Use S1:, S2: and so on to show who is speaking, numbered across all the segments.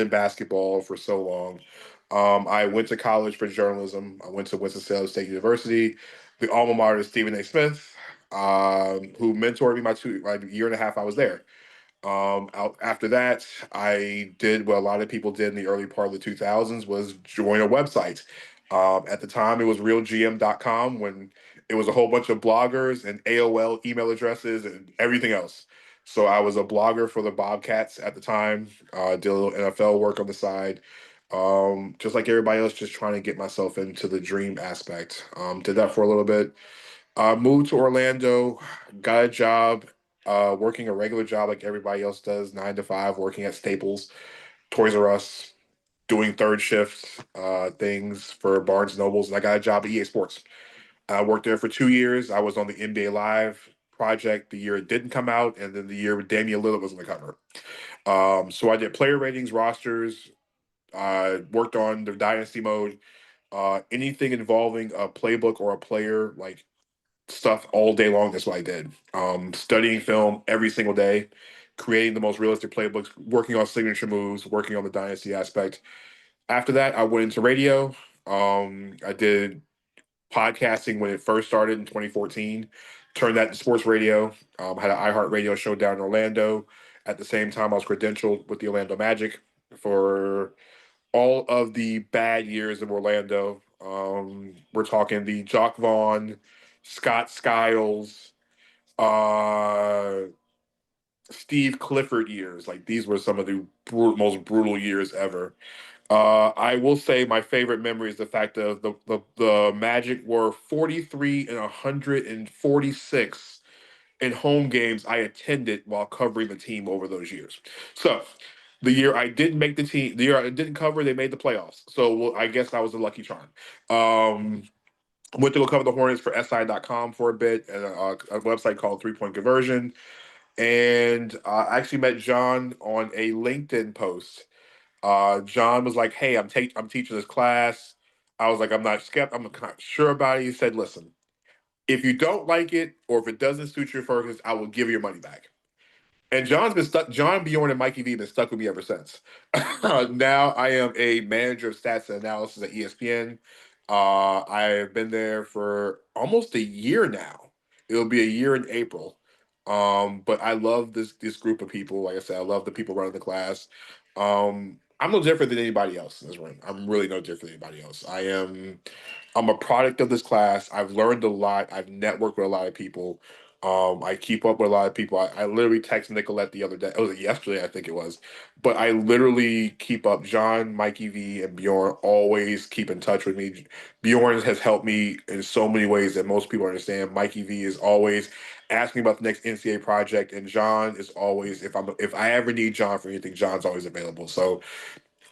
S1: in basketball for so long. I went to college for journalism. I went to Winston-Salem State University, the alma mater of Stephen A. Smith, who mentored me my year and a half I was there. After that, I did what a lot of people did in the early part of the 2000s was join a website. At the time, it was realgm.com when it was a whole bunch of bloggers and AOL email addresses and everything else. So I was a blogger for the Bobcats at the time, did a little NFL work on the side. Just like everybody else, just trying to get myself into the dream aspect. Did that for a little bit. Moved to Orlando, got a job, working a regular job like everybody else does, 9 to 5, working at Staples, Toys R Us, doing third shift things for Barnes and Nobles, and I got a job at EA Sports. I worked there for 2 years. I was on the NBA Live project the year it didn't come out, and then the year Damian Lillard was on the cover. So I did player ratings, rosters, worked on the dynasty mode, anything involving a playbook or a player, like stuff all day long. That's what I did. Studying film every single day, creating the most realistic playbooks, working on signature moves, working on the dynasty aspect. After that, I went into radio. I did podcasting when it first started in 2014. Turned that to sports radio. Had an iHeart Radio show down in Orlando. At the same time, I was credentialed with the Orlando Magic for all of the bad years of Orlando. We're talking the Jock Vaughn, Scott Skiles, uh, Steve Clifford years. Like these were some of the most brutal years ever. I will say my favorite memory is the fact of the Magic were 43 and 146 in home games I attended while covering the team over those years. So the year I didn't make the team, the year I didn't cover, they made the playoffs. So well, I guess I was a lucky charm. Um, Went to go cover the Hornets for SI.com for a bit and a website called Three Point Conversion. And I actually met John on a LinkedIn post. John was like, "Hey, I'm teaching this class." I was like, I'm not sure about it." He said, "Listen, if you don't like it or if it doesn't suit your focus, I will give you your money back." And John's been stuck. John Bjorn and Mikey V have been stuck with me ever since. Now I am a manager of stats and analysis at ESPN. I have been there for almost a year now. It'll be a year in April. But I love this group of people. Like I said, I love the people running the class. I'm no different than anybody else in this room. I'm really no different than anybody else. I'm a product of this class. I've learned a lot. I've networked with a lot of people. I keep up with a lot of people. I literally texted Nicolette the other day. It was yesterday, I think it was. But I literally keep up. John, Mikey V, and Bjorn always keep in touch with me. Bjorn has helped me in so many ways that most people understand. Mikey V is always asking about the next NCAA project, and John is always if I ever need John for anything, John's always available. So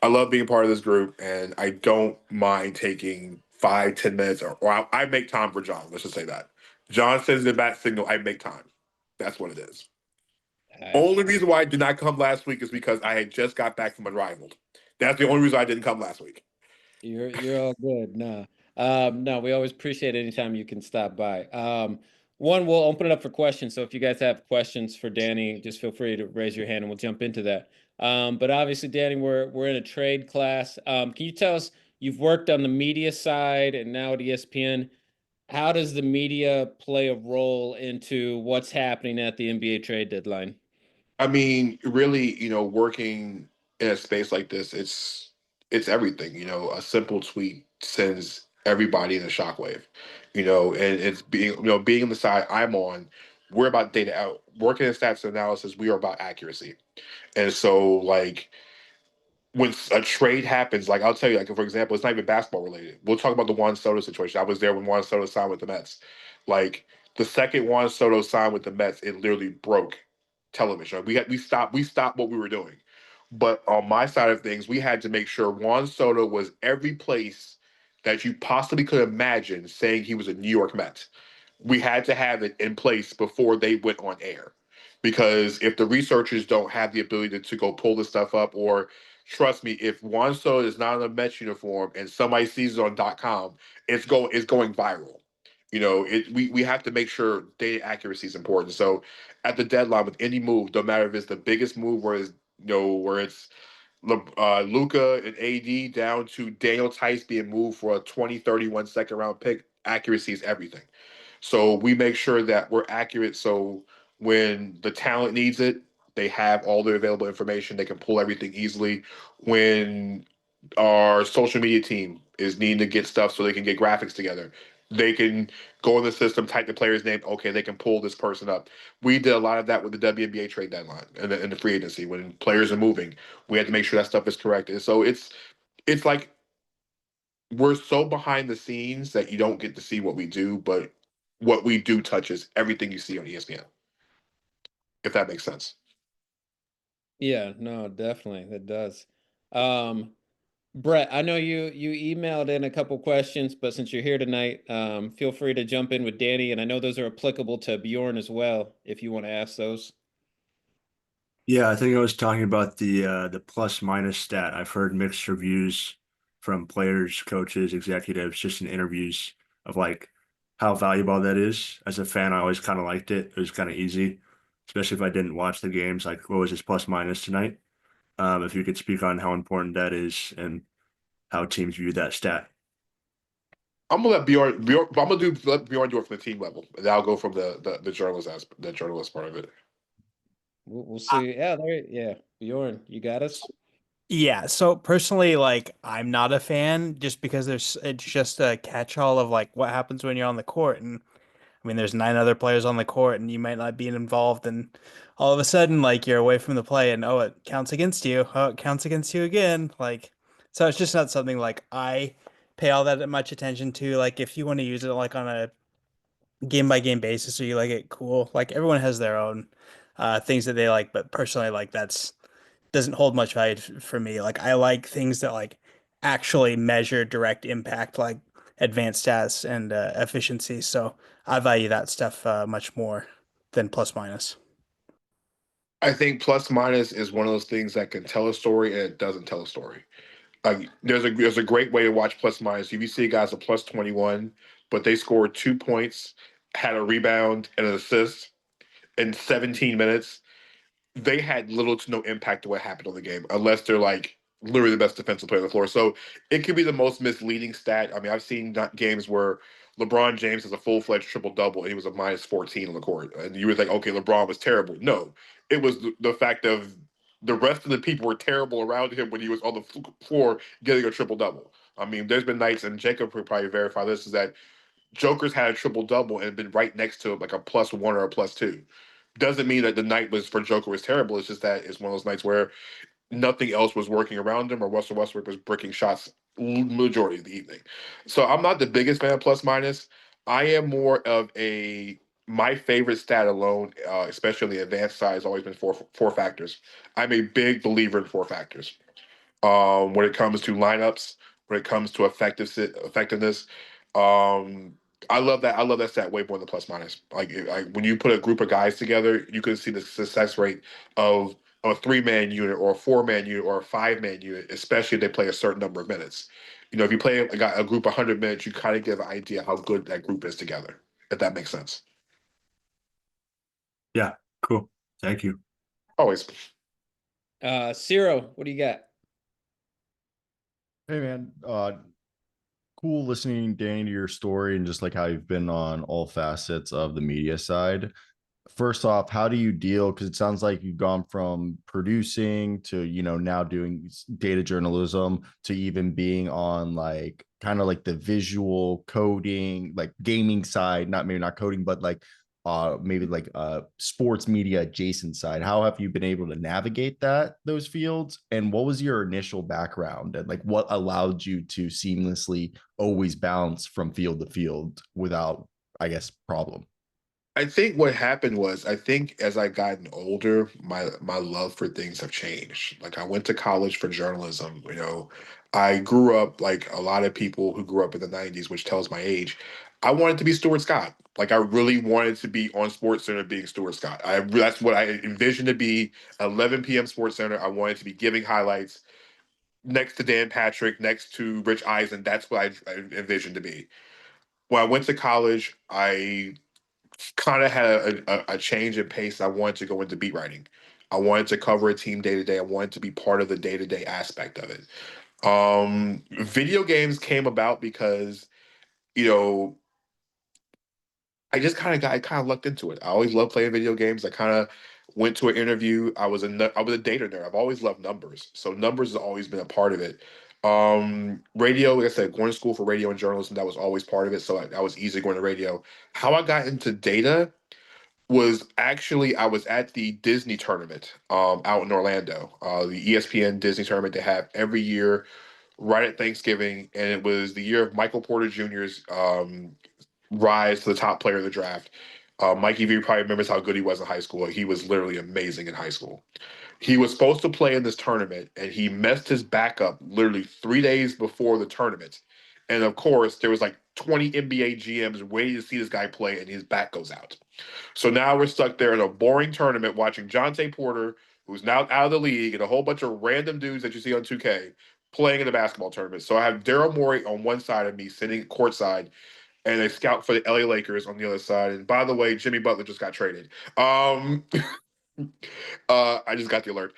S1: I love being part of this group, and I don't mind taking 5, 10 minutes, or I make time for John. Let's just say that. John sends the bat signal. I make time. That's what it is. Only reason why I did not come last week is because I had just got back from Unrivaled. That's the only reason I didn't come last week.
S2: You're all good. No, no, we always appreciate anytime you can stop by. One, we'll open it up for questions. So if you guys have questions for Danny, just feel free to raise your hand and we'll jump into that. But obviously, Danny, we're in a trade class. Can you tell us you've worked on the media side and now at ESPN? How does the media play a role into what's happening at the NBA trade deadline?
S1: I mean, really, working in a space like this, it's everything. A simple tweet sends everybody in a shockwave. And it's being on the side I'm on. We're about data out. Working in stats analysis, we are about accuracy. And so, like, when a trade happens, like I'll tell you, like for example, it's not even basketball related. We'll talk about the Juan Soto situation. I was there when Juan Soto signed with the Mets. Like the second Juan Soto signed with the Mets, it literally broke television. We stopped what we were doing. But on my side of things, we had to make sure Juan Soto was every place that you possibly could imagine saying he was a New York Met. We had to have it in place before they went on air. Because if the researchers don't have the ability to go pull this stuff up, or trust me, if Juan Soto is not in a Mets uniform and somebody sees it on .com, it's going viral. We have to make sure data accuracy is important. So at the deadline with any move, no matter if it's the biggest move where it's Luca and AD down to Daniel Tice being moved for a 2031 second round pick. Accuracy is everything. So we make sure that we're accurate. So when the talent needs it, they have all the available information. They can pull everything easily. When our social media team is needing to get stuff so they can get graphics together, they can go in the system, type the player's name. Okay, they can pull this person up. We did a lot of that with the WNBA trade deadline and the free agency when players are moving. We had to make sure that stuff is correct. And so it's like we're so behind the scenes that you don't get to see what we do, but what we do touches everything you see on ESPN, if that makes sense.
S2: Yeah, no, definitely that does. Um, Brett, I know you emailed in a couple questions, but since you're here tonight, feel free to jump in with Danny, and I know those are applicable to Bjorn as well, if you want to ask those.
S3: Yeah, I think I was talking about the plus minus stat. I've heard mixed reviews from players, coaches, executives, just in interviews of like how valuable that is. As a fan, I always kind of liked it. It was kind of easy, especially if I didn't watch the games. Like, what was his plus minus tonight? If you could speak on how important that is and how teams view that stat.
S1: I'm gonna let Bjorn. I'm gonna let Bjorn do it from the team level, and I'll go from the journalist aspect, the journalist part of it.
S2: We'll
S4: Uh,
S2: see. Yeah, there. Yeah, Bjorn, you got us.
S4: yeah, so personally, like I'm not a fan just because it's just a catch-all of like what happens when you're on the court. And I mean there's nine other players on the court and you might not be involved and all of a sudden like you're away from the play and oh it counts against you. Oh, it counts against you again. Like so it's just not something like I pay all that much attention to. Like if you want to use it like on a game by game basis or you like it, cool. Like everyone has their own things that they like, but personally like that's doesn't hold much value for me. Like I like things that like actually measure direct impact, like advanced stats and efficiency. So I value that stuff much more than plus minus.
S1: I think plus minus is one of those things that can tell a story and it doesn't tell a story. Like there's a great way to watch plus minus. If you see guys a plus 21, but they scored 2 points, had a rebound and an assist in 17 minutes, they had little to no impact to what happened on the game, unless they're like literally the best defensive player on the floor. So it could be the most misleading stat. I mean, I've seen games where LeBron James has a full fledged triple double and he was a minus 14 on the court, and you were like, okay, LeBron was terrible. No, it was the fact of the rest of the people were terrible around him when he was on the floor getting a triple double. I mean, there's been nights, and Jacob could probably verify this, is that Joker's had a triple double and been right next to like a plus one or a plus two. Doesn't mean that the night was for Joker was terrible. It's just that it's one of those nights where nothing else was working around him, or Russell Westbrook was breaking shots majority of the evening. So I'm not the biggest fan of plus minus. I am more of a my favorite stat alone, especially on the advanced side, has always been four factors. I'm a big believer in four factors when it comes to lineups, when it comes to effectiveness. Um, I love that. I love that stat way more than plus minus. Like when you put a group of guys together, you can see the success rate of a 3-man unit or a 4-man unit or a 5-man unit, especially if they play a certain number of minutes. You know, if you play a group 100 minutes, you kind of get an idea how good that group is together. If that makes sense.
S3: Yeah, cool. Thank you.
S1: Always.
S2: Ciro, what do you got?
S5: Hey man, cool listening, Danny, to your story and just like how you've been on all facets of the media side. First off, how do you deal? Because it sounds like you've gone from producing to, now doing data journalism to even being on like kind of like the visual coding, like gaming side, not maybe not coding, but like maybe like sports media adjacent side. How have you been able to navigate those fields? And what was your initial background and like what allowed you to seamlessly always bounce from field to field without, I guess, problem?
S1: I think what happened was I think as I gotten older, my love for things have changed. Like I went to college for journalism, you know. I grew up like a lot of people who grew up in the 90s, which tells my age. I wanted to be Stuart Scott. Like I really wanted to be on Sports Center being Stuart Scott. That's what I envisioned to be. 11 p.m. Sports Center. I wanted to be giving highlights next to Dan Patrick, next to Rich Eisen. That's what I envisioned to be. When I went to college, I kind of had a change in pace. I wanted to go into beat writing. I wanted to cover a team day to day. I wanted to be part of the day to day aspect of it. Video games came about because, you know, I kind of lucked into it. I always loved playing video games. I kind of went to an interview. I was a data nerd. I've always loved numbers, so numbers has always been a part of it. Radio, like I said, going to school for radio and journalism, that was always part of it. So I was easy going to radio. How I got into data was actually I was at the Disney tournament out in Orlando, the ESPN Disney tournament they have every year right at Thanksgiving, and it was the year of Michael Porter Jr.'s rise to the top player of the draft. Mikey V probably remembers how good he was in high school. He was literally amazing in high school. He was supposed to play in this tournament, and he messed his back up literally 3 days before the tournament. And of course, there was like 20 NBA GMs waiting to see this guy play, and his back goes out. So now we're stuck there in a boring tournament watching Jonte Porter, who's now out of the league, and a whole bunch of random dudes that you see on 2K playing in a basketball tournament. So I have Daryl Morey on one side of me sitting courtside, and a scout for the LA Lakers on the other side. And by the way, Jimmy Butler just got traded. I just got the alert.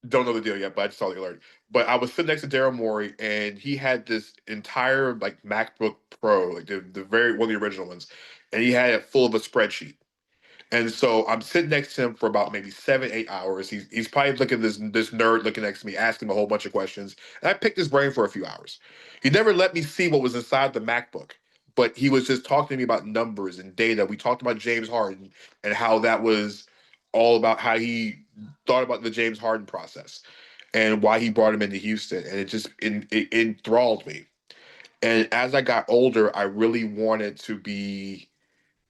S1: Don't know the deal yet, but I just saw the alert. But I was sitting next to Daryl Morey, and he had this entire like MacBook Pro, like the very one of the original ones, and he had it full of a spreadsheet. And so I'm sitting next to him for about maybe 7, 8 hours. He's probably looking at this nerd looking next to me, asking him a whole bunch of questions. And I picked his brain for a few hours. He never let me see what was inside the MacBook, but he was just talking to me about numbers and data. We talked about James Harden and how that was all about how he thought about the James Harden process and why he brought him into Houston. And it enthralled me. And as I got older, I really wanted to be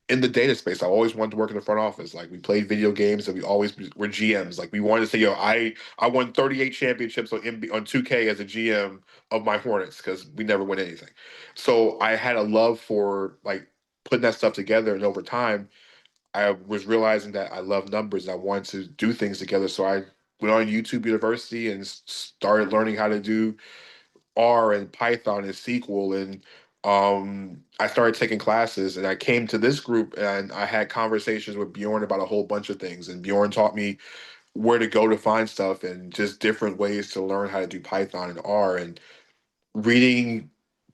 S1: in the data space. I always wanted to work in the front office. Like we played video games and we always were GMs. Like we wanted to say, yo, I won 38 championships on 2K as a GM of my Hornets because we never win anything. So I had a love for like putting that stuff together. And over time, I was realizing that I love numbers and I wanted to do things together. So I went on YouTube University and started learning how to do R and Python and SQL, and I started taking classes, and I came to this group and I had conversations with Bjorn about a whole bunch of things, and Bjorn taught me where to go to find stuff and just different ways to learn how to do Python and R, and reading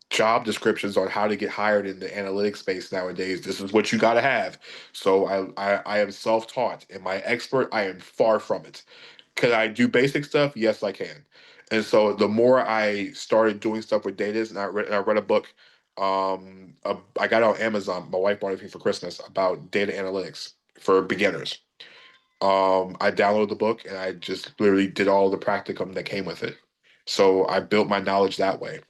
S1: job descriptions on how to get hired in the analytics space nowadays. This is what you got to have. So I am self-taught. Am I expert? I am far from it. Can I do basic stuff? Yes, I can. And so the more I started doing stuff with data, and I read a book. I got it on Amazon. My wife bought it for me for Christmas about data analytics for beginners. I downloaded the book and I just literally did all the practicum that came with it. So I built my knowledge that way.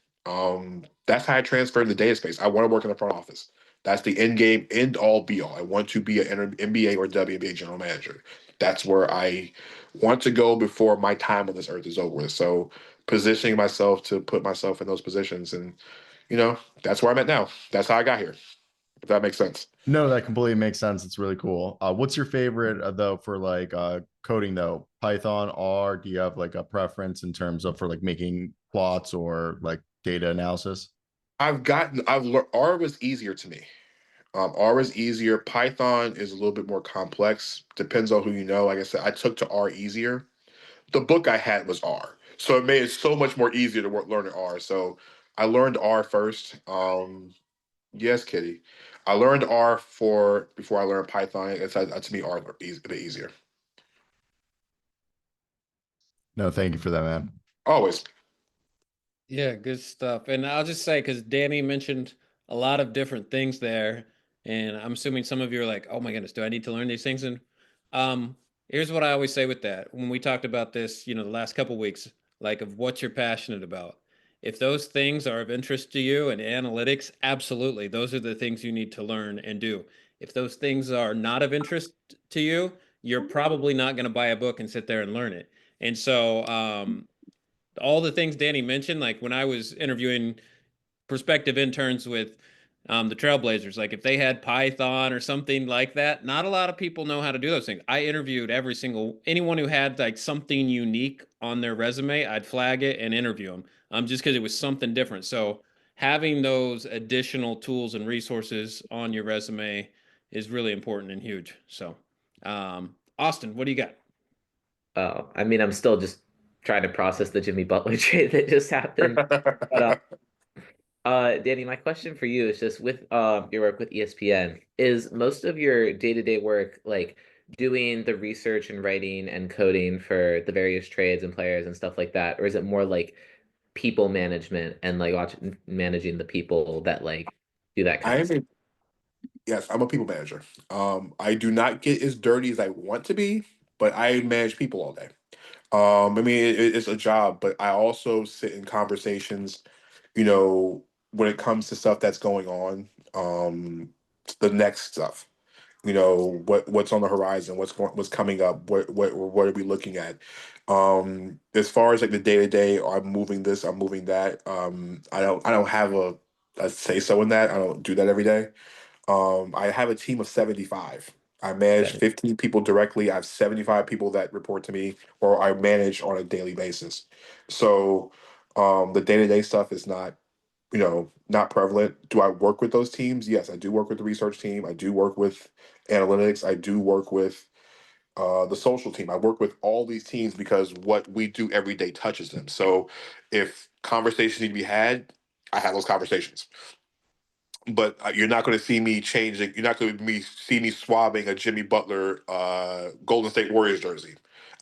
S1: That's how I transferred to the data space. I want to work in the front office. That's the end game, end all be all. I want to be an NBA or WNBA general manager. That's where I want to go before my time on this earth is over with. So positioning myself to put myself in those positions, and that's where I'm at now. That's how I got here. If that makes sense.
S5: No, that completely makes sense. It's really cool. What's your favorite though for like coding though? Python, R? Do you have like a preference in terms of for like making plots or like data analysis?
S1: I've learned R was easier to me. R is easier. Python is a little bit more complex. Depends on who you know. Like I said, I took to R easier. The book I had was R, so it made it so much more easier to learn R. So I learned R first. Yes, Kitty. I learned R for before I learned Python. To me, R is a bit easier.
S5: No, thank you for that, man.
S1: Always.
S2: Yeah, good stuff. And I'll just say, because Danny mentioned a lot of different things there, and I'm assuming some of you are like, "Oh my goodness, do I need to learn these things?" And here's what I always say with that. When we talked about this, the last couple weeks, like of what you're passionate about. If those things are of interest to you and analytics, absolutely, those are the things you need to learn and do. If those things are not of interest to you, you're probably not going to buy a book and sit there and learn it. And so, all the things Danny mentioned, like when I was interviewing prospective interns with the Trailblazers, like if they had Python or something like that, not a lot of people know how to do those things. I interviewed anyone who had like something unique on their resume, I'd flag it and interview them, just because it was something different. So having those additional tools and resources on your resume is really important and huge. So Austin, what do you got?
S6: Oh, I mean, I'm still just trying to process the Jimmy Butler trade that just happened. But Danny, my question for you is just with your work with ESPN, is most of your day-to-day work like doing the research and writing and coding for the various trades and players and stuff like that, or is it more like people management and like managing the people that like do that kind
S1: I
S6: of
S1: am
S6: stuff?
S1: a Yes, I'm a people manager. I do not get as dirty as I want to be, but I manage people all day. I mean, it's a job, but I also sit in conversations, you know, when it comes to stuff that's going on, the next stuff. What's on the horizon, what's coming up, what are we looking at? As far as like the day to day, I'm moving this, I'm moving that. I don't have a say so in that. I don't do that every day. I have a team of 75. I manage
S6: That
S1: 15 people directly. I have 75 people that report to me or I manage on a daily basis. So the day-to-day stuff is not prevalent. Do I work with those teams? Yes, I do work with the research team. I do work with analytics. I do work with the social team. I work with all these teams because what we do every day touches them. So if conversations need to be had, I have those conversations, but you're not going to see me changing. You're not going to see me swabbing a Jimmy Butler Golden State Warriors jersey.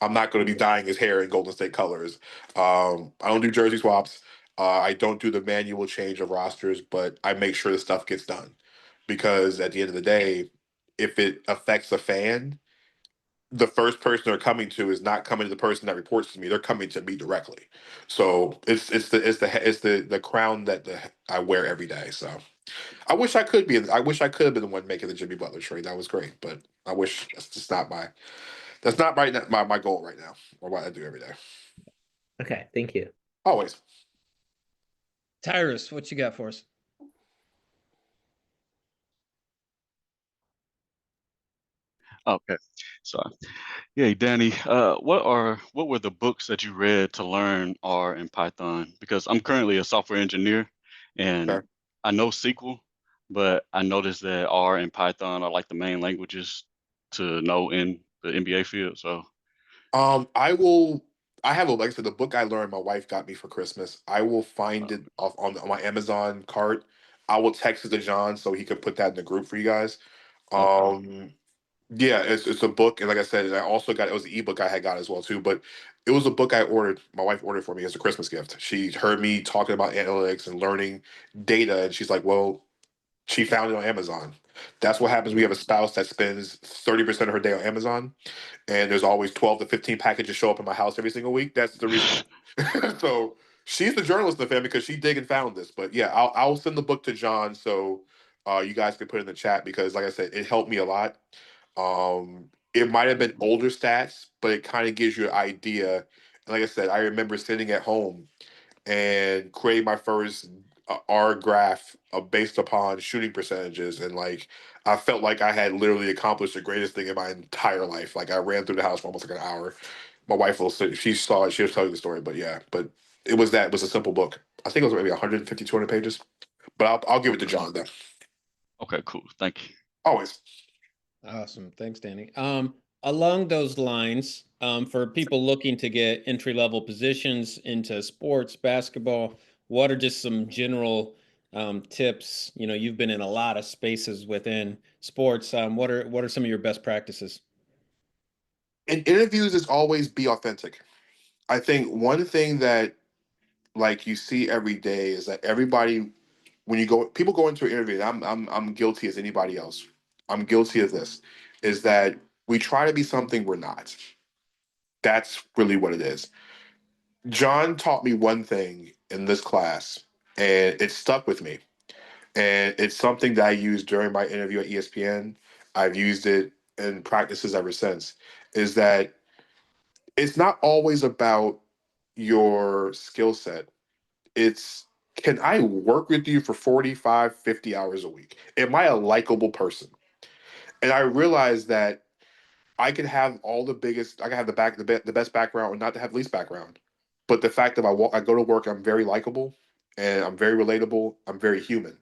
S1: I'm not going to be dyeing his hair in Golden State colors. I don't do jersey swaps. I don't do the manual change of rosters, but I make sure the stuff gets done because at the end of the day, if it affects a fan, the first person they're coming to is not coming to the person that reports to me. They're coming to me directly. So it's the crown that I wear every day. So. I wish I could be. I wish I could have been the one making the Jimmy Butler trade. That was great, but I wish that's just not my. That's not my goal right now, or what I do every day.
S6: Okay, thank you.
S1: Always.
S2: Tyrus, what you got for us?
S7: Okay. So, yeah, Danny, what were the books that you read to learn R and Python? Because I'm currently a software engineer and
S1: Okay.
S7: I know SQL, but I noticed that R and Python are like the main languages to know in the MBA field. So,
S1: I will. I have like I said, the book I learned. My wife got me for Christmas. I will find
S7: uh,
S1: it off on my Amazon cart. I will text it to John so he could put that in the group for you guys.
S7: okay.
S1: Um, Yeah, it's a book, and like I said, I also got it was an ebook I had got as well too. But it was a book I ordered. My wife ordered for me as a Christmas gift. She heard me talking about analytics and learning data, and she's like, "Well," she found it on Amazon. That's what happens. We have a spouse that spends 30% of her day on Amazon, and there's always 12 to 15 packages show up in my house every single week. That's the reason why. So she's the journalist in the family because she dig and found this. But yeah, I'll send the book to John so you guys can put it in the chat because, like I said, it helped me a lot. It might have been older stats, but it kind of gives you an idea. And like I said, I remember sitting at home and creating my first R graph based upon shooting percentages, and like I felt like I had literally accomplished the greatest thing in my entire life. Like I ran through the house for almost like an hour. My wife will say she saw it, she'll tell you the story, but yeah, but it was a simple book. I think it was maybe 150, 200 pages, but I'll give it to John then.
S7: Okay, cool. Thank you.
S1: Always.
S2: Awesome. Thanks, Danny. Along those lines, for people looking to get entry-level positions into sports, basketball, what are just some general tips? You know, you've been in a lot of spaces within sports. What are some of your best practices?
S1: In interviews, is always be authentic. I think one thing that like you see every day is that everybody when you go people go into an interview, and I'm guilty as anybody else. I'm guilty of this, is that we try to be something we're not. That's really what it is. John taught me one thing in this class, and it stuck with me. And it's something that I used during my interview at ESPN. I've used it in practices ever since. Is that it's not always about your skill set. It's can I work with you for 45, 50 hours a week? Am I a likable person? And I realized that I could have all the biggest, I could have the best background or not to have least background. But the fact that I go to work, I'm very likable and I'm very relatable. I'm very human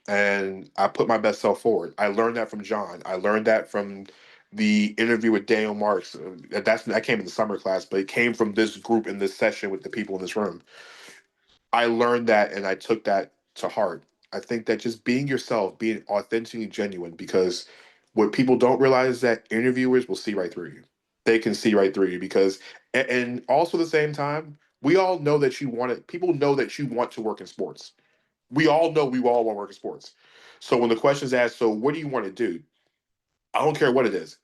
S1: and I put my best self forward. I learned that from John. I learned that from the interview with Daniel Marks. That came in the summer class, but it came from this group in this session with the people in this room. I learned that and I took that to heart. I think that just being yourself, being authentically genuine, because what people don't realize is that interviewers will see right through you. They can see right through you because, and also at the same time, we all know that you want it. People know that you want to work in sports. We all know we all want to work in sports. So when the question is asked, so what do you want to do? I don't care what it is.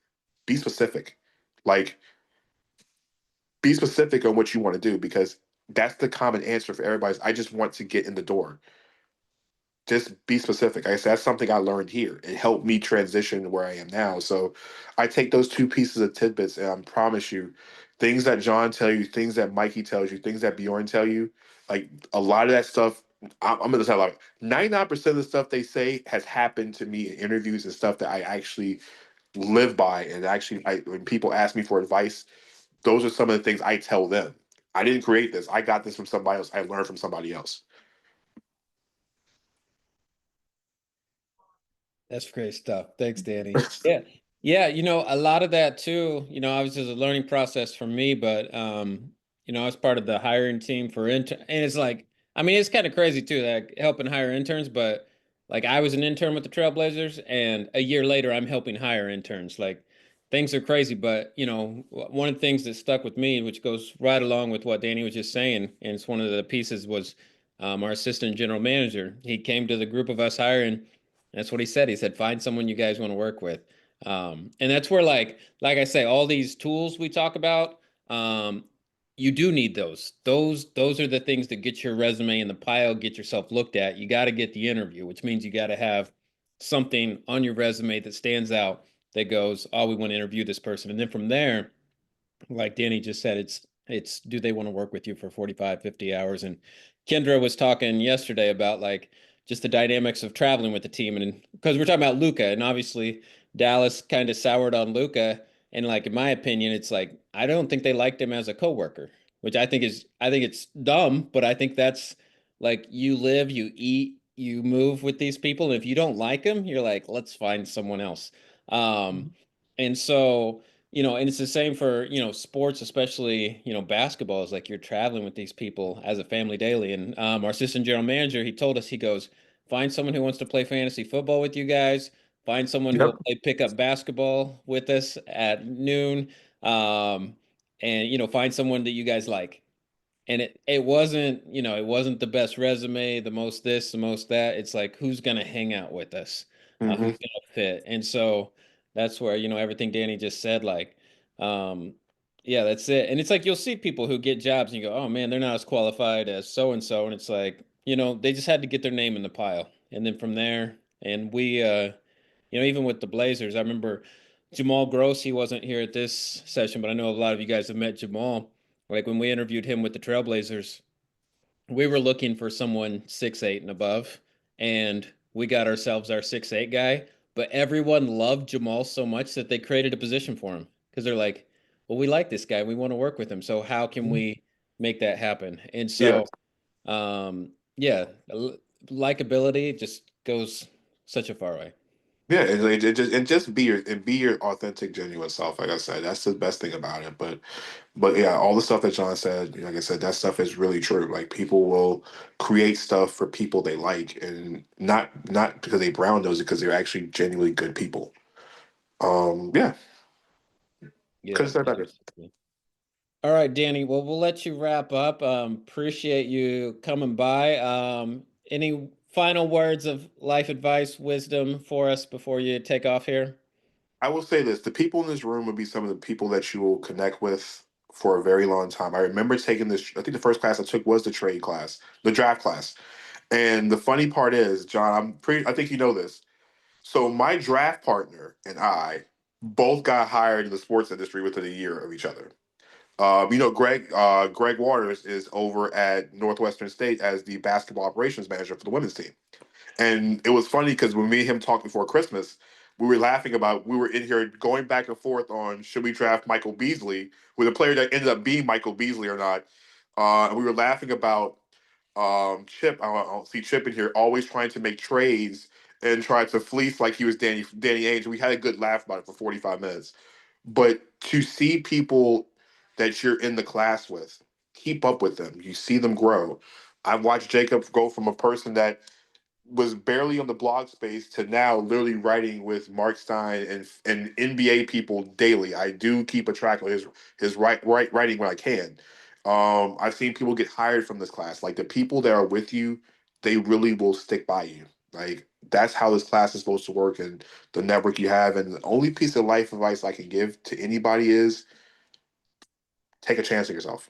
S1: Be specific. Like, be specific on what you want to do because that's the common answer for everybody. I just want to get in the door. Just be specific. I said that's something I learned here. It helped me transition to where I am now. So I take those two pieces of tidbits and I promise you, things that John tell you, things that Mikey tells you, things that Bjorn tell you, like a lot of that stuff. I'm gonna tell like 99% of the stuff they say has happened to me in interviews and stuff that I actually live by. And actually, when people ask me for advice, those are some of the things I tell them. I didn't create this. I got this from somebody else. I learned from somebody else.
S2: That's great stuff. Thanks, Danny. Yeah. Yeah, a lot of that too, obviously it's a learning process for me, but I was part of the hiring team for intern, and it's like, I mean, it's kind of crazy too, like helping hire interns, but like I was an intern with the Trailblazers, and a year later I'm helping hire interns. Like things are crazy, but one of the things that stuck with me, which goes right along with what Danny was just saying, and it's one of the pieces was our assistant general manager. He came to the group of us hiring. That's what he said. He said, find someone you guys want to work with. And that's where, like I say, all these tools we talk about, you do need those. Those are the things that get your resume in the pile, get yourself looked at. You got to get the interview, which means you got to have something on your resume that stands out that goes, oh, we want to interview this person. And then from there, like Danny just said, it's do they want to work with you for 45, 50 hours? And Kendra was talking yesterday about like just the dynamics of traveling with the team. And because we're talking about Luca, and obviously Dallas kind of soured on Luca. And like in my opinion, it's like I don't think they liked him as a coworker, which I think it's dumb, but I think that's like you live, you eat, you move with these people. And if you don't like them, you're like, let's find someone else. And so and it's the same for, sports, especially, basketball is like you're traveling with these people as a family daily. And our assistant general manager, he told us, he goes, find someone who wants to play fantasy football with you guys, find someone who
S1: Yep.
S2: will play pickup basketball with us at noon, and, find someone that you guys like. And it wasn't, it wasn't the best resume, the most this, the most that. It's like, who's going to hang out with us? Who's
S1: Hmm.
S2: going to fit? And so that's where, everything Danny just said, like, um, yeah, that's it. And it's like, you'll see people who get jobs and you go, oh man, they're not as qualified as so-and-so. And it's like, they just had to get their name in the pile. And then from there, and we, even with the Blazers, I remember Jamal Gross, he wasn't here at this session, but I know a lot of you guys have met Jamal. Like when we interviewed him with the Trailblazers, we were looking for someone 6'8" and above, and we got ourselves our 6'8" guy. But everyone loved Jamal so much that they created a position for him because they're like, well, we like this guy. We want to work with him. So how can we make that happen? And
S1: Yeah.
S2: so, yeah, likability just goes such a far way.
S1: Yeah, and just be your authentic, genuine self. Like I said, that's the best thing about it. But yeah, all the stuff that John said, like I said, that stuff is really true. Like people will create stuff for people they like, and not because they brown nose it, because they're actually genuinely good people. Yeah, could
S2: Yeah,
S1: have said better.
S2: absolutely. All right, Danny. Well, we'll let you wrap up. Appreciate you coming by. Any final words of life advice, wisdom for us before you take off here?
S1: I will say this: the people in this room will be some of the people that you will connect with for a very long time. I remember taking this. I think the first class I took was the trade class, the draft class. And the funny part is, John, I think you know this. So my draft partner and I both got hired in the sports industry within a year of each other. Greg Waters is over at Northwestern State as the basketball operations manager for the women's team. And it was funny because when me and him talked before Christmas, we were in here going back and forth on should we draft Michael Beasley, with a player that ended up being Michael Beasley or not. And we were laughing about Chip. I don't see Chip in here always trying to make trades and tried to fleece like he was Danny Ainge. We had a good laugh about it for 45 minutes. But to see people that you're in the class with, keep up with them. You see them grow. I've watched Jacob go from a person that was barely on the blog space to now literally writing with Mark Stein and NBA people daily. I do keep a track of his writing when I can. I've seen people get hired from this class. Like the people that are with you, they really will stick by you. Like that's how this class is supposed to work and the network you have. And the only piece of life advice I can give to anybody is take a chance on yourself.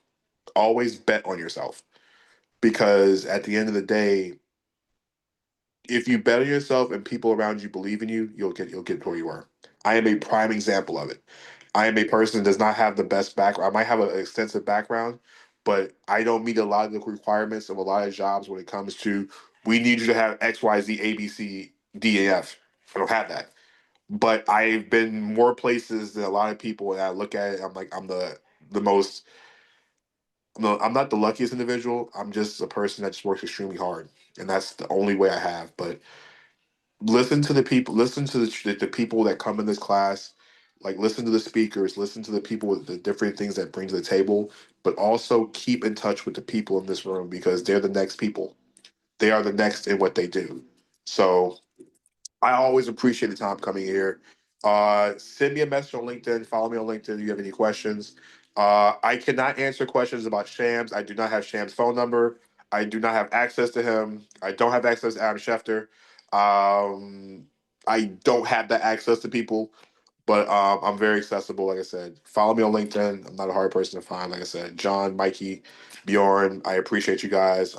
S1: Always bet on yourself. Because at the end of the day, if you bet on yourself and people around you believe in you, you'll get to where you are. I am a prime example of it. I am a person that does not have the best background. I might have an extensive background, but I don't meet a lot of the requirements of a lot of jobs when it comes to we need you to have X, Y, Z, A, B, C, D, and F. I don't have that. But I've been more places than a lot of people, and I look at it. I'm like, the most. No, I'm not the luckiest individual. I'm just a person that just works extremely hard, and that's the only way I have. But listen to the people, listen to the people that come in this class, like listen to the speakers, listen to the people with the different things that bring to the table, but also keep in touch with the people in this room because they're the next people. They are the next in what they do. So I always appreciate the time coming here. Send me a message on LinkedIn. Follow me on LinkedIn if you have any questions. I cannot answer questions about Shams. I do not have Shams' phone number. I do not have access to him. I don't have access to Adam Schefter. I don't have that access to people, but I'm very accessible. Like I said, follow me on LinkedIn. I'm not a hard person to find. Like I said, John, Mikey, Bjorn. I appreciate you guys.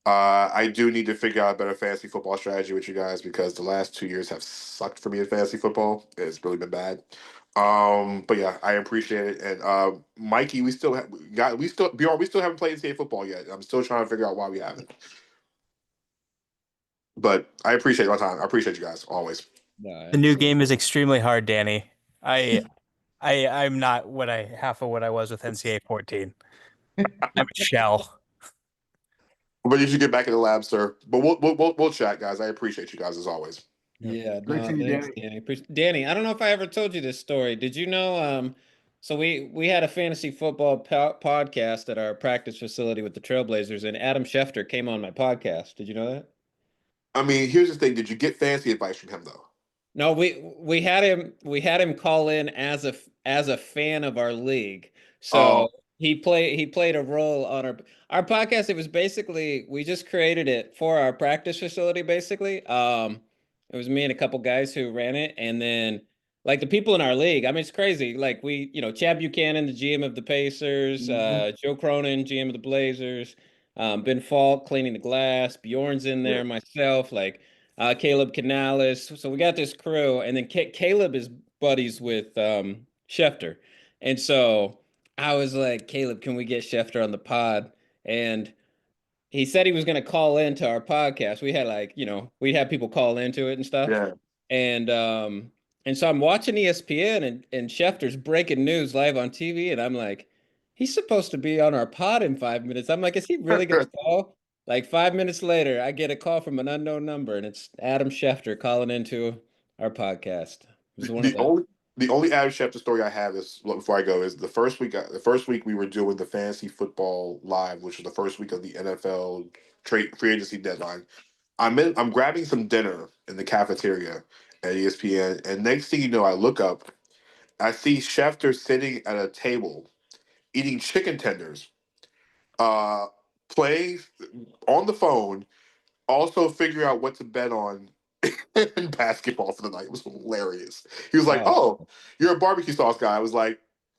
S1: I do need to figure out a better fantasy football strategy with you guys because the last 2 years have sucked for me in fantasy football. It's really been bad. But yeah, I appreciate it. And Mikey, Bjorn, we still haven't played NCAA football yet. I'm still trying to figure out why we haven't. But I appreciate your time. I appreciate you guys always.
S2: No,
S4: The new
S2: absolutely.
S4: game is extremely hard, Danny. I'm not what I half of what I was with NCAA 14. I'm a shell.
S1: But you should get back in the lab, sir. But we'll chat, guys. I appreciate you guys as always.
S2: Yeah,
S3: Great
S2: no,
S3: seeing you,
S2: thanks,
S3: Danny.
S2: Danny. Danny, I don't know if I ever told you this story. Did you know? So we had a fantasy football podcast at our practice facility with the Trailblazers, and Adam Schefter came on my podcast. Did you know that?
S1: I mean, here's the thing. Did you get fancy advice from him though?
S2: No, we had him call in as a fan of our league.
S1: Oh,
S2: So he played a role on our podcast. It was basically we just created it for our practice facility basically. It was me and a couple guys who ran it and then like the people in our league. I mean it's crazy. Like Chad Buchanan, the GM of the Pacers, Joe Cronin, GM of the Blazers, Ben Falk cleaning the glass, Bjorn's in
S1: yeah.
S2: there, myself, like Caleb Canales. So we got this crew, and then Caleb is buddies with Schefter, and so I was like, Caleb, can we get Schefter on the pod? And he said he was going to call into our podcast. We had we had people call into it and stuff,
S1: Yeah.
S2: and so I'm watching ESPN and Schefter's breaking news live on TV, and I'm like, he's supposed to be on our pod in 5 minutes. I'm like, is he really going to call? Like 5 minutes later, I get a call from an unknown number, and it's Adam Schefter calling into our podcast. It was one of
S1: The
S2: the
S1: only Adam Schefter story I have is before I go is the first week we were doing the fantasy football live, which was the first week of the NFL trade free agency deadline. I'm grabbing some dinner in the cafeteria at ESPN, and next thing you know, I look up, I see Schefter sitting at a table eating chicken tenders, uh, playing on the phone, also figuring out what to bet on in basketball for the night. It was hilarious. He was like,
S2: oh
S1: "Oh, you're a barbecue sauce guy." I was like,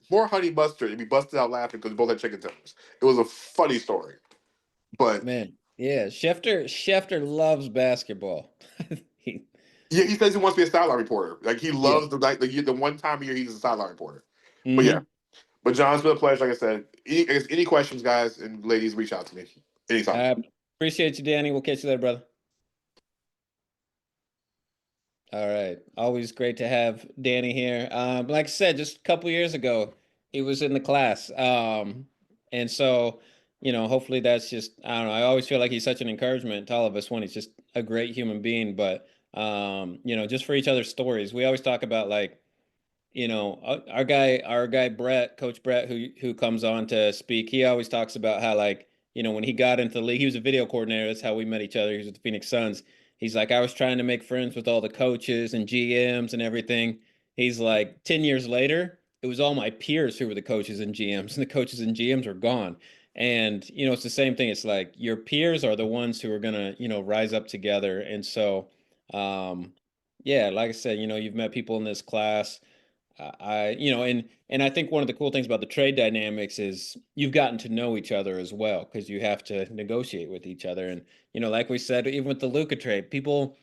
S1: "More honey mustard," and we busted out laughing because we both had chicken tenders. It was a funny story, but
S2: man, yeah, Schefter loves basketball. He,
S1: yeah, he says he wants to be a sideline reporter. Like he
S2: yeah.
S1: loves the one time a year he's a sideline reporter. But yeah,
S2: Hmm.
S1: but John, it's been a pleasure. Like I said, any questions, guys and ladies, reach out to me anytime.
S2: Appreciate you, Danny. We'll catch you later, brother. All right. Always great to have Danny here. Like I said, just a couple years ago, he was in the class. And so hopefully that's just, I don't know. I always feel like he's such an encouragement to all of us when he's just a great human being, but just for each other's stories. We always talk about like, our guy Brett, Coach Brett, who comes on to speak, he always talks about how like, when he got into the league, he was a video coordinator. That's how we met each other. He was with the Phoenix Suns. He's like, I was trying to make friends with all the coaches and GMs and everything. He's like, 10 years later, it was all my peers who were the coaches and GMs, and the coaches and GMs are gone. And, it's the same thing. It's like your peers are the ones who are gonna, rise up together. And so, yeah, like I said, you've met people in this class. And I think one of the cool things about the trade dynamics is you've gotten to know each other as well because you have to negotiate with each other. And, like we said, even with the Luka trade, people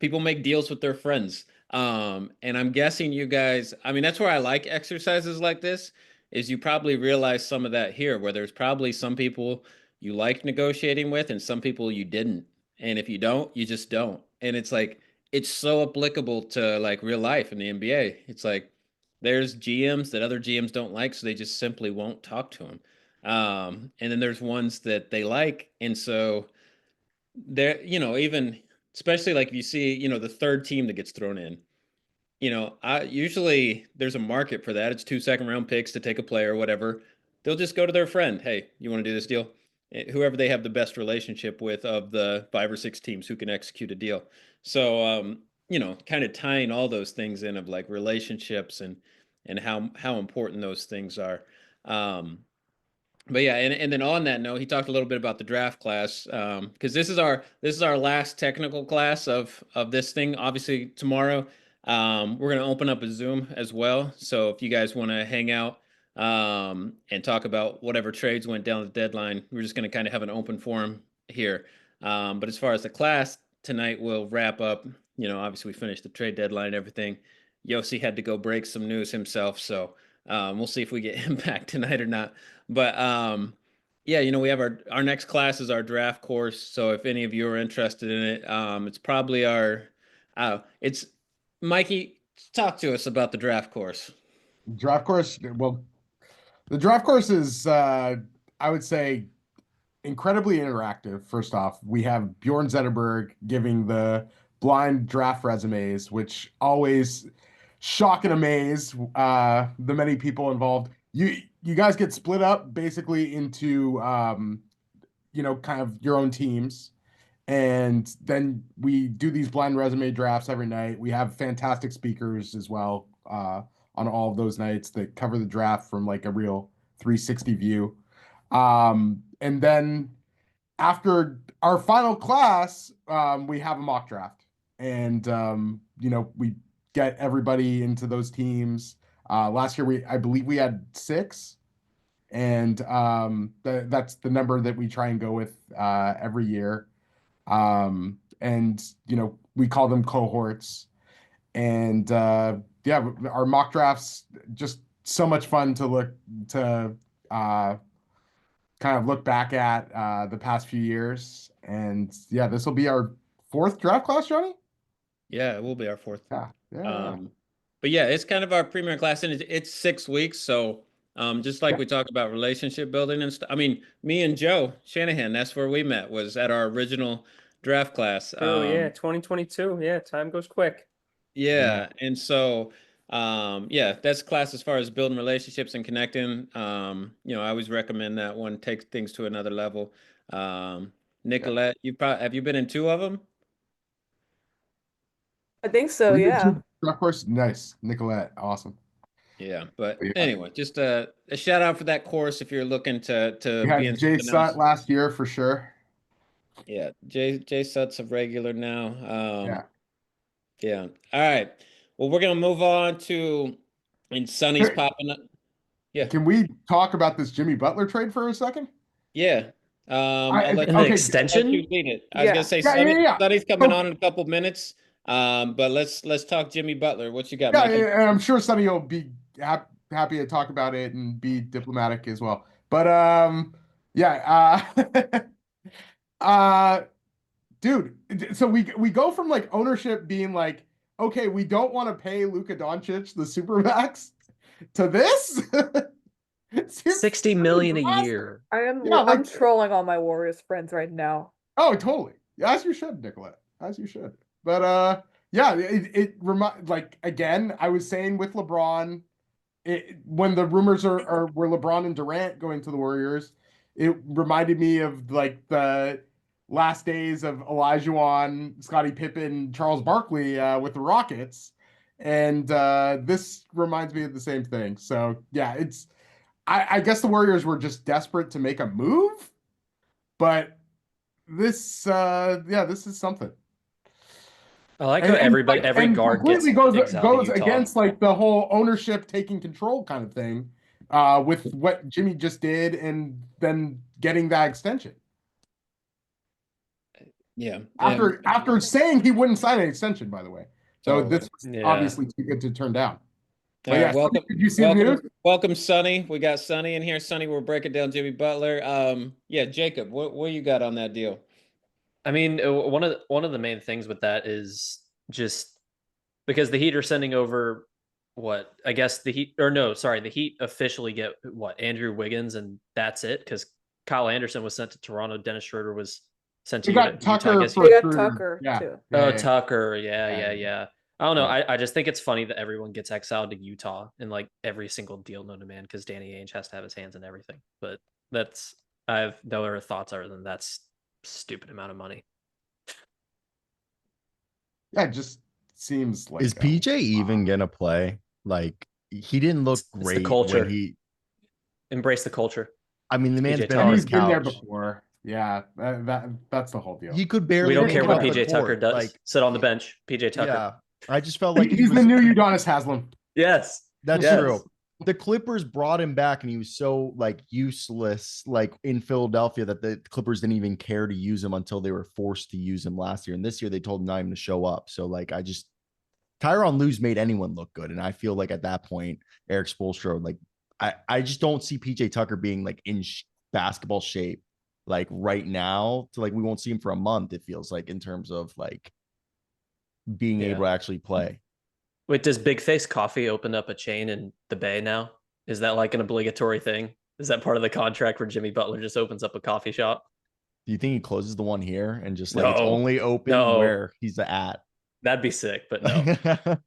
S2: make deals with their friends. And I'm guessing you guys, I mean, that's where I like exercises like this, is you probably realize some of that here, where there's probably some people you like negotiating with and some people you didn't. And if you don't, you just don't. And it's like, it's so applicable to like real life in the NBA. It's like there's GMs that other GMs don't like, so they just simply won't talk to them. And then there's ones that they like. And so there, even especially like if you see, the third team that gets thrown in, I usually there's a market for that. It's 2 second-round picks to take a player or whatever. They'll just go to their friend. Hey, you want to do this deal? Whoever they have the best relationship with of the 5 or 6 teams who can execute a deal. So, kind of tying all those things in of like relationships and how important those things are. But yeah, and then on that note, he talked a little bit about the draft class, because this is our last technical class of this thing. Obviously, tomorrow we're going to open up a Zoom as well. So if you guys want to hang out and talk about whatever trades went down the deadline, we're just going to kind of have an open forum here. But as far as the class tonight, we'll wrap up. Obviously we finished the trade deadline and everything. Yossi had to go break some news himself, so we'll see if we get him back tonight or not. But yeah, we have our next class is our draft course. So if any of you are interested in it, it's probably it's Mikey, talk to us about the draft course.
S8: Draft course. Well, the draft course is, I would say, incredibly interactive. First off, we have Bjorn Zetterberg giving the blind draft resumes, which always shock and amaze the many people involved. You guys get split up basically into kind of your own teams. And then we do these blind resume drafts every night. We have fantastic speakers as well on all of those nights that cover the draft from like a real 360 view. And then after our final class, we have a mock draft. And, we get everybody into those teams. Last year, I believe we had 6. And that's the number that we try and go with every year. And we call them cohorts. And yeah, our mock drafts just so much fun to kind of look back at the past few years. And yeah, this will be our 4th draft class, Johnny.
S2: Yeah, it will be our 4th.
S8: Yeah.
S2: But yeah, it's kind of our premier class, and it's 6 weeks. So just like we talk about relationship building and stuff. I mean, me and Joe Shanahan, that's where we met, was at our original draft class.
S9: Oh yeah, 2022. Yeah, time goes quick.
S2: Yeah, and so yeah, that's class as far as building relationships and connecting. I always recommend that one. Take things to another level. Nicolette, have you been in 2 of them?
S10: I think so,
S8: We did
S10: yeah.
S8: 2 draft course. Nice, Nicolette, awesome.
S2: Yeah, but anyway, just a shout out for that course if you're looking to
S8: We had
S2: be in
S8: Jay
S2: something
S8: Sutt
S2: else.
S8: last year for sure.
S2: Yeah, Jay Sutt's a regular now.
S8: Yeah.
S2: Yeah. All right. Well, we're gonna move on to, and Sonny's
S8: Hey.
S2: popping up. Yeah.
S8: Can we talk about this Jimmy Butler trade for a second?
S2: Yeah. I'll let
S9: An
S2: you
S9: extension?
S2: lead it. I was gonna say
S8: Yeah.
S2: Sonny's coming on in a couple minutes. But let's talk Jimmy Butler. What you got,
S8: Yeah,
S2: Mikey?
S8: and I'm sure Sonny will be happy to talk about it and be diplomatic as well. But yeah, dude, so we go from like ownership being like, okay, we don't want to pay Luka Doncic the supermax to this. Seems
S10: 60 million a
S8: disaster.
S10: year.
S8: Yeah, like,
S11: I'm trolling all my Warriors friends right now.
S8: oh, totally. As you should, Nicolette. As you should. But yeah, it remind like again, I was saying with LeBron, when the rumors were LeBron and Durant going to the Warriors, it reminded me of like the last days of Olajuwon, Scottie Pippen, Charles Barkley with the Rockets. And this reminds me of the same thing. So yeah, I guess the Warriors were just desperate to make a move, but this this is something.
S10: I like how every guard gets
S8: completely goes
S10: exiled to Utah.
S8: against like the whole ownership taking control kind of thing, with what Jimmy just did and then getting that extension.
S2: Yeah.
S8: After saying he wouldn't sign an extension, by the way. So
S2: Totally.
S8: this was
S10: Yeah.
S8: obviously too good to turn down. But
S2: All
S8: yeah,
S2: right, welcome.
S8: did you see the news?
S2: Welcome, Sonny. We got Sonny in here. Sonny, we're breaking down Jimmy Butler. Yeah, Jacob, what you got on that deal?
S10: I mean, one of the main things with that is just because the Heat are sending over what I guess the Heat officially get what Andrew Wiggins, and that's it because Kyle Anderson was sent to Toronto. Dennis Schroeder was sent to
S8: We got
S10: Utah.
S8: Tucker
S10: I guess
S11: They got
S8: Schroeder.
S11: Tucker
S8: Yeah.
S11: too.
S10: Oh,
S8: Yeah.
S10: Tucker. Yeah. I don't know.
S8: Yeah.
S10: I just think it's funny that everyone gets exiled to Utah in like every single deal known to man because Danny Ainge has to have his hands in everything. But I have no other thoughts other than that's stupid amount of money.
S8: Yeah, it just seems like
S5: Is PJ even gonna play? Like he didn't look
S10: It's the
S5: great
S10: culture.
S5: when he.
S10: Embrace the culture.
S5: I mean, the man's
S10: PJ
S5: been
S10: Tucker.
S5: on his
S8: he's been there
S5: couch.
S8: before. Yeah, that's the whole deal.
S5: He could barely.
S10: We don't
S5: make
S10: care
S5: it
S10: what
S5: off the
S10: PJ Tucker
S5: court.
S10: does.
S5: Like,
S10: Sit on the bench. PJ Tucker.
S5: yeah, I just felt like
S8: He's the new Udonis Haslem.
S10: Yes.
S5: That's
S10: Yes.
S5: true. The Clippers brought him back and he was so like useless, like in Philadelphia, that the Clippers didn't even care to use him until they were forced to use him last year. And this year they told him not even to show up. So like Tyronn Lue's made anyone look good. And I feel like at that point, Eric Spoelstra, like I just don't see PJ Tucker being like in basketball shape like right now. To like we won't see him for a month, it feels like, in terms of like being able to actually play.
S10: Wait, does Big Face Coffee open up a chain in the Bay now? Is that like an obligatory thing? Is that part of the contract where Jimmy Butler just opens up a coffee shop?
S5: Do you think he closes the one here and just like it's
S10: No.
S5: only open
S10: No.
S5: where he's at?
S10: That'd be sick, but no.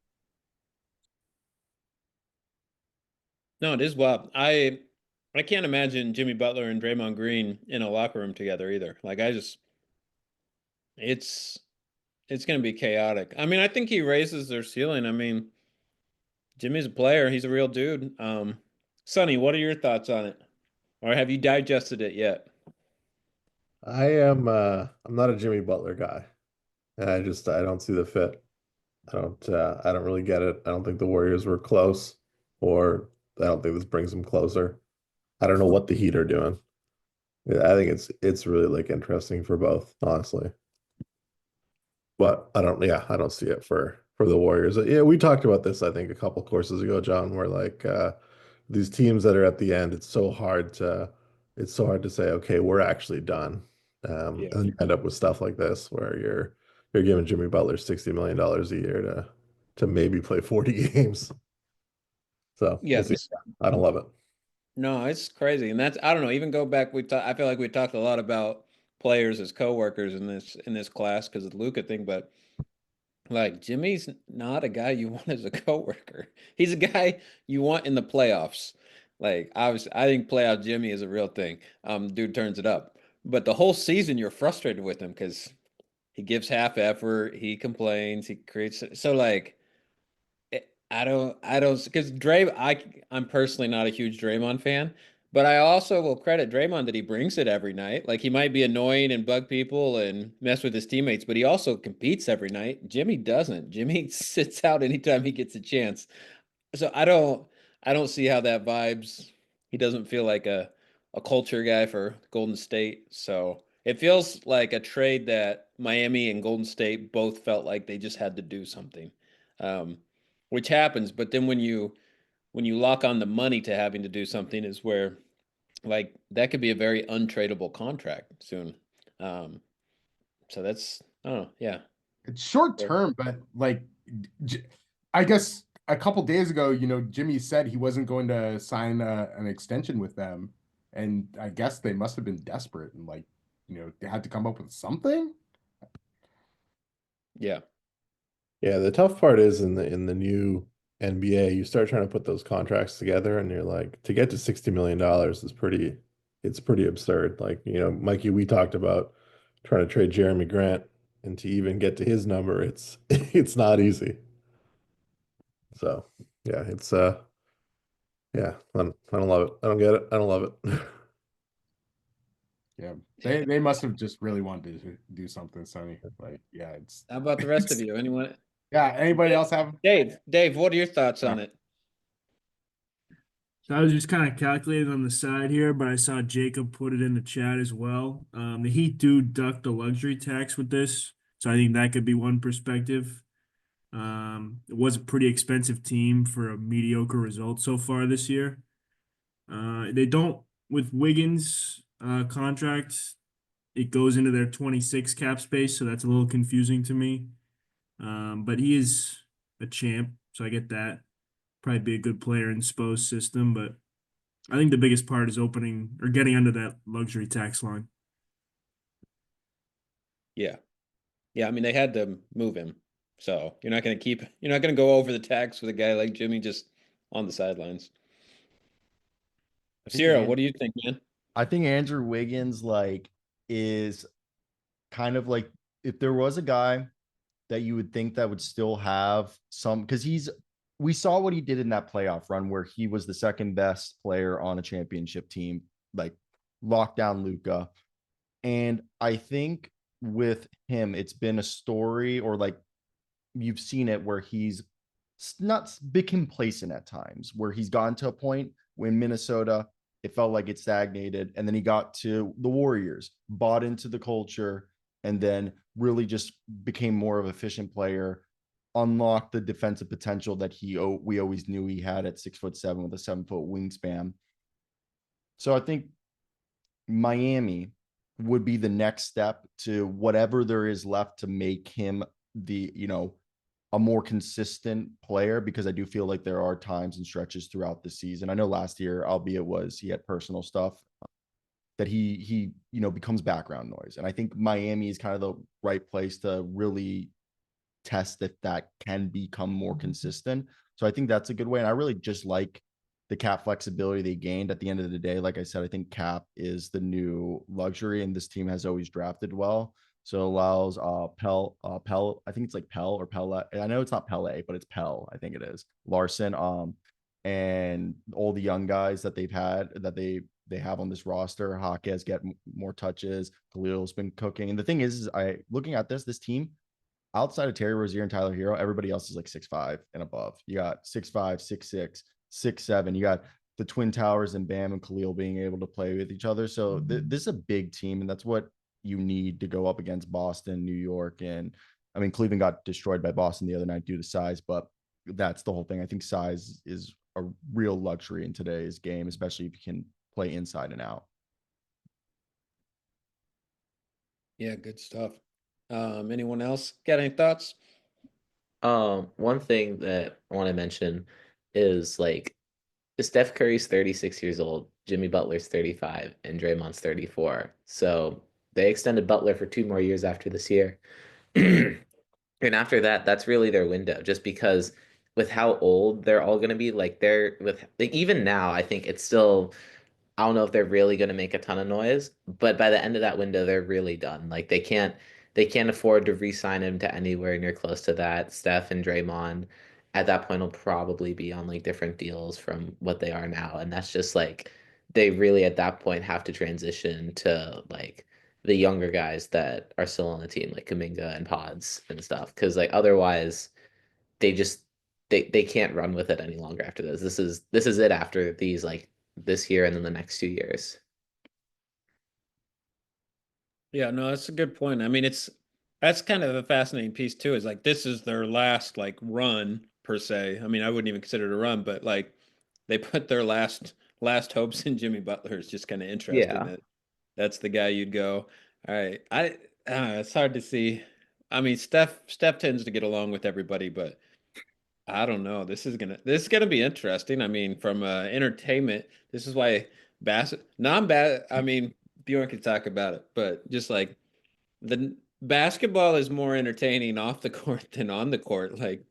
S2: No, it is wild. I can't imagine Jimmy Butler and Draymond Green in a locker room together either. Like it's going to be chaotic. I mean, I think he raises their ceiling. I mean, Jimmy's a player. He's a real dude. Sonny, what are your thoughts on it? Or have you digested it yet?
S12: I'm not a Jimmy Butler guy. I don't see the fit. I don't really get it. I don't think the Warriors were close, or I don't think this brings them closer. I don't know what the Heat are doing. I think it's really like interesting for both, honestly. But I don't see it for the Warriors. Yeah, we talked about this, I think, a couple courses ago, John, where like these teams that are at the end, it's so hard to say, okay, we're actually done. And you end up with stuff like this where you're giving Jimmy Butler $60 million a year to maybe play 40 games. So
S2: Yeah,
S12: we'll see. I don't love it.
S2: No, it's crazy. And I don't know, even go back, I feel like we talked a lot about players as coworkers in this class because of the Luka thing, but like Jimmy's not a guy you want as a coworker. He's a guy you want in the playoffs. Like obviously, I think playoff Jimmy is a real thing. Dude turns it up. But the whole season you're frustrated with him because he gives half effort, he complains, he creates so like I don't because I'm personally not a huge Draymond fan, but I also will credit Draymond that he brings it every night. Like he might be annoying and bug people and mess with his teammates, but he also competes every night. Jimmy doesn't. Jimmy sits out anytime he gets a chance. So I don't see how that vibes. He doesn't feel like a culture guy for Golden State. So it feels like a trade that Miami and Golden State both felt like they just had to do something. Which happens, but then when you lock on the money to having to do something is where like that could be a very untradeable contract soon. So that's yeah.
S8: It's short term, but like I guess a couple days ago, Jimmy said he wasn't going to sign an extension with them, and I guess they must have been desperate and like, they had to come up with something.
S2: Yeah.
S12: Yeah, the tough part is in the new NBA, you start trying to put those contracts together and you're like, to get to $60 million is it's pretty absurd. Like, Mikey, we talked about trying to trade Jeremy Grant, and to even get to his number, it's it's not easy. So yeah, yeah, I don't love it. I don't get it. I don't love it.
S8: Yeah, they must have just really wanted to do something, Sonny. Like, yeah, it's.
S2: How about the rest of you? Anyone?
S8: Yeah, anybody else have?
S2: Dave, what are your thoughts on it?
S13: So I was just kind of calculating on the side here, but I saw Jacob put it in the chat as well. The Heat do duck the luxury tax with this, so I think that could be one perspective. It was a pretty expensive team for a mediocre result so far this year. They don't with Wiggins' contract. It goes into their 26 cap space, so that's a little confusing to me. But he is a champ, so I get that. Probably be a good player in Spo's system, but I think the biggest part is opening or getting under that luxury tax line.
S2: Yeah. Yeah, I mean they had to move him. So you're not gonna go over the tax with a guy like Jimmy just on the sidelines. Ciro, what do you think, man?
S5: I think Andrew Wiggins is kind of like, if there was a guy that you would think that would still have some, because we saw what he did in that playoff run where he was the second best player on a championship team, like lockdown Luka. And I think with him, it's been a story, or like you've seen it, where he's not bit complacent at times, where he's gotten to a point when Minnesota, it felt like it stagnated. And then he got to the Warriors, bought into the culture, and then really just became more of an efficient player, unlocked the defensive potential that we always knew he had at 6'7" with a 7-foot wingspan. So I think Miami would be the next step to whatever there is left to make him a more consistent player, because I do feel like there are times and stretches throughout the season. I know last year, albeit he had personal stuff, that he becomes background noise. And I think Miami is kind of the right place to really test if that can become more consistent. So I think that's a good way. And I really just like the cap flexibility they gained at the end of the day. Like I said, I think cap is the new luxury, and this team has always drafted well. So it allows Pell, I think it's like Pell or Pella. I know it's not Pele, but it's Pell. I think it is Larson. And all the young guys that they have on this roster. Jaquez get more touches. Khalil's been cooking. And the thing is looking at this team, outside of Terry Rozier and Tyler Hero, everybody else is like 6'5" and above. You got 6'5", 6'6", 6'7". You got the Twin Towers and Bam and Khalil being able to play with each other. So this is a big team, and that's what you need to go up against Boston, New York. And I mean, Cleveland got destroyed by Boston the other night due to size, but that's the whole thing. I think size is a real luxury in today's game, especially if you can play inside and out.
S2: Yeah, good stuff. Anyone else got any thoughts?
S6: One thing that I want to mention is like Steph Curry's 36 years old, Jimmy Butler's 35, and Draymond's 34. So they extended Butler for 2 more years after this year. And after that, that's really their window, just because with how old they're all going to be, even now, I think it's still, I don't know if they're really going to make a ton of noise, but by the end of that window, they're really done. Like they can't afford to re-sign him to anywhere near close to that. Steph and Draymond at that point will probably be on like different deals from what they are now, and that's just like they really at that point have to transition to like the younger guys that are still on the team, like Kaminga and Pods and stuff, because like otherwise they just they can't run with it any longer after this. This is it after these like this year and then the next 2 years.
S2: Yeah, no, that's a good point. I mean, that's kind of a fascinating piece too, is like this is their last like run per se. I mean, I wouldn't even consider it a run, but like they put their last hopes in Jimmy Butler. Is just kind of interesting
S6: Yeah.
S2: that that's the guy you'd go, all right. It's hard to see. I mean, Steph tends to get along with everybody, but I don't know. This is gonna be interesting. I mean, from entertainment, this is why non bad. I mean, Bjorn can talk about it, but just like basketball is more entertaining off the court than on the court. Like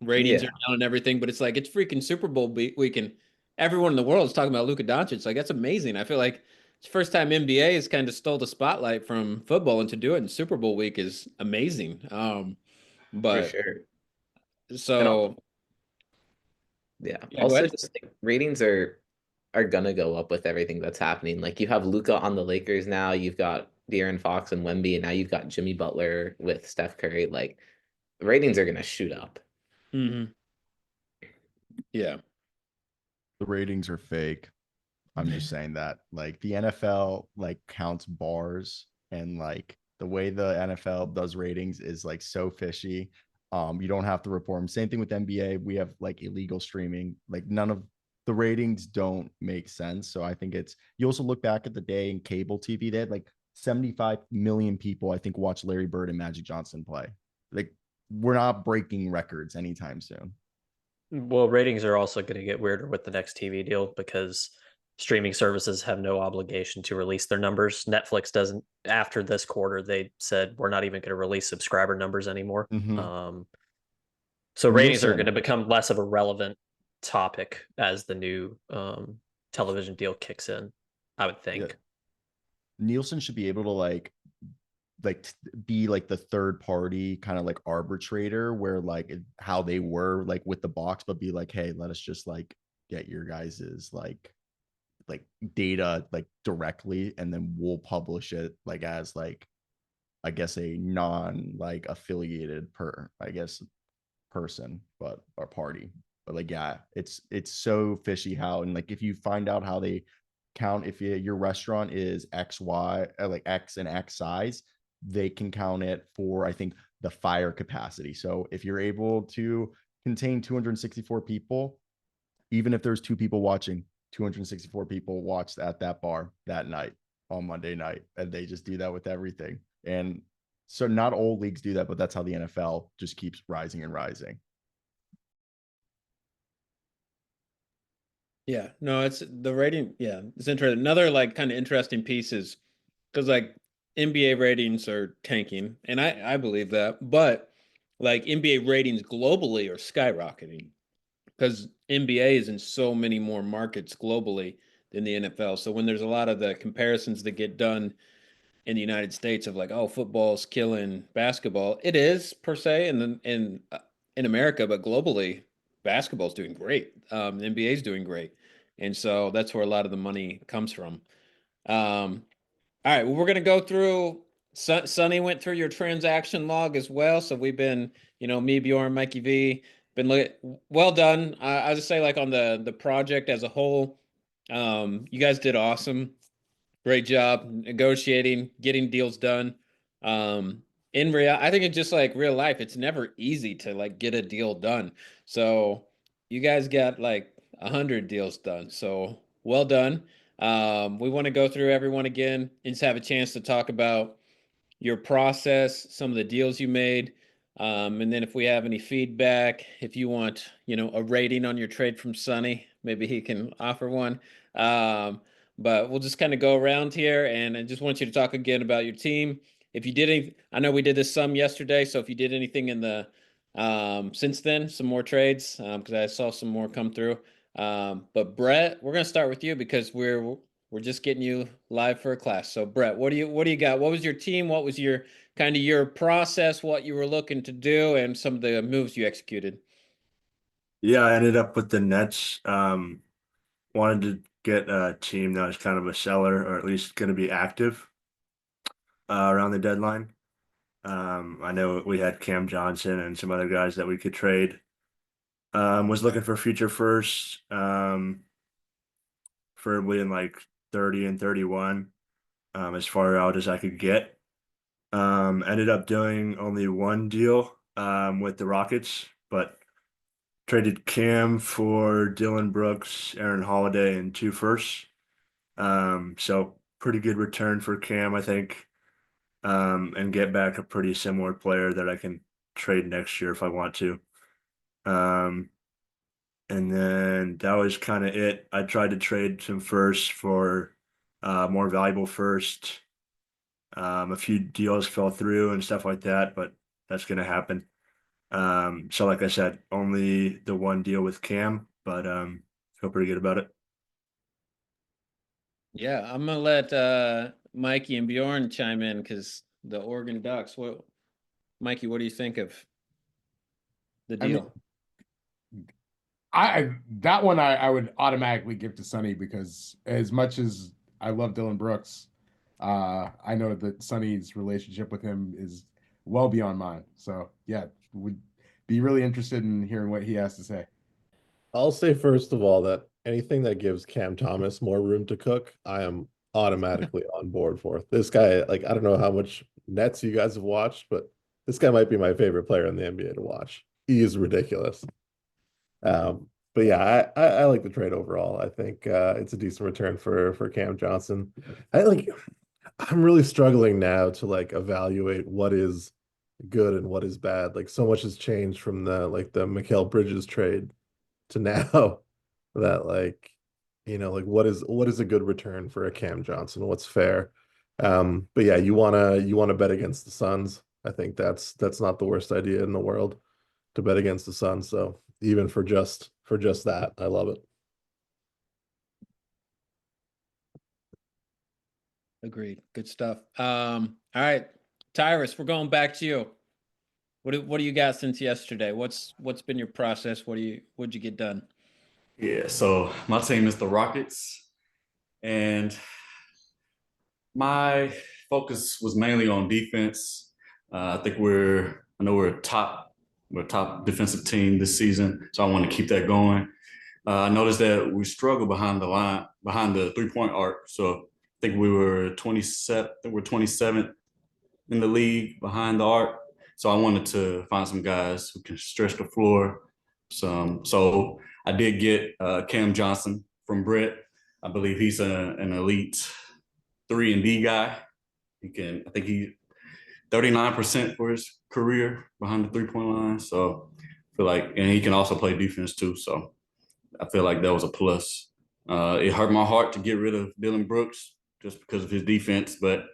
S2: ratings are
S6: Yeah,
S2: down and everything, but it's like it's freaking Super Bowl weekend. Everyone in the world is talking about Luka Doncic. Like that's amazing. I feel like it's the first time NBA has kind of stole the spotlight from football, and to do it in Super Bowl week is amazing.
S6: for
S2: But
S6: sure. And
S2: so
S6: yeah,
S2: yeah, go
S6: also
S2: ahead.
S6: just like ratings are gonna go up with everything that's happening. Like you have Luca on the Lakers now, you've got De'Aaron Fox and Wemby, and now you've got Jimmy Butler with Steph Curry. Like ratings are gonna shoot up.
S2: Hmm. Yeah.
S5: The ratings are fake. I'm just saying that. Like the NFL like counts bars, and like the way the NFL does ratings is like so fishy. You don't have to report them. Same thing with NBA. We have like illegal streaming. Like none of the ratings don't make sense. So I think it's you also look back at the day in cable TV, they had like 75 million people, I think, watch Larry Bird and Magic Johnson play. Like we're not breaking records anytime soon.
S10: Well, ratings are also going to get weirder with the next TV deal because streaming services have no obligation to release their numbers. Netflix doesn't. After this quarter, they said we're not even going to release subscriber numbers anymore.
S5: Mhm.
S10: So ratings are going
S5: Nielsen.
S10: to become less of a relevant topic as the new television deal kicks in, I would
S5: Yeah.
S10: think.
S5: Nielsen should be able to be like the third party kind of like arbitrator where like how they were like with the box, but be like, hey, let us just like get your guys's like data like directly, and then we'll publish it like as like I guess a non like affiliated person, but or party. But like yeah, it's so fishy how, and like if you find out how they count, if your restaurant is XY like X and X size, they can count it for I think the fire capacity. So if you're able to contain 264 people, even if there's two people watching, 264 people watched at that bar that night on Monday night, and they just do that with everything. And so not all leagues do that, but that's how the NFL just keeps rising and rising.
S2: Yeah. No, it's the rating. Yeah, it's interesting. Another like kind of interesting piece is because like NBA ratings are tanking, and I believe that, but like NBA ratings globally are skyrocketing because NBA is in so many more markets globally than the NFL. So when there's a lot of the comparisons that get done in the United States of like, oh, football's killing basketball, it is per se, and then in America, but globally, basketball's doing great. The NBA is doing great, and so that's where a lot of the money comes from. Um, all right, well, we're gonna go through. Sonny went through your transaction log as well, so we've been, me, Bjorn, Mikey V, been well done. I just say like on the project as a whole, you guys did awesome. Great job negotiating, getting deals done. In real, I think it's just like real life. It's never easy to like get a deal done. So you guys got like 100 deals done. So well done. We want to go through everyone again and just have a chance to talk about your process, some of the deals you made. And then if we have any feedback, if you want, a rating on your trade from Sonny, maybe he can offer one. Um, but we'll just kind of go around here, and I just want you to talk again about your team. If you did any, I know we did this some yesterday, so if you did anything in the since then, some more trades, because I saw some more come through. But Brett, we're gonna start with you because we're just getting you live for a class. So Brett, what do you got? What was your team? What was your kind of your process? What you were looking to do, and some of the moves you executed?
S3: Yeah, I ended up with the Nets. Wanted to get a team that was kind of a seller, or at least going to be active around the deadline. I know we had Cam Johnson and some other guys that we could trade. Was looking for future first, preferably in like 30 and 31, as far out as I could get. Ended up doing only one deal with the Rockets, but traded Cam for Dylan Brooks, Aaron Holiday, and 2 firsts. So pretty good return for Cam, I think, and get back a pretty similar player that I can trade next year if I want to. And then that was kind of it. I tried to trade some firsts for more valuable first. A few deals fell through and stuff like that, but that's going to happen. So like I said, only the one deal with Cam, but feel pretty good about it.
S2: Yeah, I'm gonna let Mikey and Bjorn chime in because the Oregon Ducks. What, Mikey? What do you think of the
S8: I mean,
S2: deal?
S8: that one I would automatically give to Sonny because as much as I love Dylan Brooks, I know that Sonny's relationship with him is well beyond mine. So yeah, would be really interested in hearing what he has to say.
S12: I'll say first of all that anything that gives Cam Thomas more room to cook, I am automatically on board for. This guy, like, I don't know how much Nets you guys have watched, but this guy might be my favorite player in the NBA to watch. He is ridiculous. But yeah, I like the trade overall. I think it's a decent return for Cam Johnson. I'm really struggling now to like evaluate what is good and what is bad. Like so much has changed from the Mikal Bridges trade to now that like what is a good return for a Cam Johnson? What's fair? But yeah, you wanna bet against the Suns. I think that's not the worst idea in the world to bet against the Suns. So even for just that, I love it.
S2: Agreed. Good stuff. All right, Tyrus, we're going back to you. What do you got since yesterday? What's been your process? What'd you get done?
S14: Yeah, so my team is the Rockets, and my focus was mainly on defense. I know we're a top defensive team this season, so I want to keep that going. I noticed that we struggle behind the line, behind the 3-point arc. So I think we were 27th, we're 27th in the league behind the arc. So I wanted to find some guys who can stretch the floor. So I did get Cam Johnson from Brett. I believe he's an elite 3-and-D guy. I think he 39% for his career behind the 3-point line. So I feel like, and he can also play defense too. So I feel like that was a plus. It hurt my heart to get rid of Dylan Brooks just because of his defense, but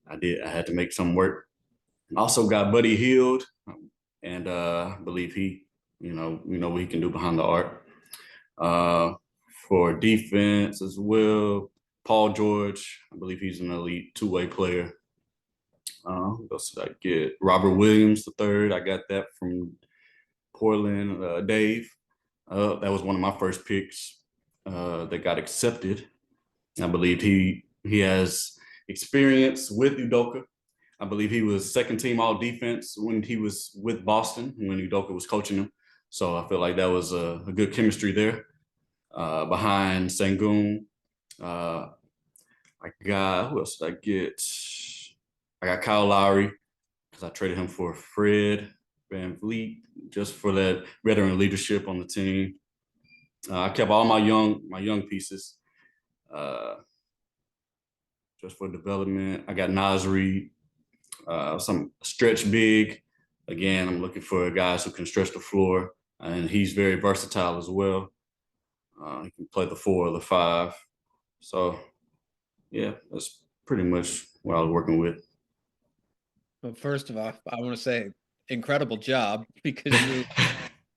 S14: I had to make some work. Also got Buddy Hield, and I believe we know what he can do behind the arc. For defense as well, Paul George, I believe he's an elite two-way player. What else did I get? Robert Williams the third. I got that from Portland. Dave. That was one of my first picks that got accepted. I believe he has experience with Udoka. I believe he was second team all defense when he was with Boston, when Udoka was coaching him. So I feel like that was a good chemistry there. Behind Sengun, who else did I get? I got Kyle Lowry because I traded him for Fred VanVleet just for that veteran leadership on the team. I kept all my young pieces just for development. I got Nas Reed, some stretch big. Again, I'm looking for guys who can stretch the floor, and he's very versatile as well. He can play the 4 or the 5. So, yeah, that's pretty much what I was working with.
S2: Well, first of all, I want to say incredible job because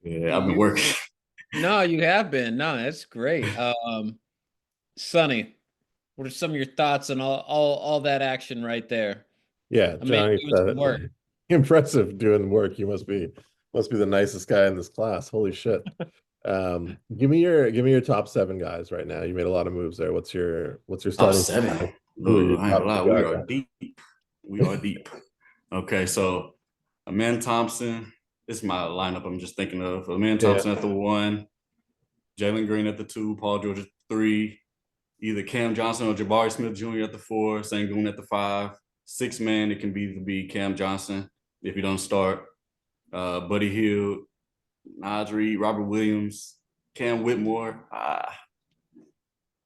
S14: yeah, I've been working.
S2: No, you have been. No, that's great. Sonny, what are some of your thoughts on all that action right there?
S12: Yeah,
S2: Amazing
S12: Johnny
S2: doing some work.
S12: impressive doing work. You must be the nicest guy in this class. Holy shit. Give me your top 7 guys right now. You made a lot of moves there. What's your
S14: Top
S12: starting
S14: 7?
S12: Who are your
S14: I ain't
S12: top
S14: gonna lie,
S12: guys?
S14: we are deep. We are deep. Okay, so Amen Thompson. This is my lineup I'm just thinking of. Amen Thompson at the 1, Jalen Green at the 2, Paul George at the 3, either Cam Johnson or Jabari Smith Jr. at the 4, Sengun at the 5. 6-man, it can either be Cam Johnson if you don't start. Buddy Hield, Nas Reed, Robert Williams, Cam Whitmore.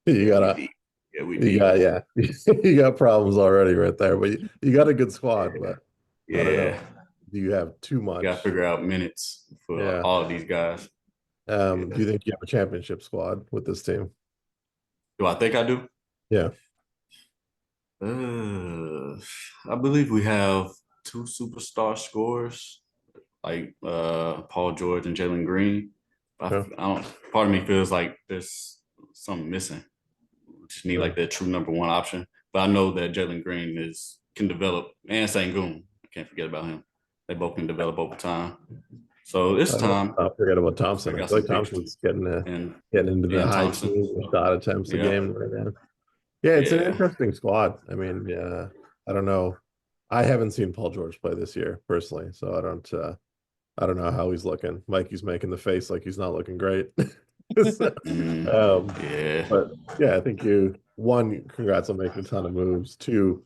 S12: You got you got problems already right there, but you got a good squad, but I don't know.
S14: Yeah.
S12: do you have too much?
S14: Got to figure out minutes for all of these guys.
S12: Do you think you have a championship squad with this team?
S14: Do I think I do?
S12: Yeah.
S14: I believe we have two superstar scorers, like Paul George and Jalen Green. I don't. Part of me feels like there's something missing. We just need like that true number one option. But I know that Jalen Green can develop, and Sangoon. I can't forget about him. They both can develop over time. So it's time.
S12: Don't forget about Thompson. I feel like Thompson's getting into the high
S14: Thompson.
S12: teens shot attempts a game right now. Yeah, it's an interesting squad. I mean, I don't know. I haven't seen Paul George play this year personally, so I don't know how he's looking. Mikey's making the face like he's not looking great. So, but yeah, I think congrats on making a ton of moves. Two,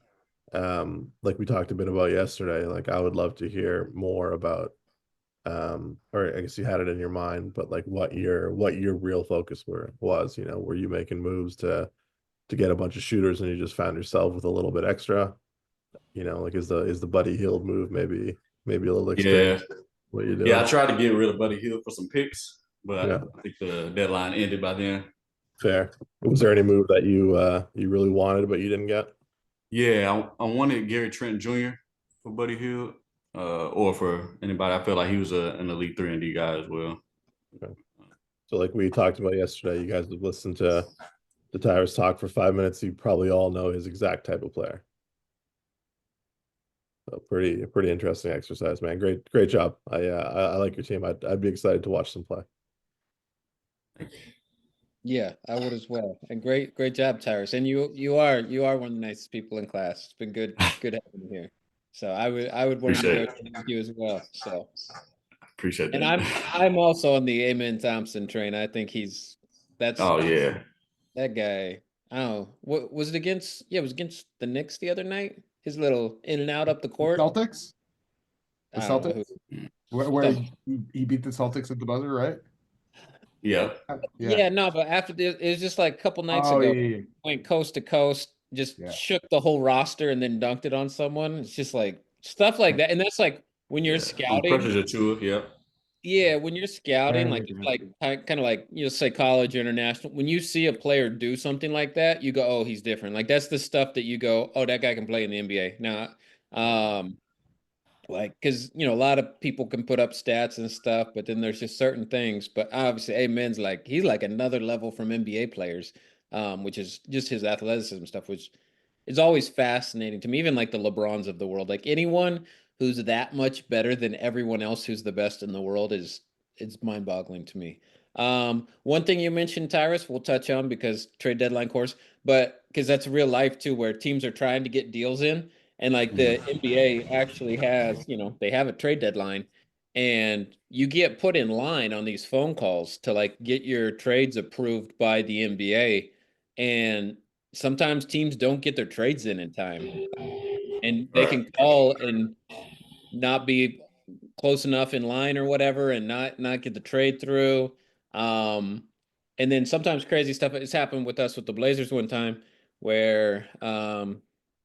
S12: like we talked a bit about yesterday, like I would love to hear more about or I guess you had it in your mind, but like what your real focus was, were you making moves to get a bunch of shooters and you just found yourself with a little bit extra? Like is the Buddy Hield move maybe a little extreme? What you doing?
S14: Yeah, I tried to get rid of Buddy Hield for some picks, but I think the deadline ended by then.
S12: Fair. Was there any move that you really wanted but you didn't get?
S14: Yeah, I wanted Gary Trent Jr. for Buddy Hield, or for anybody. I feel like he was an elite 3-and-D guy as well.
S12: Okay. So like we talked about yesterday, you guys have listened to Tyrus talk for 5 minutes. You probably all know his exact type of player. So pretty interesting exercise, man. Great job. I like your team. I'd be excited to watch them play.
S2: Yeah, I would as well. And great job, Tyrus. And you are one of the nicest people in class. It's been good having you here. So I would want to go with you as well. So
S14: appreciate that.
S2: And I'm also on the Amen Thompson train. I think that guy. I don't know. What was it against? Yeah, it was against the Knicks the other night. His little in and out up the court.
S8: Celtics. The Celtics. Where he beat the Celtics at the buzzer, right?
S2: Yeah, no, but after this, it was just like a couple nights ago. Went coast to coast, just shook the whole roster and then dunked it on someone. It's just like stuff like that, and that's like when you're scouting. Yeah, when you're scouting, like it's like kind of like psychology international. When you see a player do something like that, you go, "Oh, he's different." Like that's the stuff that you go, "Oh, that guy can play in the NBA." Now, like because a lot of people can put up stats and stuff, but then there's just certain things. But obviously, Amen's he's like another level from NBA players, which is just his athleticism stuff, which is always fascinating to me. Even like the LeBrons of the world, like anyone who's that much better than everyone else who's the best in the world it's mind-boggling to me. One thing you mentioned, Tyrus, we'll touch on because trade deadline course, but because that's real life too, where teams are trying to get deals in. And like the NBA actually has, they have a trade deadline and you get put in line on these phone calls to like get your trades approved by the NBA. And sometimes teams don't get their trades in time. And they can call and not be close enough in line or whatever and not get the trade through. And then sometimes crazy stuff has happened with us with the Blazers one time where I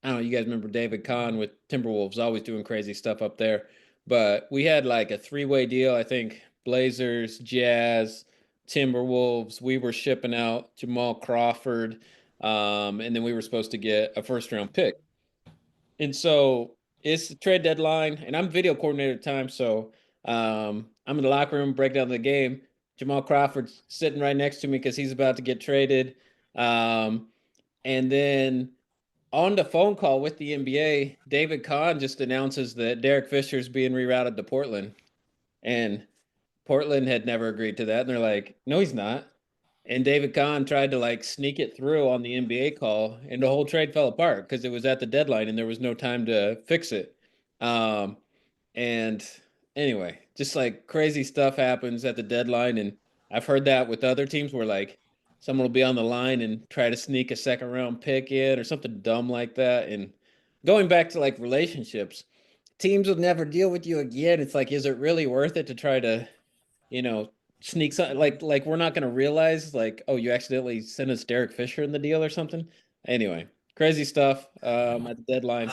S2: don't know, you guys remember David Kahn with Timberwolves always doing crazy stuff up there. But we had like a three-way deal, I think Blazers, Jazz, Timberwolves. We were shipping out Jamal Crawford. And then we were supposed to get a first-round pick. And so it's the trade deadline, and I'm video coordinator at the time. So I'm in the locker room, break down the game. Jamal Crawford's sitting right next to me because he's about to get traded. And then on the phone call with the NBA, David Kahn just announces that Derek Fisher's being rerouted to Portland. And Portland had never agreed to that. And they're like, no, he's not. And David Kahn tried to like sneak it through on the NBA call, and the whole trade fell apart because it was at the deadline and there was no time to fix it. And anyway, just like crazy stuff happens at the deadline. And I've heard that with other teams where like someone will be on the line and try to sneak a second round pick in or something dumb like that. And going back to like relationships, teams will never deal with you again. It's like, is it really worth it to try to, sneak something like we're not going to realize like, oh, you accidentally sent us Derek Fisher in the deal or something. Anyway, crazy stuff at the deadline.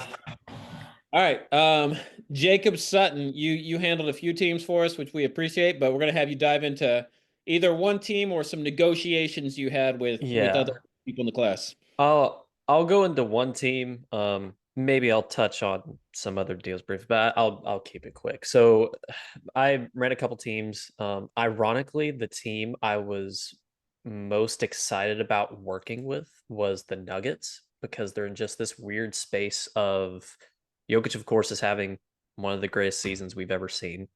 S2: All right. Jacob Sutton, you handled a few teams for us, which we appreciate, but we're gonna have you dive into either one team or some negotiations you had with other people in the class.
S10: I'll go into one team. Maybe I'll touch on some other deals brief, but I'll keep it quick. So I ran a couple teams. Ironically, the team I was most excited about working with was the Nuggets because they're in just this weird space of Jokic, of course, is having one of the greatest seasons we've ever seen.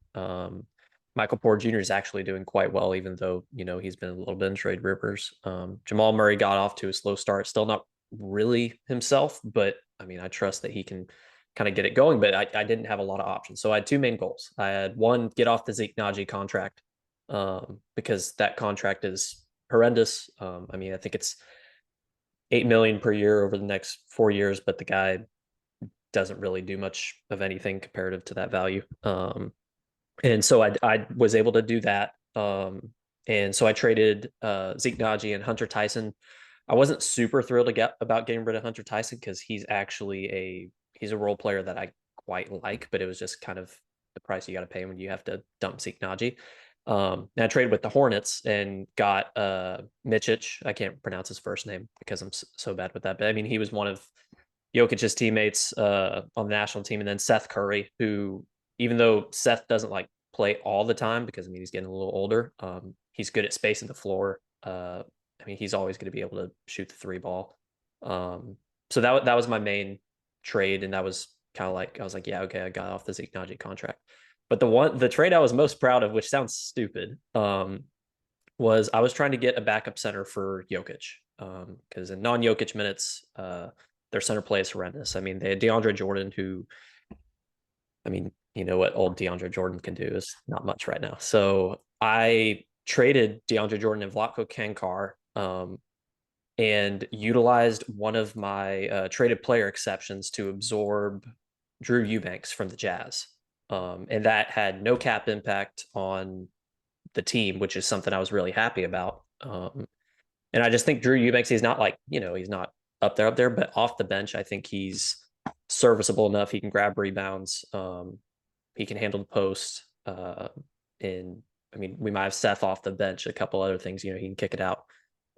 S10: Michael Porter Jr. is actually doing quite well, even though, he's been a little bit in trade rivers. Jamal Murray got off to a slow start, still not really himself, but I mean, I trust that he can kind of get it going, but I didn't have a lot of options. So I had two main goals. I had one, get off the Zeke Naji contract because that contract is horrendous. I mean, I think it's $8 million per year over the next 4 years, but the guy doesn't really do much of anything comparative to that value. And so I was able to do that. And so I traded Zeke Naji and Hunter Tyson. I wasn't super thrilled about getting rid of Hunter Tyson because he's actually he's a role player that I quite like, but it was just kind of the price you got to pay when you have to dump Zeke Naji. And I traded with the Hornets and got Micic. I can't pronounce his first name because I'm so bad with that. But I mean, he was one of Jokic's teammates on the national team, and then Seth Curry, who, even though Seth doesn't like play all the time because I mean he's getting a little older, he's good at spacing the floor. I mean, he's always going to be able to shoot the three ball. So that was my main trade, and that was kind of like I was like, yeah, okay, I got off the Zeke Naji contract. But the trade I was most proud of, which sounds stupid, was I was trying to get a backup center for Jokic because in non-Jokic minutes, their center play is horrendous. I mean, they had DeAndre Jordan, who, I mean, you know what old DeAndre Jordan can do is not much right now. So I traded DeAndre Jordan and Vlatko Kankar and utilized one of my traded player exceptions to absorb Drew Eubanks from the Jazz. And that had no cap impact on the team, which is something I was really happy about. And I just think Drew Eubanks, he's not like, he's not up there, but off the bench, I think he's serviceable enough. He can grab rebounds. He can handle the post. And I mean, we might have Seth off the bench, a couple other things, he can kick it out.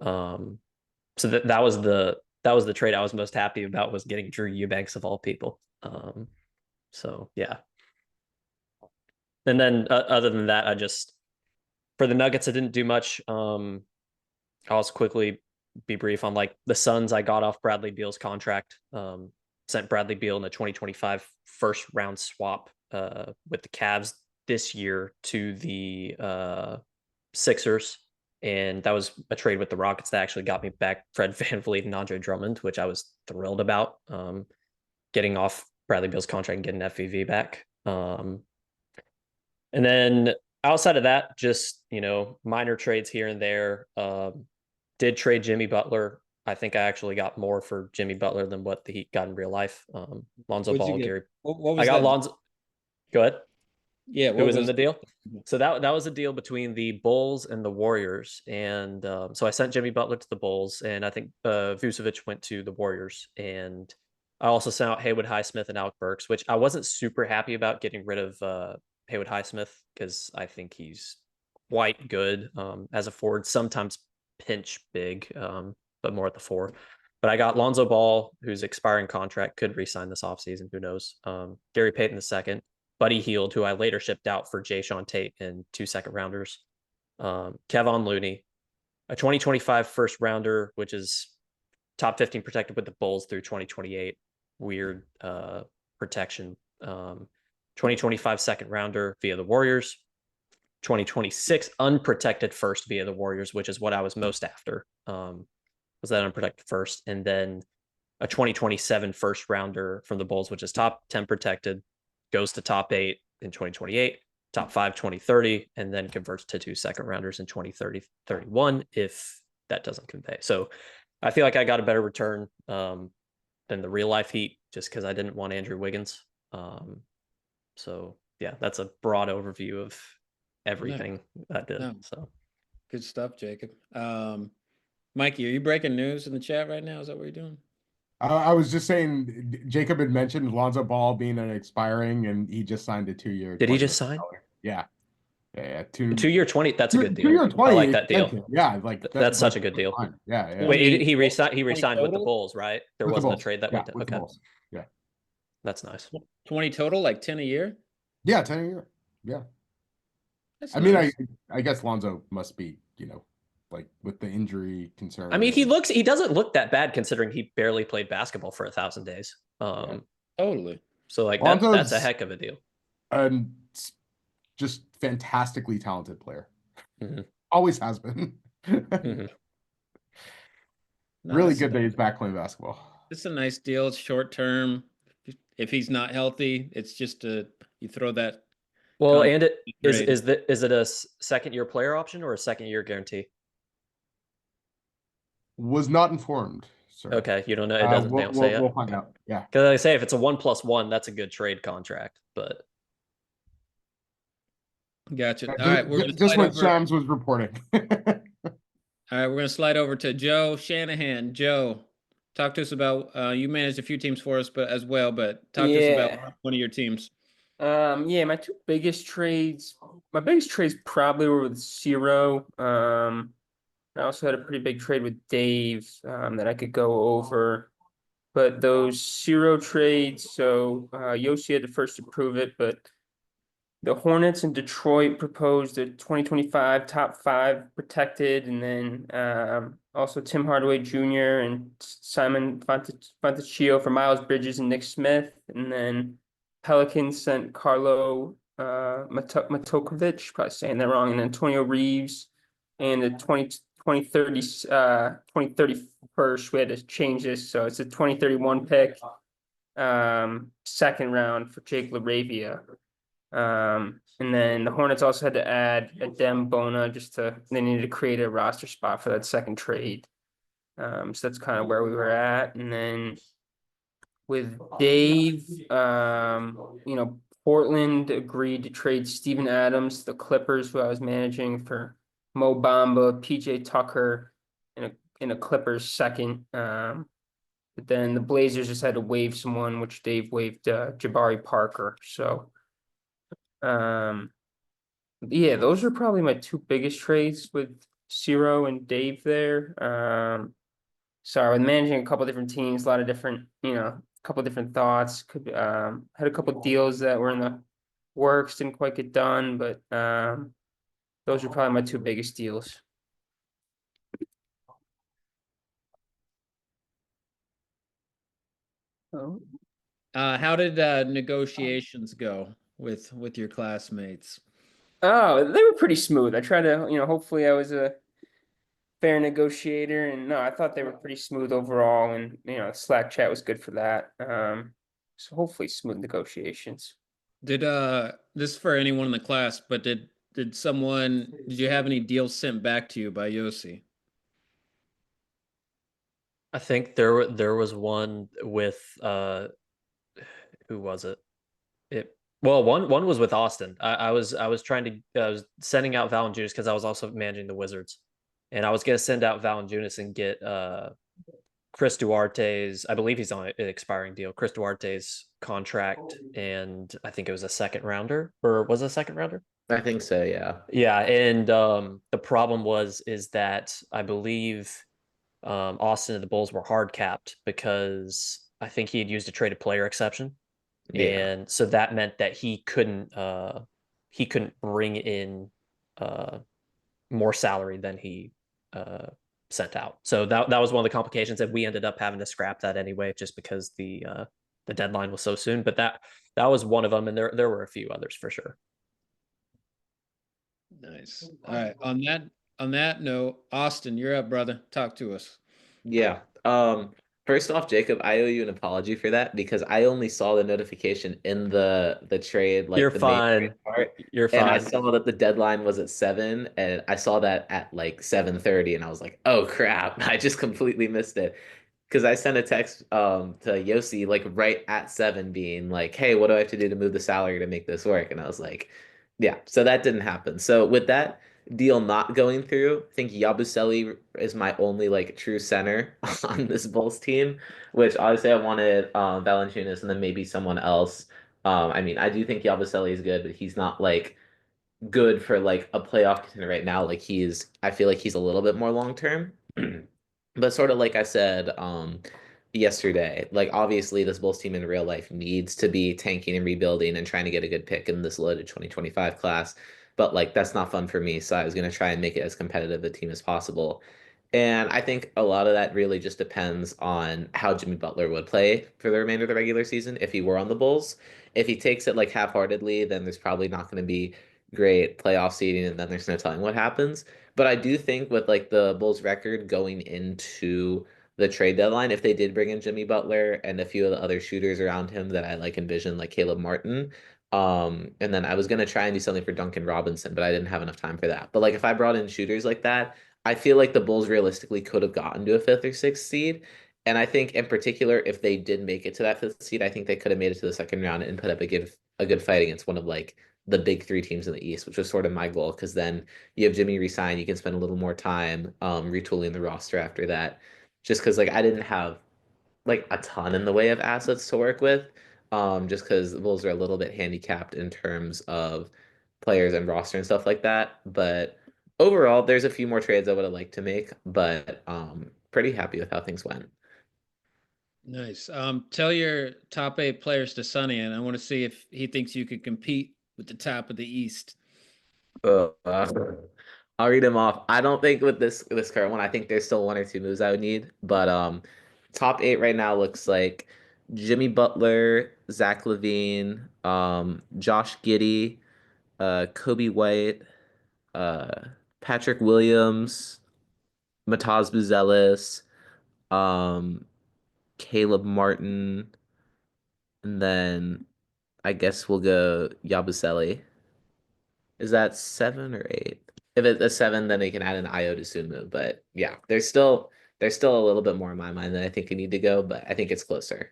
S10: So that was the trade I was most happy about, was getting Drew Eubanks of all people. So yeah. And then other than that, for the Nuggets, I didn't do much. I'll just quickly be brief on like the Suns. I got off Bradley Beal's contract, sent Bradley Beal in the 2025 first round swap with the Cavs this year to the Sixers. And that was a trade with the Rockets that actually got me back Fred VanVleet and Andre Drummond, which I was thrilled about, getting off Bradley Beal's contract and getting FVV back. And then outside of that, just, minor trades here and there. Did trade Jimmy Butler. I think I actually got more for Jimmy Butler than what the Heat got in real life. Lonzo
S2: What'd you
S10: Ball,
S2: get?
S10: Gary.
S2: What was
S10: I got
S2: that?
S10: Lonzo. Go ahead.
S2: Yeah,
S10: Who was in the deal? So that was a deal between the Bulls and the Warriors, and so I sent Jimmy Butler to the Bulls, and I think Vucevic went to the Warriors, and I also sent out Haywood Highsmith and Alec Burks, which I wasn't super happy about getting rid of Haywood Highsmith because I think he's quite good as a forward, sometimes pinch big, but more at the four. But I got Lonzo Ball, whose expiring contract could re-sign this offseason. Who knows? Gary Payton II, Buddy Hield, who I later shipped out for Jayshawn Tate and 2 second rounders, Kevon Looney, a 2025 first rounder, which is top 15 protected with the Bulls through 2028. Weird protection. 2025 second rounder via the Warriors, 2026 unprotected first via the Warriors, which is what I was most after. Was that unprotected first, and then a 2027 first rounder from the Bulls, which is top 10 protected, goes to top 8 in 2028, top 5 2030, and then converts to 2 second rounders in 2030 31 if that doesn't convey. So I feel like I got a better return than the real life Heat, just because I didn't want Andrew Wiggins. So yeah, that's a broad overview of everything I did. So
S2: good stuff, Jacob. Mikey, are you breaking news in the chat right now? Is that what you're doing?
S8: I was just saying, Jacob had mentioned Lonzo Ball being an expiring, and he just signed a 2-year.
S10: Did he
S8: $20
S10: just
S8: million.
S10: sign?
S8: Yeah, yeah,
S10: A 2-year 20? That's a good deal.
S8: 2-year
S10: I
S8: 20
S10: like that deal.
S8: extension. Yeah, like
S10: That's such a good deal.
S8: fine. Yeah, yeah.
S10: Wait,
S2: 20
S10: he re-signed. He
S2: 20
S10: re-signed with the
S2: total?
S10: Bulls, right? There
S8: With the
S10: wasn't a
S8: Bulls.
S10: trade that
S8: Yeah,
S10: went to.
S8: with the
S10: Okay,
S8: Bulls. Yeah,
S10: that's nice.
S2: 20 total, like 10 a year.
S8: yeah, 10 a year. Yeah.
S2: That's
S8: I mean,
S2: nice.
S8: I guess Lonzo must be, like with the injury concern.
S10: I mean, he doesn't look that bad considering he barely played basketball for 1,000 days.
S2: Totally.
S10: So like that's a
S8: Lonzo's
S10: heck of a deal.
S8: just fantastically talented player.
S10: Mhm.
S8: Always has been.
S10: Mhm.
S2: No,
S8: Really
S2: that's
S8: good that he's back playing basketball.
S2: It's a nice deal. It's short term. If he's not healthy, it's just you throw that.
S10: Well,
S2: contract
S10: and it is
S2: trade.
S10: is it a second year player option or a second year guarantee?
S8: Was not informed, sir.
S10: Okay, you don't know. It doesn't. They don't say
S8: We'll
S10: it.
S8: find out. Yeah.
S10: Because like I say, if it's a 1+1, that's a good trade contract. But
S2: Gotcha. All
S8: Just,
S2: right, we're gonna
S8: just
S2: slide
S8: what
S2: over.
S8: Shams was reporting.
S2: All right, we're gonna slide over to Joe Shanahan. Joe, talk to us about you managed a few teams for us, but as well, but talk to us about one of your teams.
S9: Yeah, my biggest trades probably were with Zero. I also had a pretty big trade with Dave that I could go over. But those Zero trades, so Yoshi had to first approve it, but the Hornets in Detroit proposed a 2025 top 5 protected, and then also Tim Hardaway Jr. and Simon Fontecchio for Miles Bridges and Nick Smith, and then Pelicans sent Carlo Matokovic, probably saying that wrong, and Antonio Reeves, and the 2031st, we had to change this, so it's a 2031 pick, second round for Jake LaRavia. And then the Hornets also had to add a Dem Bona they needed to create a roster spot for that second trade. So that's kind of where we were at. And then with Dave, Portland agreed to trade Steven Adams, the Clippers, who I was managing, for Mo Bamba, PJ Tucker, in a Clippers second. But then the Blazers just had to waive someone, which Dave waived Jabari Parker. So yeah, those are probably my two biggest trades with Zero and Dave there. Sorry, with managing a couple different teams, a lot of different, a couple different thoughts. Had a couple deals that were in the works, didn't quite get done, but those are probably my two biggest deals.
S2: How did negotiations go with your classmates?
S9: Oh, they were pretty smooth. I tried to, hopefully I was a fair negotiator, and no, I thought they were pretty smooth overall, and Slack chat was good for that. So hopefully smooth negotiations.
S2: Did this is for anyone in the class, but did you have any deals sent back to you by Yossi?
S10: I think there was one with who was it? One was with Austin. I was sending out Valanciunas because I was also managing the Wizards, and I was gonna send out Valanciunas and get Chris Duarte's. I believe he's on an expiring deal. Chris Duarte's contract, and I think it was a second rounder, or was it a second rounder?
S6: I think so, yeah.
S10: Yeah, and the problem is that I believe Austin and the Bulls were hard capped because I think he had used a traded player exception.
S6: Yeah.
S10: And so that meant that he couldn't bring in more salary than he sent out. So that was one of the complications, and we ended up having to scrap that anyway, just because the deadline was so soon. But that was one of them, and there were a few others for sure.
S2: Nice. All right. On that note, Austin, you're up, brother. Talk to us.
S6: Yeah. First off, Jacob, I owe you an apology for that because I only saw the notification in the trade, like
S10: You're
S6: the main
S10: fine.
S6: trade part.
S10: You're
S6: And I
S10: fine.
S6: saw that the deadline was at 7, and I saw that at like 7:30, and I was like, oh crap, I just completely missed it. Because I sent a text to Yossi like right at 7 being like, hey, what do I have to do to move the salary to make this work? And I was like, yeah, so that didn't happen. So with that, deal not going through, I think Yabusele is my only like true center on this Bulls team, which obviously I wanted Valanciunas and then maybe someone else. I mean, I do think Yabusele is good, but he's not like good for like a playoff contender right now. Like I feel like he's a little bit more long term. But sort of like I said yesterday, like obviously this Bulls team in real life needs to be tanking and rebuilding and trying to get a good pick in this loaded 2025 class. But like that's not fun for me. So I was gonna try and make it as competitive a team as possible. And I think a lot of that really just depends on how Jimmy Butler would play for the remainder of the regular season if he were on the Bulls. If he takes it like half-heartedly, then there's probably not going to be great playoff seeding, and then there's no telling what happens. But I do think with like the Bulls record going into the trade deadline, if they did bring in Jimmy Butler and a few of the other shooters around him that I like envision, like Caleb Martin, and then I was gonna try and do something for Duncan Robinson, but I didn't have enough time for that. But like if I brought in shooters like that, I feel like the Bulls realistically could have gotten to a fifth or sixth seed. And I think in particular, if they did make it to that fifth seed, I think they could have made it to the second round and put up a good fight against one of like the big three teams in the East, which was sort of my goal. Because then you have Jimmy resign, you can spend a little more time retooling the roster after that. Just because like I didn't have like a ton in the way of assets to work with, just because the Bulls are a little bit handicapped in terms of players and roster and stuff like that. But overall, there's a few more trades I would have liked to make, but pretty happy with how things went.
S2: Nice. Tell your top 8 players to Sonny, and I want to see if he thinks you could compete with the top of the East.
S6: I'll read them off. I don't think with this current one, I think there's still one or two moves I would need. But top 8 right now looks like Jimmy Butler, Zach LaVine, Josh Giddey, Kobe White, uh, Patrick Williams, Mataz Buzelis, um, Caleb Martin, and then I guess we'll go Yabusele. Is that 7 or 8? If it's a 7, then they can add an Io to Sumu. But yeah, there's still a little bit more in my mind that I think we need to go, but I think it's closer.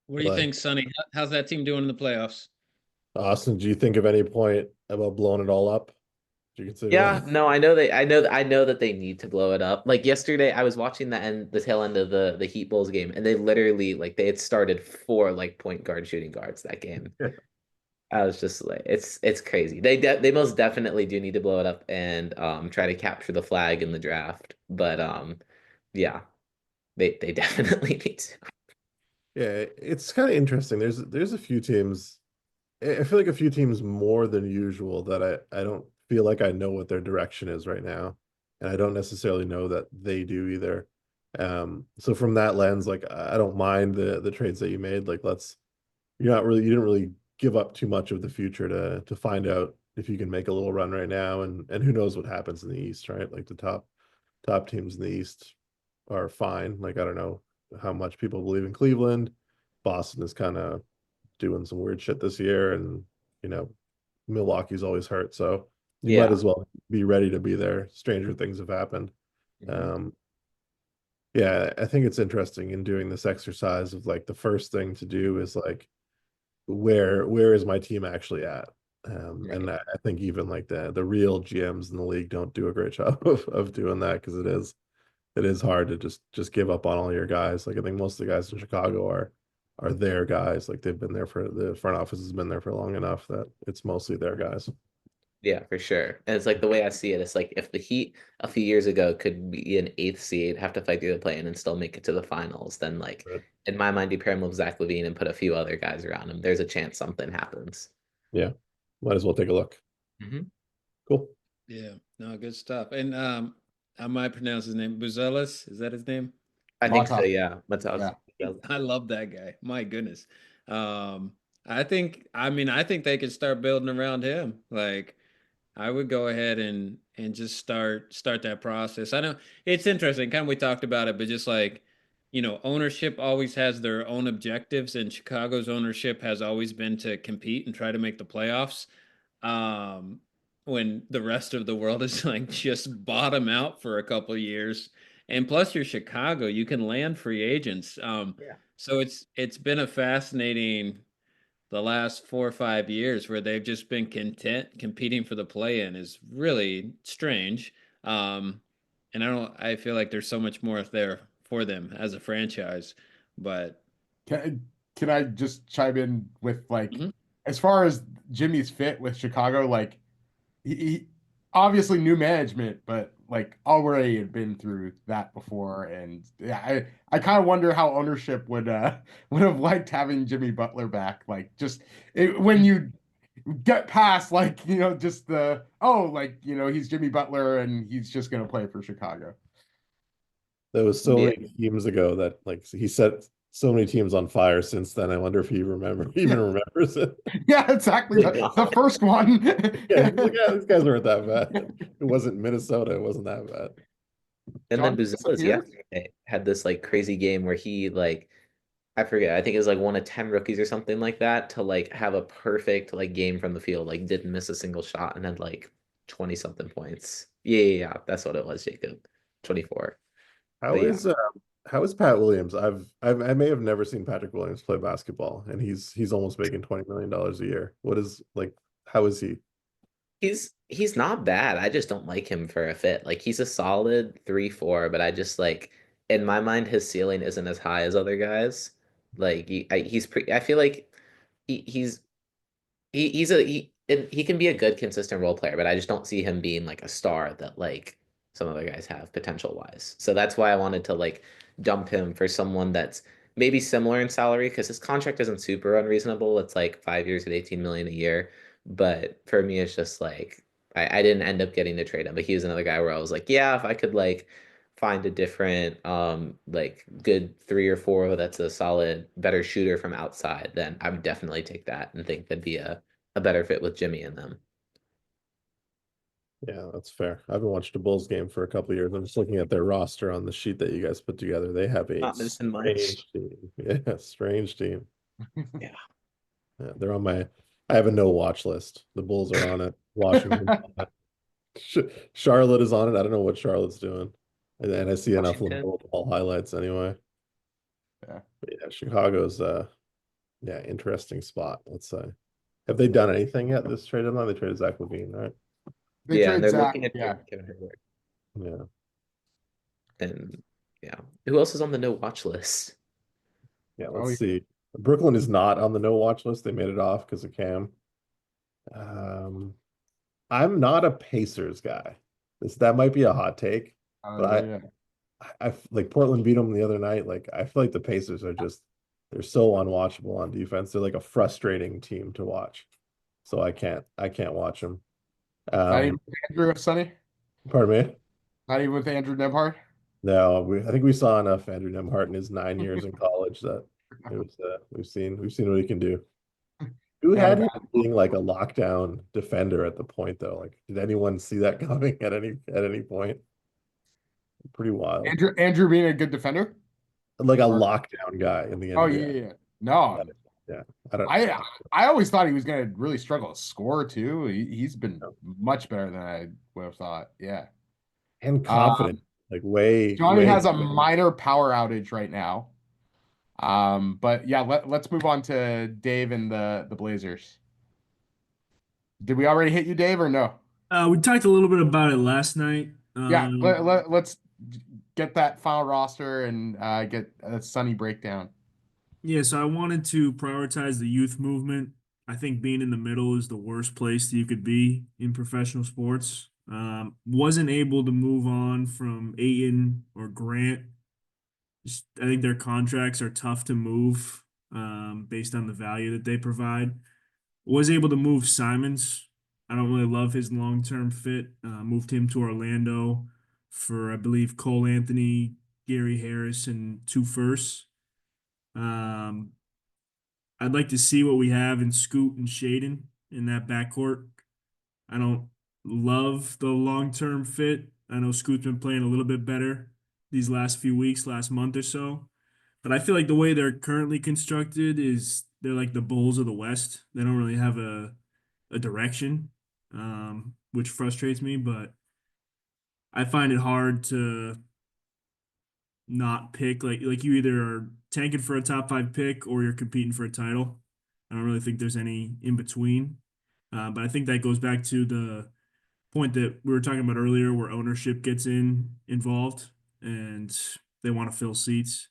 S2: What do you
S12: Like
S2: think, Sonny? How's that team doing in the playoffs?
S12: Austin, do you think of any point about blowing it all up? Do you consider
S6: Yeah,
S12: that?
S6: no, I know that they need to blow it up. Like yesterday, I was watching the tail end of the Heat Bulls game, and they literally like they had started 4 like point guard shooting guards that game. I was just like, it's crazy. They most definitely do need to blow it up and try to capture the flag in the draft. But yeah, they definitely need to.
S12: Yeah, it's kind of interesting. There's a few teams. I feel like a few teams more than usual that I don't feel like I know what their direction is right now, and I don't necessarily know that they do either. So from that lens, like I don't mind the trades that you made. Like you didn't really give up too much of the future to find out if you can make a little run right now, and who knows what happens in the East, right? Like the top teams in the East are fine. Like I don't know how much people believe in Cleveland. Boston is kind of doing some weird shit this year, and you know Milwaukee's always hurt, so you might
S6: Yeah.
S12: as well be ready to be there. Stranger things have happened.
S6: Mhm.
S12: Yeah, I think it's interesting in doing this exercise of like the first thing to do is like where is my team actually at? And
S6: Right.
S12: I think even like the real GMs in the league don't do a great job of doing that because it is hard to just give up on all your guys. Like I think most of the guys in Chicago are their guys. Like they've been there for the front office has been there for long enough that it's mostly their guys.
S6: Yeah, for sure. And it's like the way I see it, it's like if the Heat a few years ago could be an eighth seed, have to fight through the play-in and still make it to the finals, then like
S12: Right.
S6: in my mind, you pair him with Zach LaVine and put a few other guys around him. There's a chance something happens.
S12: Yeah. Might as well take a look.
S6: Mhm.
S12: Cool.
S2: Yeah, no, good stuff. And I might pronounce his name. Buzelis, is that his name?
S6: I think so,
S8: Mata.
S6: yeah. Mataz.
S2: I love that guy. My goodness. Um, I think they could start building around him. Like I would go ahead and just start that process. I know it's interesting, kind of we talked about it, but just like, ownership always has their own objectives, and Chicago's ownership has always been to compete and try to make the playoffs. Um, when the rest of the world is like just bottom out for a couple of years. And plus you're Chicago, you can land free agents.
S6: Yeah.
S2: So it's been a fascinating the last 4 or 5 years where they've just been content competing for the play-in is really strange. And I feel like there's so much more there for them as a franchise, but
S8: Can I just chime in with like,
S2: Mhm.
S8: as far as Jimmy's fit with Chicago, like he obviously new management, but like already had been through that before, and yeah, I kind of wonder how ownership would would have liked having Jimmy Butler back. Like just when you get past like just the like he's Jimmy Butler and he's just gonna play for Chicago.
S12: There was so
S6: Yeah.
S12: many teams ago that like he set so many teams on fire since then. I wonder if he even remembers it.
S8: Yeah, exactly. The first one.
S12: Yeah, he's like, yeah, these guys weren't that bad. It wasn't Minnesota. It wasn't that bad.
S6: And then
S8: John
S6: Buzella's
S8: disappears?
S6: yesterday had this like crazy game where he like I forget, I think it was like one of 10 rookies or something like that to like have a perfect like game from the field, like didn't miss a single shot and had like 20 something points. Yeah, that's what it was, Jacob. 24.
S12: How
S6: But yeah.
S12: is how is Pat Williams? I may have never seen Patrick Williams play basketball, and he's almost making $20 million a year. What is like? How is he?
S6: He's not bad. I just don't like him for a fit. Like he's a solid 3-4, but I just like in my mind his ceiling isn't as high as other guys. Like he's pretty I feel like he's he can be a good consistent role player, but I just don't see him being like a star that like some other guys have potential wise. So that's why I wanted to like dump him for someone that's maybe similar in salary because his contract isn't super unreasonable. It's like 5 years at 18 million a year. But for me, it's just like I didn't end up getting to trade him, but he was another guy where I was like, yeah, if I could like find a different like good 3 or 4 that's a solid better shooter from outside, then I would definitely take that and think that'd be a better fit with Jimmy and them.
S12: Yeah, that's fair. I haven't watched a Bulls game for a couple of years. I'm just looking at their roster on the sheet that you guys put together. They have a
S6: Not missing much.
S12: strange team. Yeah, strange team.
S6: Yeah.
S12: Yeah, they're on my. I have a no watch list. The Bulls are on it. Washington, Charlotte is on it. I don't know what Charlotte's doing, and I see enough
S6: Washington.
S12: LaMelo Ball highlights anyway.
S8: Yeah.
S12: But yeah, Chicago's yeah, interesting spot. Let's say. Have they done anything yet this trade deadline? They traded Zach LaVine, right?
S8: They
S6: Yeah,
S8: trade
S6: and they're
S8: Zach.
S6: looking at
S8: Yeah.
S6: Kevin Herbert.
S12: Yeah.
S6: And yeah. Who else is on the no watch list?
S12: Yeah,
S8: Oh,
S12: let's see. Brooklyn is not on the no watch list. They made it off because of Cam. I'm not a Pacers guy. That might be a hot take, but
S8: yeah.
S12: I like Portland beat them the other night. Like I feel like the Pacers are just they're so unwatchable on defense. They're like a frustrating team to watch. So I can't watch them.
S8: Not even with Andrew Sonny?
S12: Pardon me?
S8: Not even with Andrew Nebhart?
S12: No, I think we saw enough Andrew Nemhart in his 9 years in college that it was we've seen what he can do. Who
S8: Not a
S12: had him
S8: bad.
S12: being like a lockdown defender at the point though? Like, did anyone see that coming at any point? Pretty wild.
S8: Andrew being a good defender?
S12: Like a
S8: Or-
S12: lockdown guy in the
S8: Oh
S12: NBA.
S8: yeah. No.
S12: Yeah. I don't
S8: I always thought he was gonna really struggle to score too. He's been much better than I would have thought. Yeah.
S12: and confident. Like way
S8: Johnny
S12: way
S8: has a minor power outage right now. But yeah, let's move on to Dave and the Blazers. Did we already hit you, Dave, or no?
S13: We talked a little bit about it last night.
S8: Yeah, let's get that final roster and get a Sunny breakdown.
S13: Yeah, so I wanted to prioritize the youth movement. I think being in the middle is the worst place that you could be in professional sports. Wasn't able to move on from Aiton or Grant. I think their contracts are tough to move based on the value that they provide. Was able to move Simons. I don't really love his long-term fit. Moved him to Orlando for, I believe, Cole Anthony, Gary Harris, and 2 firsts. I'd like to see what we have in Scoot and Shaden in that backcourt. I don't love the long-term fit. I know Scoot's been playing a little bit better these last few weeks, last month or so. But I feel like the way they're currently constructed is they're like the Bulls of the West. They don't really have a direction, which frustrates me, but I find it hard to not pick like you either are tanking for a top 5 pick or you're competing for a title. I don't really think there's any in between. But I think that goes back to the point that we were talking about earlier, where ownership gets involved and they want to fill seats.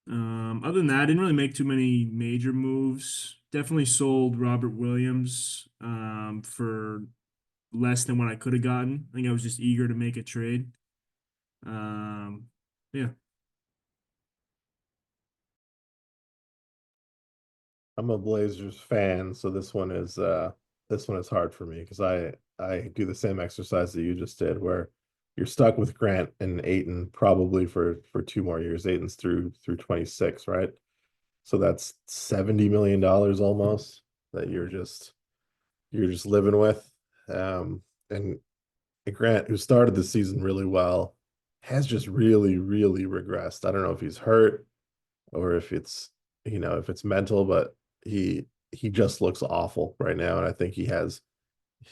S13: Other than that, I didn't really make too many major moves. Definitely sold Robert Williams for less than what I could have gotten. I think I was just eager to make a trade. Yeah.
S12: I'm a Blazers fan, so this one is hard for me because I do the same exercise that you just did, where you're stuck with Grant and Aiton probably for 2 more years. Aiton's through 26, right? So that's $70 million almost that you're just living with. And Grant, who started the season really well, has just really regressed. I don't know if he's hurt or if it's if it's mental, but he just looks awful right now. And I think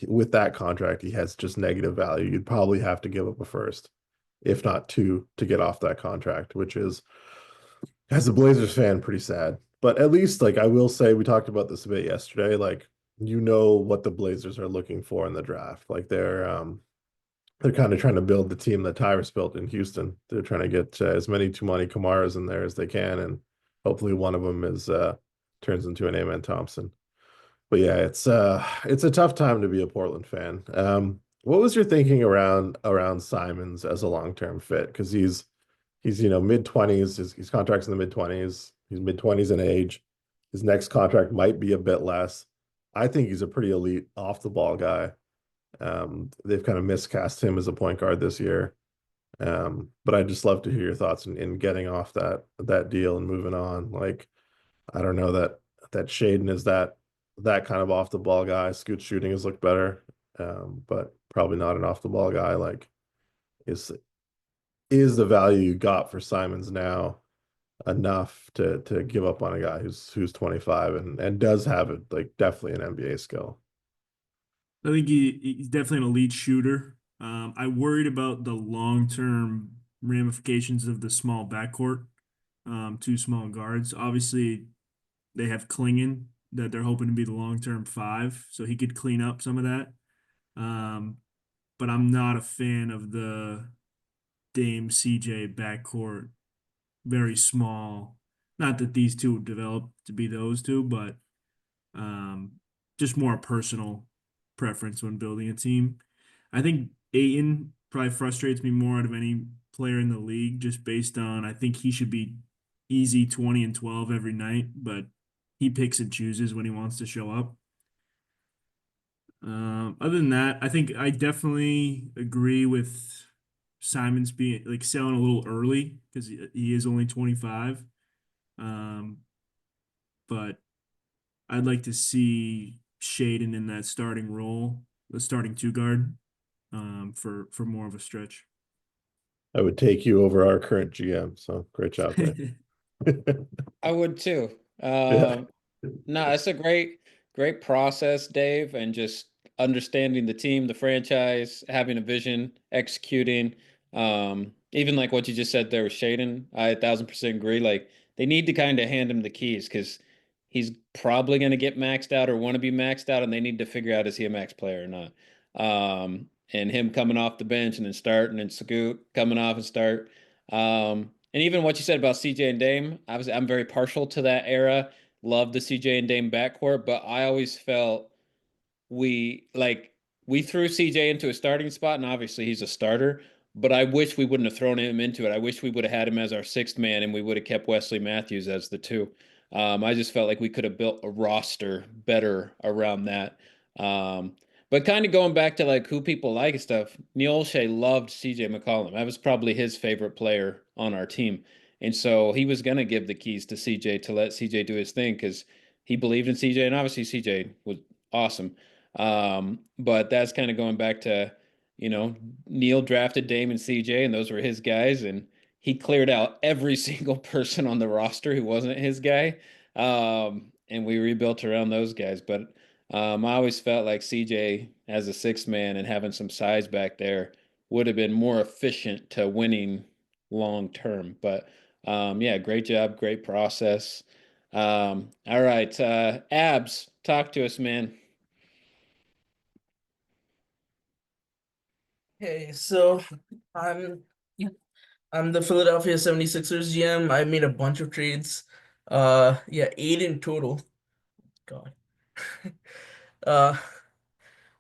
S12: with that contract, he has just negative value. You'd probably have to give up a first, if not two, to get off that contract, which is, as a Blazers fan, pretty sad. But at least, like, I will say, we talked about this a bit yesterday, like, what the Blazers are looking for in the draft. Like, they're kind of trying to build the team that Tyrus built in Houston. They're trying to get as many Tumani Kamaras in there as they can, and hopefully one of them is turns into an Amen Thompson. But yeah, it's a tough time to be a Portland fan. What was your thinking around Simons as a long-term fit? Because he's mid-20s. His contract's in the mid-20s. He's mid-20s in age. His next contract might be a bit less. I think he's a pretty elite off the ball guy. They've kind of miscast him as a point guard this year. But I'd just love to hear your thoughts in getting off that deal and moving on. Like, I don't know that Shaden is that kind of off the ball guy. Scoot shooting has looked better, but probably not an off the ball guy. Like, is the value you got for Simons now enough to give up on a guy who's 25 and does have it, like, definitely an NBA skill?
S13: I think he's definitely an elite shooter. I worried about the long-term ramifications of the small backcourt, two small guards. Obviously, they have Klingon that they're hoping to be the long-term five, so he could clean up some of that. But I'm not a fan of the Dame CJ backcourt, very small. Not that these two would develop to be those two, but um, just more a personal preference when building a team. I think Aiton probably frustrates me more out of any player in the league, just based on, I think he should be easy 20 and 12 every night, but he picks and chooses when he wants to show up. Other than that, I think I definitely agree with Simons being like selling a little early because he is only 25. Um, but I'd like to see Shaden in that starting role, the starting two guard, for more of a stretch.
S12: I would take you over our current GM. So great job, Dave.
S2: I would too.
S12: Yeah.
S2: No, it's a great process, Dave, and just understanding the team, the franchise, having a vision, executing. Even like what you just said there with Shaden, I 1,000% agree. Like, they need to kind of hand him the keys because he's probably going to get maxed out or want to be maxed out, and they need to figure out, is he a max player or not. And him coming off the bench and then starting, and Scoot coming off and start. And even what you said about CJ and Dame, I'm very partial to that era. Love the CJ and Dame backcourt, but I always felt we like we threw CJ into a starting spot, and obviously he's a starter. But I wish we wouldn't have thrown him into it. I wish we would have had him as our sixth man, and we would have kept Wesley Matthews as the two. I just felt like we could have built a roster better around that. But kind of going back to like who people like and stuff, Neil Shea loved CJ McCollum. That was probably his favorite player on our team. And so he was going to give the keys to CJ to let CJ do his thing because he believed in CJ. And obviously, CJ was awesome. But that's kind of going back to, Neil drafted Dame and CJ, and those were his guys. And he cleared out every single person on the roster who wasn't his guy. And we rebuilt around those guys. But I always felt like CJ as a sixth man and having some size back there would have been more efficient to winning long term. But yeah, great job, great process. All right, Abs, talk to us, man.
S15: Hey, so I'm I'm the Philadelphia 76ers GM. I made a bunch of trades. Yeah, 8 in total. God. Uh,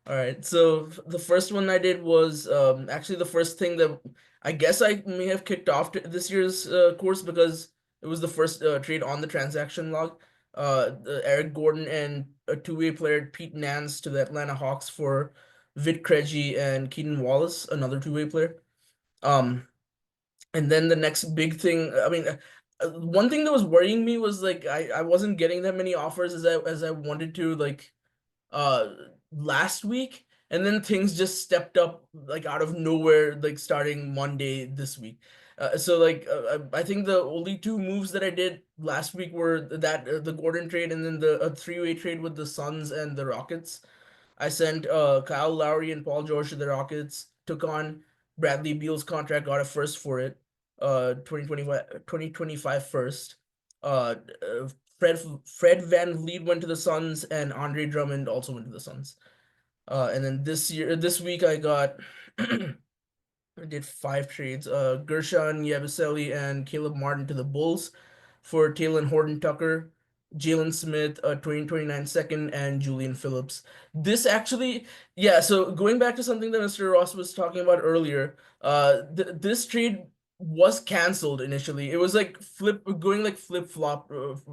S15: all right. So the first one I did was actually the first thing that I guess I may have kicked off this year's course because it was the first trade on the transaction log. Eric Gordon and a two-way player Pete Nance to the Atlanta Hawks for Vit Krejci and Keaton Wallace, another two-way player. Um, and then the next big thing, I mean, one thing that was worrying me was like I wasn't getting that many offers as I wanted to like uh last week, and then things just stepped up like out of nowhere like starting Monday this week. So like I think the only two moves that I did last week were that the Gordon trade and then the three-way trade with the Suns and the Rockets. I sent Kyle Lowry and Paul George to the Rockets, took on Bradley Beal's contract, got a first for it, 2025 first. Uh, uh, Fred Van Vliet went to the Suns, and Andre Drummond also went to the Suns. And then this week I got I did 5 trades. Gershon Yabusele and Caleb Martin to the Bulls for Taylor Horton Tucker, Jalen Smith, 2029 second, and Julian Phillips. This actually, yeah, so going back to something that Mr. Ross was talking about earlier, this trade was canceled initially. It was like going like flip-flop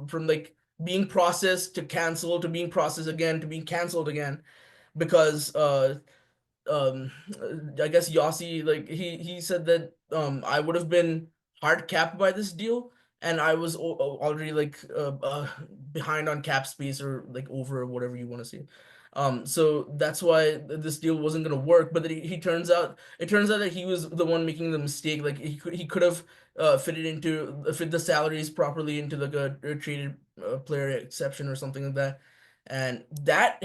S15: from like being processed to cancel to being processed again to being canceled again because um I guess Yossi like he said that I would have been hard capped by this deal, and I was already like behind on cap space or like over or whatever you want to say. So that's why this deal wasn't gonna work. But then he turns out it turns out that he was the one making the mistake. Like he could have fit the salaries properly into like a traded player exception or something like that, and that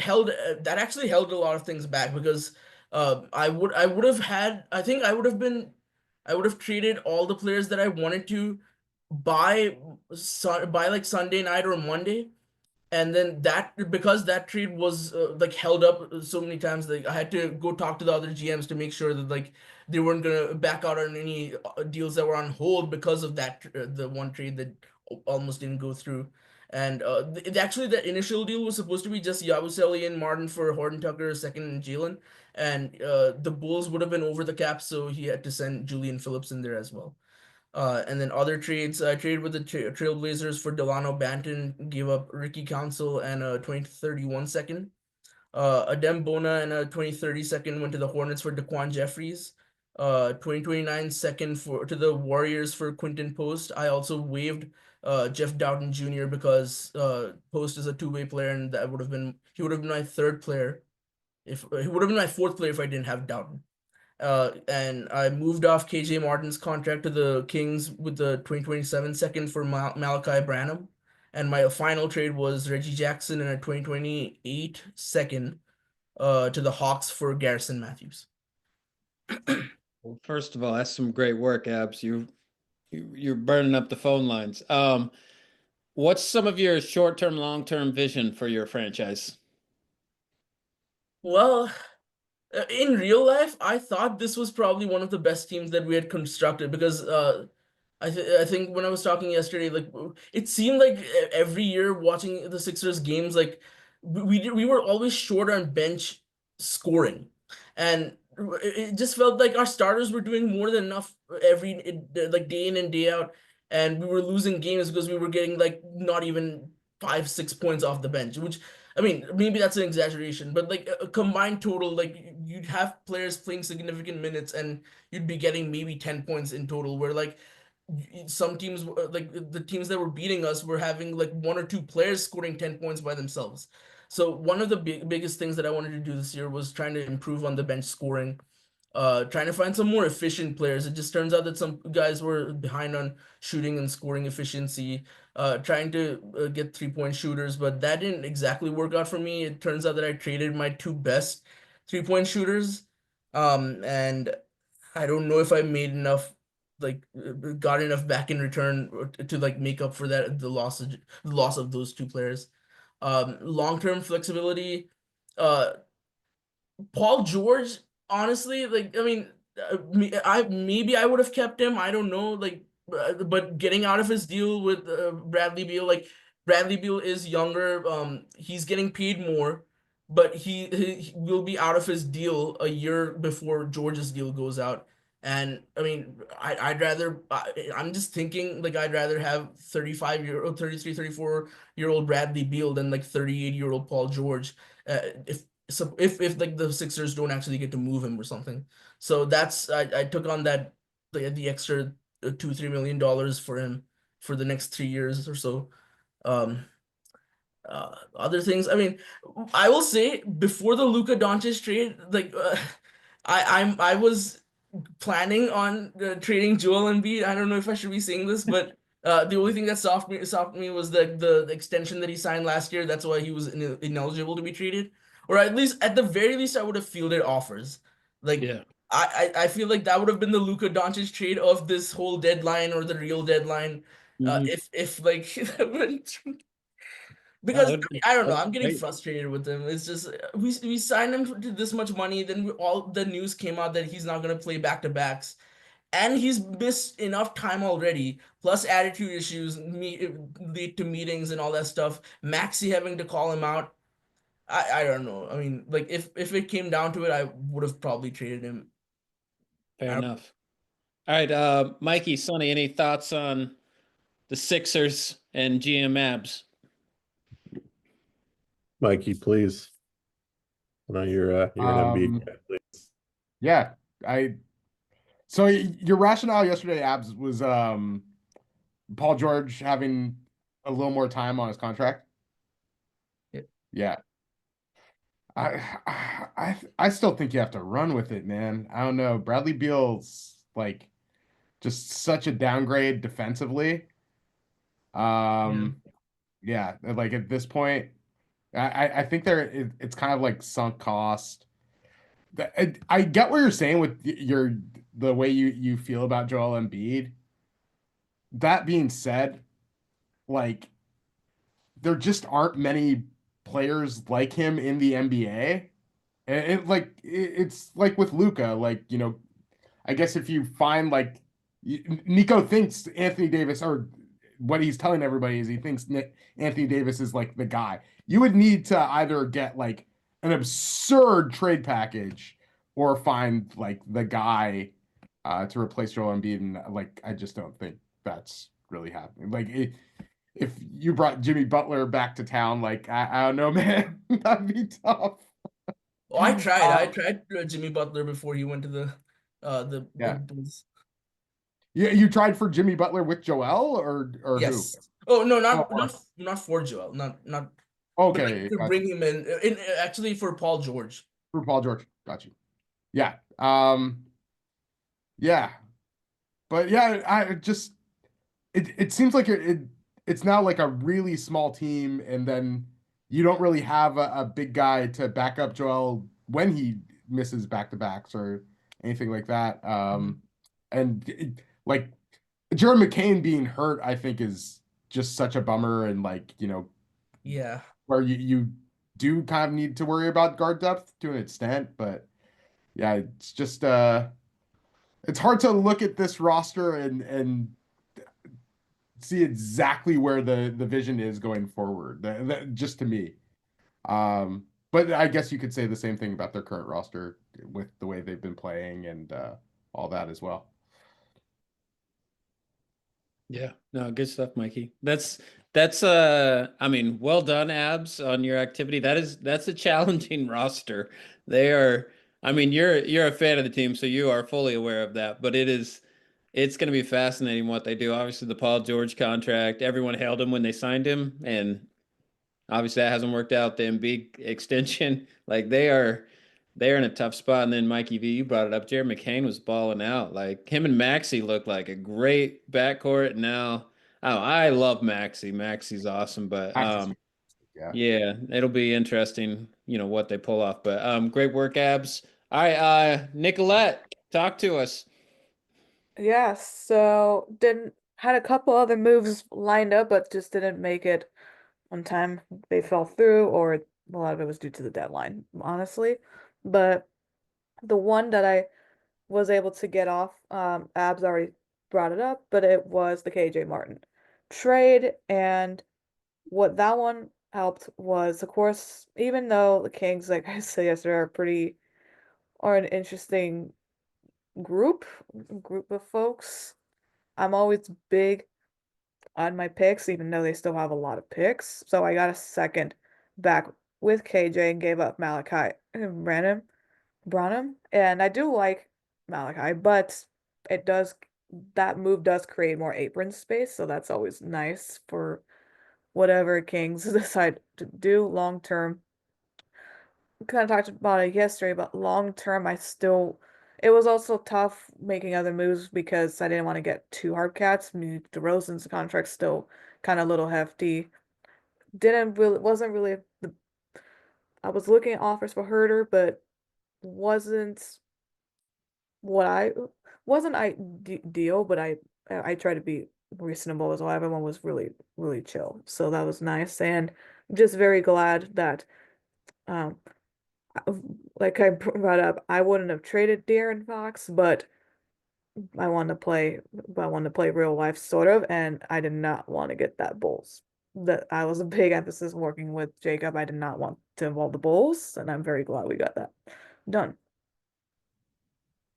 S15: actually held a lot of things back because I would have had I think I would have traded all the players that I wanted to by by like Sunday night or Monday, and then that because that trade was like held up so many times, like I had to go talk to the other GMs to make sure that like they weren't gonna back out on any deals that were on hold because of that the one trade that almost didn't go through. And actually the initial deal was supposed to be just Yabusele and Martin for Horton Tucker second and Jalen, and the Bulls would have been over the cap, so he had to send Julian Phillips in there as well. And then other trades, I traded with the Trailblazers for Delano Banton, gave up Ricky Council and a 2031 second. Adem Bona and a 2030 second went to the Hornets for Daquan Jeffries. 2029 second to the Warriors for Quinton Post. I also waived Jeff Doughton Jr. because Post is a two-way player, and he would have been my third player if he would have been my fourth player if I didn't have Doughton. And I moved off KJ Martin's contract to the Kings with the 2027 second for Malachi Branham. And my final trade was Reggie Jackson and a 2028 second to the Hawks for Garrison Matthews.
S2: Well, first of all, that's some great work, Abs. You're burning up the phone lines. What's some of your short-term, long-term vision for your franchise?
S15: Well, in real life, I thought this was probably one of the best teams that we had constructed because I think when I was talking yesterday, like it seemed like every year watching the Sixers games, like we were always short on bench scoring, and it just felt like our starters were doing more than enough like day in and day out, and we were losing games because we were getting like not even 5, 6 points off the bench, which I mean maybe that's an exaggeration, but like a combined total, like you'd have players playing significant minutes and you'd be getting maybe 10 points in total, where like some teams like the teams that were beating us were having like one or two players scoring 10 points by themselves. So one of the biggest things that I wanted to do this year was trying to improve on the bench scoring, trying to find some more efficient players. It just turns out that some guys were behind on shooting and scoring efficiency, trying to get 3-point shooters, but that didn't exactly work out for me. It turns out that I traded my two best 3-point shooters, and I don't know if I made enough got enough back in return to like make up for the loss of those two players. Long-term flexibility. Paul George, honestly, like I mean, maybe I would have kept him. I don't know, like, but getting out of his deal with Bradley Beal, like Bradley Beal is younger. He's getting paid more, but he will be out of his deal a year before George's deal goes out. And I mean, I'm just thinking like I'd rather have 35-year-old, 33, 34-year-old Bradley Beal than like 38-year-old Paul George. If like the Sixers don't actually get to move him or something. So I took on that the extra $2-3 million for him for the next 3 years or so. Um, Other things. I mean, I will say before the Luka Doncic trade, like I was planning on trading Joel Embiid. I don't know if I should be saying this, but the only thing that stopped me was the extension that he signed last year. That's why he was ineligible to be traded, or at the very least, I would have fielded offers. Like
S2: Yeah.
S15: I feel like that would have been the Luka Doncic trade of this whole deadline or the real deadline. If like because I don't know, I'm getting frustrated with him. It's just we signed him to this much money, then all the news came out that he's not gonna play back to backs, and he's missed enough time already. Plus attitude issues, lead to meetings and all that stuff. Maxi having to call him out. I don't know. I mean, like if it came down to it, I would have probably traded him.
S2: Fair enough. All right, Mikey, Sonny, any thoughts on the Sixers and GM Abs?
S12: Mikey, please. I know you're an Embiid guy, please.
S8: Yeah, so your rationale yesterday, Abs, was Paul George having a little more time on his contract. Yeah. I still think you have to run with it, man. I don't know. Bradley Beal's like just such a downgrade defensively. Yeah, like at this point, I think it's kind of like sunk cost. I get what you're saying with the way you feel about Joel Embiid. That being said, like there just aren't many players like him in the NBA. And it's like with Luca, like, I guess if you find like Nico thinks Anthony Davis, or what he's telling everybody is he thinks Anthony Davis is like the guy. You would need to either get like an absurd trade package or find like the guy to replace Joel Embiid, and like I just don't think that's really happening. Like if you brought Jimmy Butler back to town, like I don't know, man, that'd be tough.
S15: Oh, I tried Jimmy Butler before he went to the
S8: Yeah.
S15: Bulls.
S8: Yeah, you tried for Jimmy Butler with Joel or
S15: Yes.
S8: who?
S15: Oh no, not for Joel, not.
S8: Okay,
S15: To bring him in actually for Paul George.
S8: For Paul George, got you. Yeah, yeah, but yeah, I just it seems like it's now like a really small team, and then you don't really have a big guy to back up Joel when he misses back-to-backs or anything like that. Like Jared McCain being hurt, I think is just such a bummer, and like
S15: Yeah,
S8: where you do kind of need to worry about guard depth to an extent, but yeah, it's just it's hard to look at this roster and see exactly where the vision is going forward. Just to me. But I guess you could say the same thing about their current roster with the way they've been playing and all that as well.
S2: Yeah, no, good stuff, Mikey. That's I mean, well done, Abs, on your activity. That's a challenging roster. They are, I mean, you're a fan of the team, so you are fully aware of that, but it's going to be fascinating what they do. Obviously, the Paul George contract, everyone hailed him when they signed him, and obviously that hasn't worked out. The Embiid extension, like they're in a tough spot. And then Mikey V, you brought it up. Jared McCain was balling out. Like him and Maxi looked like a great backcourt. Now, oh, I love Maxi. Maxi's awesome, but yeah, it'll be interesting, what they pull off. But great work, Abs. All right, Nicolette, talk to us.
S11: Yeah, so didn't had a couple other moves lined up, but just didn't make it on time. They fell through, or a lot of it was due to the deadline, honestly. But the one that I was able to get off, Abs already brought it up, but it was the KJ Martin trade. And what that one helped was, of course, even though the Kings, like I said yesterday, are an interesting group group of folks. I'm always big on my picks, even though they still have a lot of picks. So I got a second back with KJ and gave up Malachi and Branham. And I do like Malachi, but it does that move does create more apron space, so that's always nice for whatever Kings decide to do long term. Kind of talked about it yesterday, but long term, it was also tough making other moves because I didn't want to get too hard cats. I mean, DeRozan's contract still kind of a little hefty. Didn't really, wasn't really I was looking at offers for Herder, but wasn't what I wasn't ideal, but I try to be reasonable as well. Everyone was really, really chill. So that was nice. And just very glad that um like I brought up, I wouldn't have traded De'Aaron Fox, but I wanted to play real life sort of, and I did not want to get that Bulls. That I was a big emphasis working with Jacob. I did not want to involve the Bulls, and I'm very glad we got that done.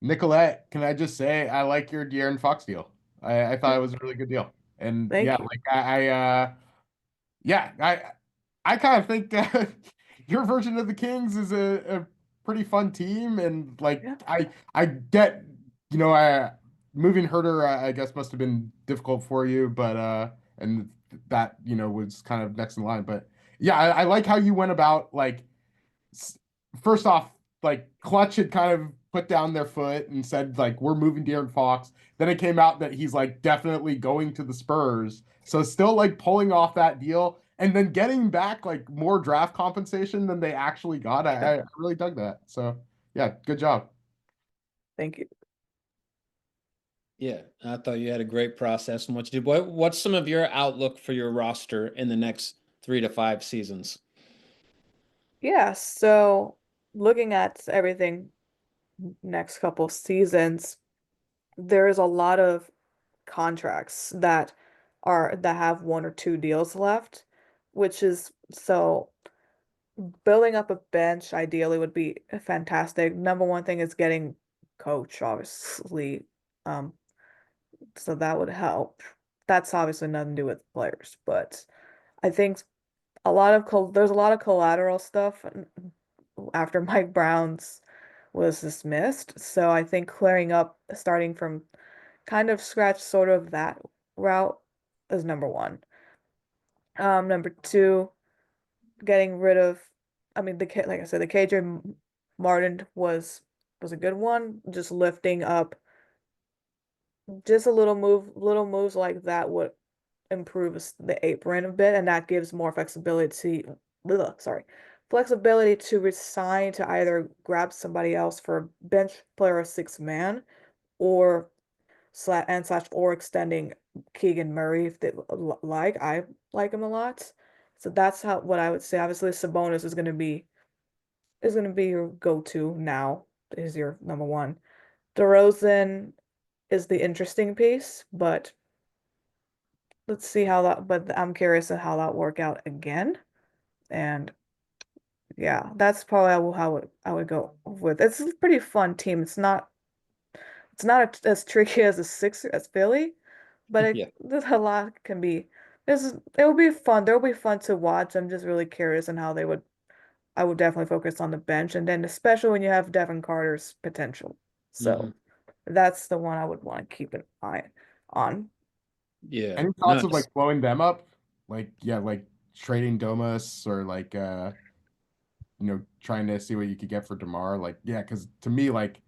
S8: Nicolette, can I just say I like your De'Aaron Fox deal. I thought it was a really good deal. And
S11: Thank
S8: yeah,
S11: you.
S8: like yeah, I kind of think your version of the Kings is a pretty fun team, and like
S11: Yeah.
S8: I get, I moving Herder I guess must have been difficult for you, but and that was kind of next in line, but yeah, I like how you went about like first off, like Clutch had kind of put down their foot and said like we're moving De'Aaron Fox. Then it came out that he's like definitely going to the Spurs. So still like pulling off that deal and then getting back like more draft compensation than they actually got. I really dug that. So yeah, good job.
S11: Thank you.
S2: Yeah, I thought you had a great process and what you did. What's some of your outlook for your roster in the next 3 to 5 seasons?
S11: Yeah, so looking at everything next couple seasons, there's a lot of contracts that have one or two deals left, which is so building up a bench ideally would be fantastic. Number one thing is getting coach, obviously. Um, so that would help. That's obviously nothing to do with players, but I think there's a lot of collateral stuff after Mike Brown's was dismissed. So I think clearing up, starting from kind of scratch, sort of that route is number one. Number two, getting rid of, I mean, like I said, the KJ Martin was a good one. Just lifting up, just little moves like that would improve the apron a bit, and that gives more flexibility to resign to either grab somebody else for a bench player or six man, or slash or extending Keegan Murray if they like. I like him a lot. So that's how what I would say. Obviously, Sabonis is gonna be your go-to now. Is your number one. DeRozan is the interesting piece, but let's see how that. But I'm curious of how that work out again. And yeah, that's probably how I would go with. It's a pretty fun team. It's not as tricky as as Philly, but
S2: Yeah.
S11: there's a lot can be. It will be fun. They'll be fun to watch. I'm just really curious on how they would. I would definitely focus on the bench, and then especially when you have Devin Carter's potential.
S2: Hmm.
S11: So that's the one I would want to keep an eye on.
S2: Yeah.
S8: Any thoughts of like blowing them up? Like yeah, like trading Domas or like trying to see what you could get for DeMar. Like, yeah, because to me, like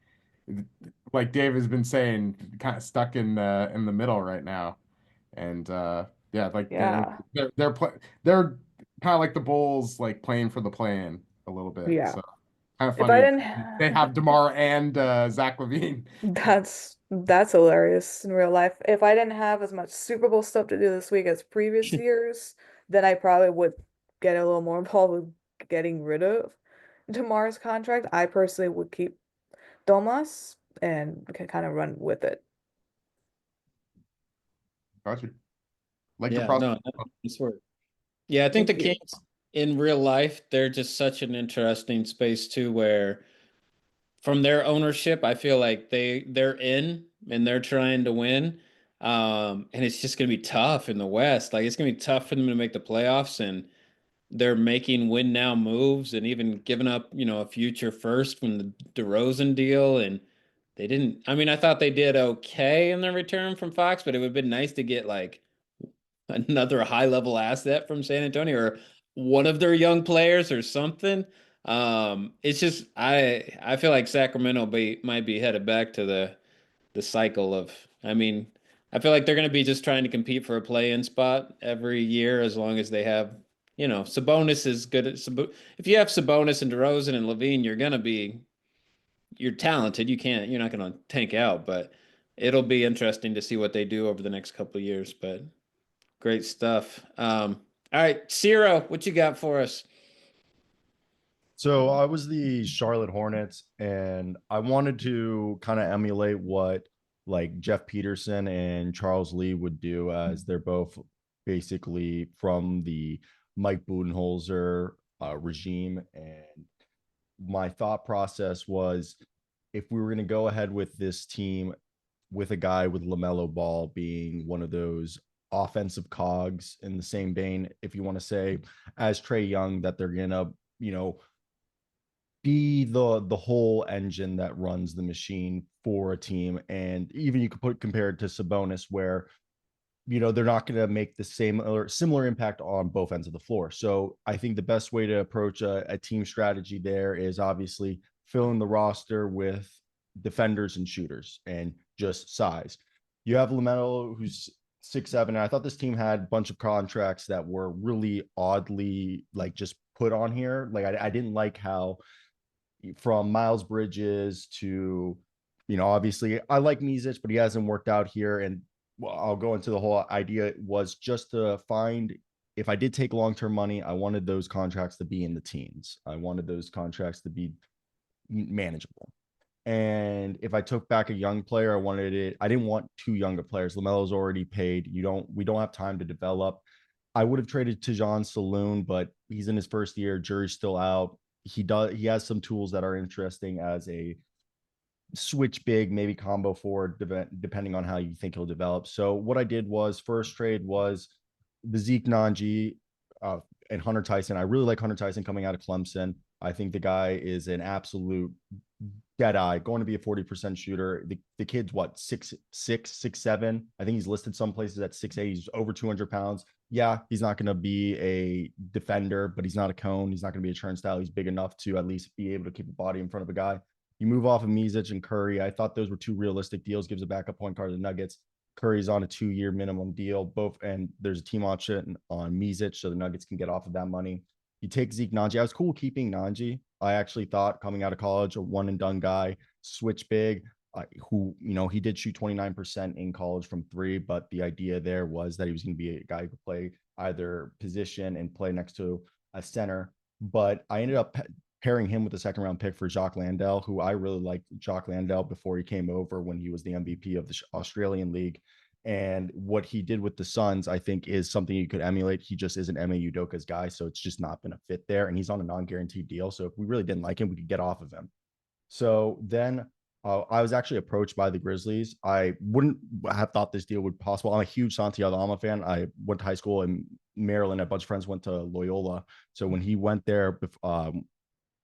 S8: Dave has been saying, kind of stuck in the middle right now. And yeah, like
S11: Yeah.
S8: they're kind of like the Bulls, like playing for the play-in a little bit.
S11: Yeah.
S8: So Kind of
S11: If I
S8: funny.
S11: didn't,
S8: They have DeMar and Zach Levine.
S11: that's hilarious in real life. If I didn't have as much Super Bowl stuff to do this week as previous years, then I probably would get a little more involved with getting rid of DeMar's contract. I personally would keep Domas and can kind of run with it.
S8: Gotcha. Like
S2: Yeah,
S8: your process.
S2: no, that's where. Yeah, I think the
S11: Thank you.
S2: Kings in real life, they're just such an interesting space too, where from their ownership, I feel like they're in and they're trying to win. And it's just gonna be tough in the West. Like it's gonna be tough for them to make the playoffs, and they're making win now moves and even giving up, a future first from the DeRozan deal. And they didn't, I mean, I thought they did okay in their return from Fox, but it would have been nice to get like another high level asset from San Antonio or one of their young players or something. It's just I feel like Sacramento might be headed back to the cycle of, I mean, I feel like they're going to be just trying to compete for a play-in spot every year as long as they have, Sabonis is good at if you have Sabonis and DeRozan and Levine, you're talented. You're not going to tank out, but it'll be interesting to see what they do over the next couple of years. But great stuff. All right, Ciro, what you got for us?
S5: So I was the Charlotte Hornets, and I wanted to kind of emulate what like Jeff Peterson and Charles Lee would do, as they're both basically from the Mike Budenholzer regime. And my thought process was, if we were going to go ahead with this team with a guy with LaMelo Ball being one of those offensive cogs in the same vein, if you want to say, as Trae Young, that they're going to, be the whole engine that runs the machine for a team. And even you could compare it to Sabonis, where they're not going to make the same or similar impact on both ends of the floor. So I think the best way to approach a team strategy there is obviously filling the roster with defenders and shooters and just size. You have LaMelo, who's 6'7". I thought this team had a bunch of contracts that were really oddly like just put on here. Like I didn't like how, from Miles Bridges to, obviously I like Mesic, but he hasn't worked out here. And I'll go into the whole idea was just to find, if I did take long-term money, I wanted those contracts to be in the teens. I wanted those contracts to be manageable. And if I took back a young player, I didn't want too young of players. LaMelo's already paid. We don't have time to develop. I would have traded Tijon Saloon, but he's in his first year. Jury's still out. He has some tools that are interesting as a switch big, maybe combo forward, depending on how you think he'll develop. So what I did was, first trade was the Zeke Nanji and Hunter Tyson. I really like Hunter Tyson coming out of Clemson. I think the guy is an absolute dead eye, going to be a 40% shooter. The kid's what, 6'6", 6'7". I think he's listed some places at 6'8". He's over 200 pounds. Yeah, he's not going to be a defender, but he's not a cone. He's not going to be a turnstile. He's big enough to at least be able to keep a body in front of a guy. You move off of Mesic and Curry. I thought those were two realistic deals. Gives a backup point guard to the Nuggets. Curry's on a 2-year minimum deal, and there's a team option on Mesic, so the Nuggets can get off of that money. You take Zeke Nanji. I was cool keeping Nanji. I actually thought, coming out of college, a one and done guy, switch big, who, he did shoot 29% in college from 3, but the idea there was that he was going to be a guy who could play either position and play next to a center. But I ended up pairing him with the second round pick for Jacques Landale, who I really liked Jacques Landale before he came over, when he was the MVP of the Australian League. And what he did with the Suns, I think, is something you could emulate. He just isn't Ime Udoka's guy, so it's just not been a fit there. And he's on a non-guaranteed deal. So if we really didn't like him, we could get off of him. So then I was actually approached by the Grizzlies. I wouldn't have thought this deal would be possible. I'm a huge Santiago Alma fan. I went to high school in Maryland. A bunch of friends went to Loyola. So when he went there,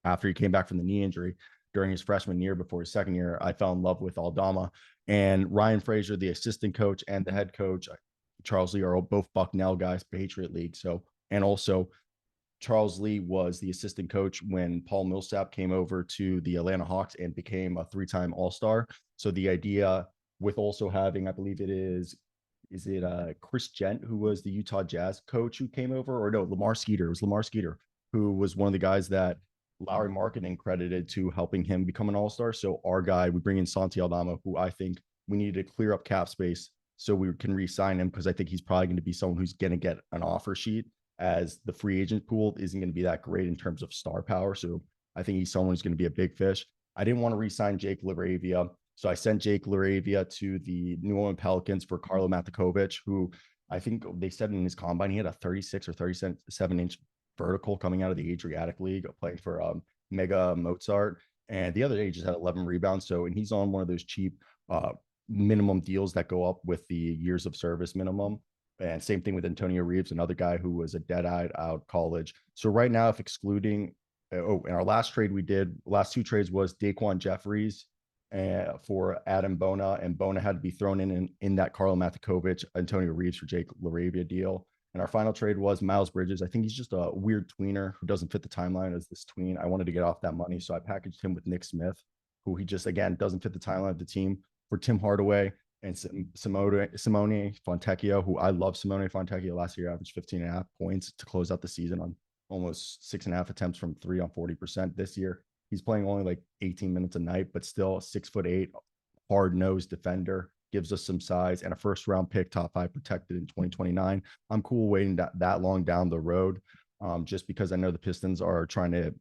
S5: after he came back from the knee injury during his freshman year, before his second year, I fell in love with Aldama. And Ryan Frazier, the assistant coach, and the head coach, Charles Lee, are both Bucknell guys, Patriot League. So, and also Charles Lee was the assistant coach when Paul Millsap came over to the Atlanta Hawks and became a 3-time All-Star. So the idea with also having, I believe it is it Chris Gent, who was the Utah Jazz coach who came over, or no, Lamar Skeeter. It was Lamar Skeeter, who was one of the guys that Lowry marketing credited to helping him become an all-star. So our guy, we bring in Santi Aldama, who I think we needed to clear up cap space so we can re-sign him, because I think he's probably going to be someone who's going to get an offer sheet, as the free agent pool isn't going to be that great in terms of star power. So I think he's someone who's going to be a big fish. I didn't want to re-sign Jake LaRavia, so I sent Jake LaRavia to the New Orleans Pelicans for Carlo Matikovic, who I think they said in his combine he had a 36 or 37-inch vertical coming out of the Adriatic League, playing for Mega Mozart. And the other day, he just had 11 rebounds. So, and he's on one of those cheap minimum deals that go up with the years of service minimum. And same thing with Antonio Reeves, another guy who was a dead-eyed out college. So right now, if excluding, in our last trade we did, last two trades was Daquan Jeffries for Adam Bona, and Bona had to be thrown in that Carlo Matikovic, Antonio Reeves for Jake LaRavia deal. And our final trade was Miles Bridges. I think he's just a weird tweener who doesn't fit the timeline as this tween. I wanted to get off that money, so I packaged him with Nick Smith, who he just, again, doesn't fit the timeline of the team, for Tim Hardaway and Simone Fontecchio, who I love. Simone Fontecchio last year averaged 15.5 points to close out the season on almost 6.5 attempts from three on 40%. This year, he's playing only like 18 minutes a night, but still a 6'8", hard-nosed defender. Gives us some size and a first-round pick, top 5 protected in 2029. I'm cool waiting that long down the road, just because I know the Pistons are trying to,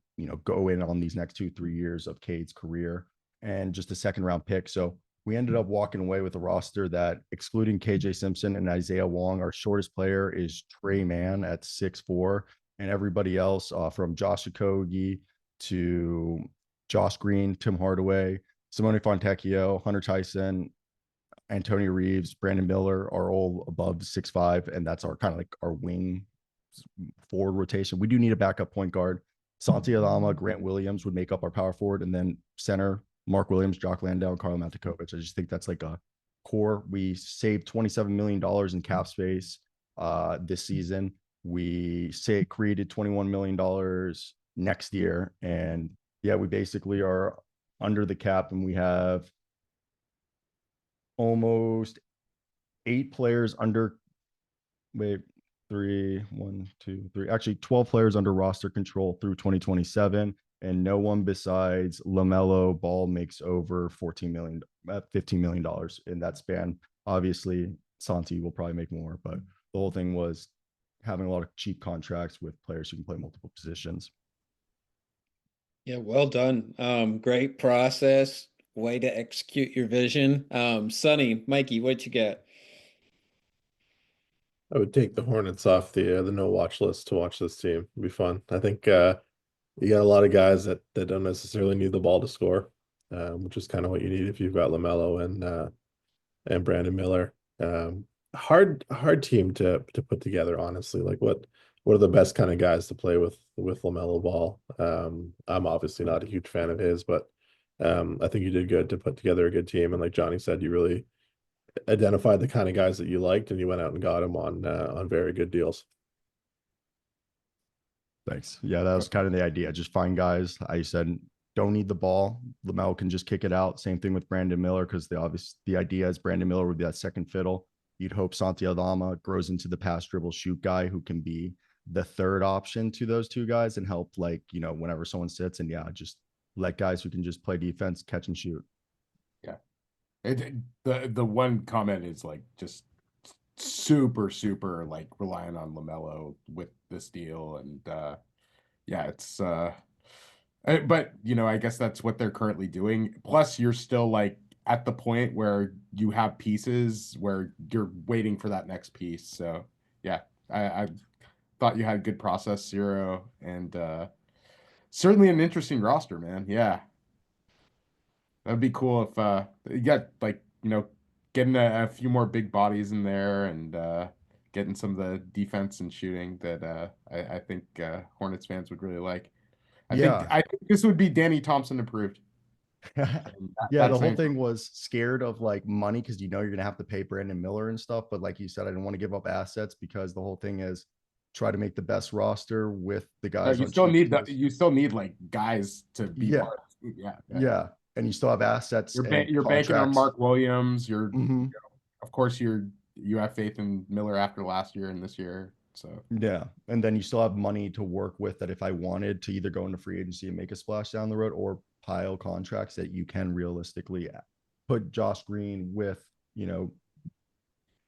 S5: go in on these next 2-3 years of Cade's career, and just a second-round pick. So we ended up walking away with a roster that, excluding KJ Simpson and Isaiah Wong, our shortest player is Trey Mann at 6'4", and everybody else, from Josh Okogie to Josh Green, Tim Hardaway, Simone Fontecchio, Hunter Tyson, Antonio Reeves, Brandon Miller are all above 6'5", and that's our kind of like our wing forward rotation. We do need a backup point guard. Santi Aldama, Grant Williams would make up our power forward, and then center, Mark Williams, Jock Landau, and Carlo Matikovic. I just think that's like a core. We saved $27 million in cap space this season. We created $21 million next year. And yeah, we basically are under the cap, and we have almost 8 players under, actually 12 players under roster control through 2027, and no one besides LaMelo Ball makes over $15 million in that span. Obviously, Santi will probably make more, but the whole thing was having a lot of cheap contracts with players who can play multiple positions.
S2: Yeah, well done. Great process. Way to execute your vision. Sonny, Mikey, what you got?
S12: I would take the Hornets off the no watch list to watch this team. It'd be fun. I think you got a lot of guys that don't necessarily need the ball to score, which is kind of what you need if you've got LaMelo and Brandon Miller. Hard team to put together, honestly. Like what are the best kind of guys to play with LaMelo Ball? I'm obviously not a huge fan of his, but I think you did good to put together a good team. And like Johnny said, you really identified the kind of guys that you liked, and you went out and got them on very good deals.
S5: Thanks. Yeah, that was kind of the idea. Just find guys. I said, don't need the ball. LaMelo can just kick it out. Same thing with Brandon Miller, because the idea is Brandon Miller would be that second fiddle. You'd hope Santi Aldama grows into the pass, dribble, shoot guy who can be the third option to those two guys and help, like, whenever someone sits, and just let guys who can just play defense, catch and shoot.
S8: Yeah. The one comment is like just super like relying on LaMelo with this deal, and it's but I guess that's what they're currently doing. Plus, you're still like at the point where you have pieces where you're waiting for that next piece. So yeah, I thought you had good process, Zero, and certainly an interesting roster, man. Yeah, that'd be cool if you got like getting a few more big bodies in there, and getting some of the defense and shooting that I think Hornets fans would really like. I think this would be Danny Thompson approved.
S5: The whole thing was scared of like money, because you're gonna have to pay Brandon Miller and stuff. But like you said, I didn't want to give up assets, because the whole thing is try to make the best roster with the guys.
S8: You still need like guys to be part of it. Yeah.
S5: And you still have assets.
S8: You're banking on Mark Williams. Of course, you have faith in Miller after last year and this year. So
S5: Yeah. And then you still have money to work with that if I wanted to either go into free agency and make a splash down the road or pile contracts that you can realistically put Josh Green with, you know,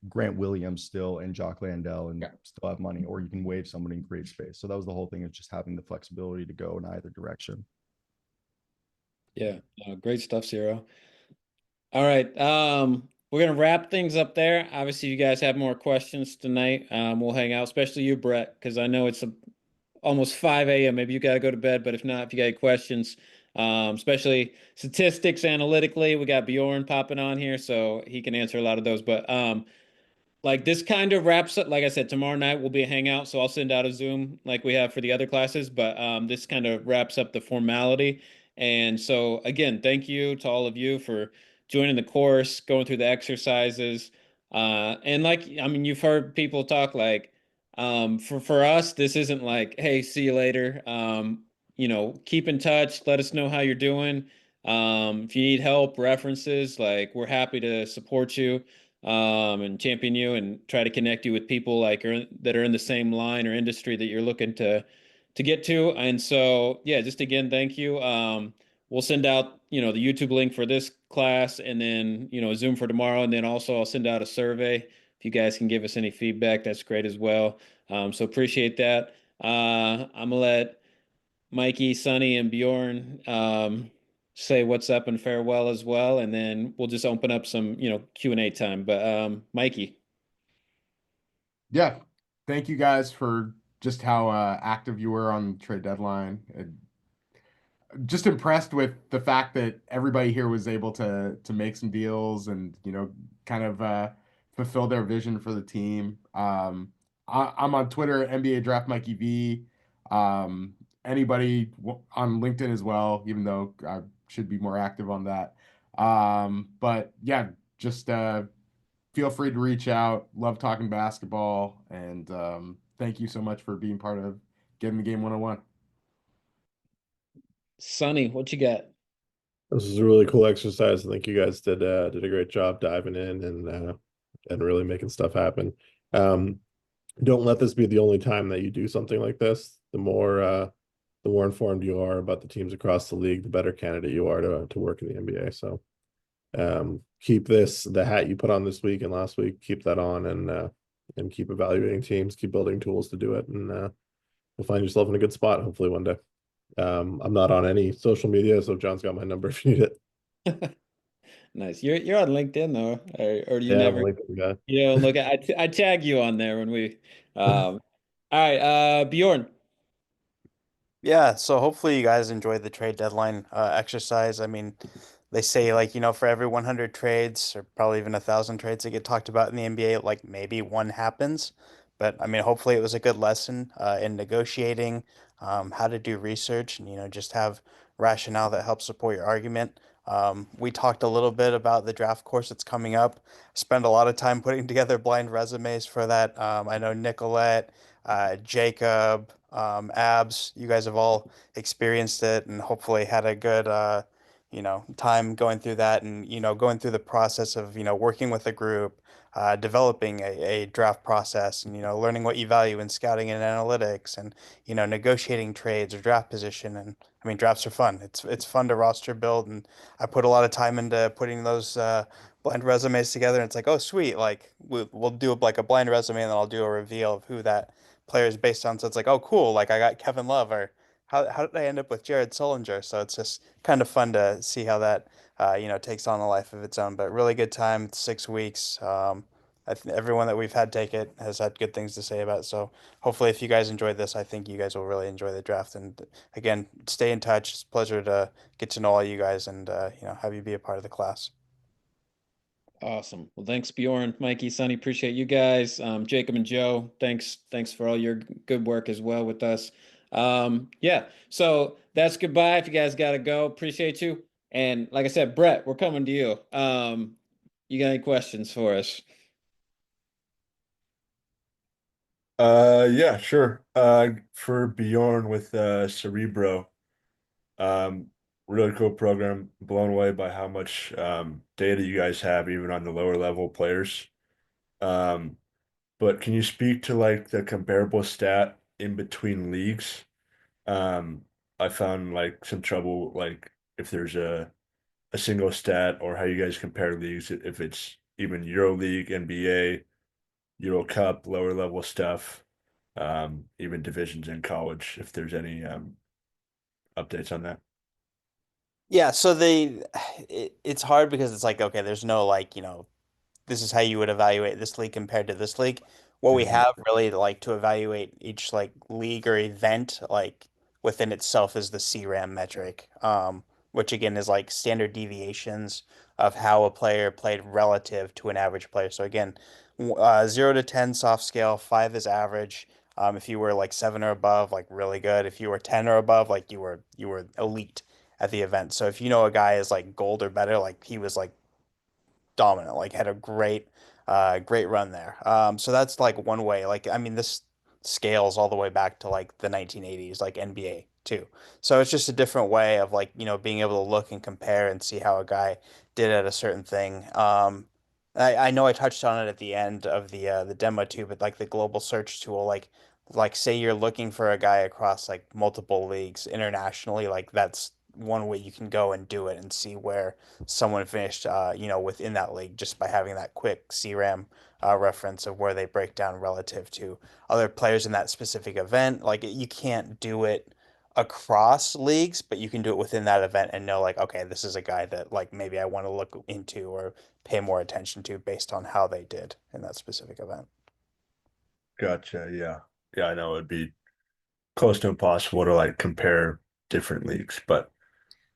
S5: Grant Williams still and Jock Landell and still have money, or you can waive somebody and create space. So that was the whole thing, is just having the flexibility to go in either direction.
S2: Yeah, great stuff, Zero. All right. We're gonna wrap things up there. Obviously, you guys have more questions tonight. We'll hang out, especially you, Brett, because I know it's almost 5 a.m. Maybe you gotta go to bed, but if not, if you got any questions, especially statistics analytically, we got Bjorn popping on here, so he can answer a lot of those. But like this kind of wraps up, like I said, tomorrow night will be a hangout, so I'll send out a Zoom like we have for the other classes, but this kind of wraps up the formality. And so again, thank you to all of you for joining the course, going through the exercises. And like, I mean, you've heard people talk like, for us, this isn't like, hey, see you later. You know, keep in touch, let us know how you're doing. If you need help, references, like we're happy to support you and champion you and try to connect you with people like that are in the same line or industry that you're looking to get to. And so, yeah, just again, thank you. We'll send out, you know, the YouTube link for this class and then, you know, Zoom for tomorrow. And then also I'll send out a survey. If you guys can give us any feedback, that's great as well. So appreciate that. I'm gonna let Mikey, Sonny, and Bjorn say what's up and farewell as well, and then we'll just open up some, you know, Q&A time. But Mikey.
S8: yeah, thank you guys for just how active you were on the trade deadline. Just impressed with the fact that everybody here was able to make some deals and kind of fulfill their vision for the team. I'm on Twitter, NBA Draft Mikey V. Anybody on LinkedIn as well, even though I should be more active on that. But yeah, just feel free to reach out. Love talking basketball, and thank you so much for being part of Getting the Game 101.
S2: Sonny, what you got?
S12: This is a really cool exercise. I think you guys did a great job diving in and really making stuff happen. Don't let this be the only time that you do something like this. The more informed you are about the teams across the league, the better candidate you are to work in the NBA. So keep the hat you put on this week and last week, keep that on and keep evaluating teams, keep building tools to do it, and you'll find yourself in a good spot hopefully one day. I'm not on any social media, so John's got my number if you need it.
S2: Nice. You're on LinkedIn though, or do you
S12: Yeah, I'm a
S2: never?
S12: LinkedIn guy.
S2: You know, look, I tag you on there when we. All right, Bjorn.
S4: Yeah, so hopefully you guys enjoyed the trade deadline exercise. I mean, they say like, for every 100 trades or probably even 1,000 trades that get talked about in the NBA, like maybe one happens. But I mean, hopefully it was a good lesson in negotiating, how to do research and, just have rationale that helps support your argument. We talked a little bit about the draft course that's coming up. Spend a lot of time putting together blind resumes for that. I know Nicolette, Jacob, Abs, you guys have all experienced it and hopefully had a good, time going through that and, going through the process of, working with a group, developing a draft process and, learning what you value in scouting and analytics and, negotiating trades or draft position. And I mean, drafts are fun. It's fun to roster build. And I put a lot of time into putting those, blind resumes together. And it's like, oh, sweet. Like we'll do like a blind resume and then I'll do a reveal of who that player is based on. So it's like, oh, cool. Like I got Kevin Love or how did I end up with Jared Sullinger? So it's just kind of fun to see how that takes on a life of its own. But really good time, 6 weeks. Everyone that we've had take it has had good things to say about it. So hopefully, if you guys enjoyed this, I think you guys will really enjoy the draft. And again, stay in touch. It's a pleasure to get to know all you guys and have you be a part of the class.
S2: Awesome. Well, thanks, Bjorn, Mikey, Sonny. Appreciate you guys. Jacob and Joe, thanks for all your good work as well with us. Yeah, so that's goodbye. If you guys gotta go, appreciate you. And like I said, Brett, we're coming to you. You got any questions for us?
S3: Yeah, sure. For Bjorn with Cerebro, um, really cool program. Blown away by how much data you guys have, even on the lower level players. Um, but can you speak to like the comparable stat in between leagues? Um, I found like some trouble, like if there's a single stat or how you guys compare leagues, if it's even Euro League, NBA, Euro Cup, lower level stuff, even divisions in college, if there's any updates on that.
S4: Yeah, so it's hard because it's like, okay, there's no like, this is how you would evaluate this league compared to this league. What we
S3: Mhm.
S4: have really like to evaluate each like league or event like within itself is the CRAM metric, which again is like standard deviations of how a player played relative to an average player. So again, 0 to 10 soft scale, 5 is average. If you were like 7 or above, like really good. If you were 10 or above, like you were elite at the event. So if you know a guy is like gold or better, like he was like dominant, like had a great run there. So that's like one way. Like I mean, this scales all the way back to like the 1980s, like NBA too. So it's just a different way of like, being able to look and compare and see how a guy did at a certain thing. I know I touched on it at the end of the demo too, but like the global search tool, like say you're looking for a guy across like multiple leagues internationally, like that's one way you can go and do it and see where someone finished, within that league just by having that quick CRAM reference of where they break down relative to other players in that specific event. Like you can't do it across leagues, but you can do it within that event and know like, okay, this is a guy that like maybe I want to look into or pay more attention to based on how they did in that specific event.
S3: Gotcha. Yeah. Yeah, I know it'd be close to impossible to like compare different leagues, but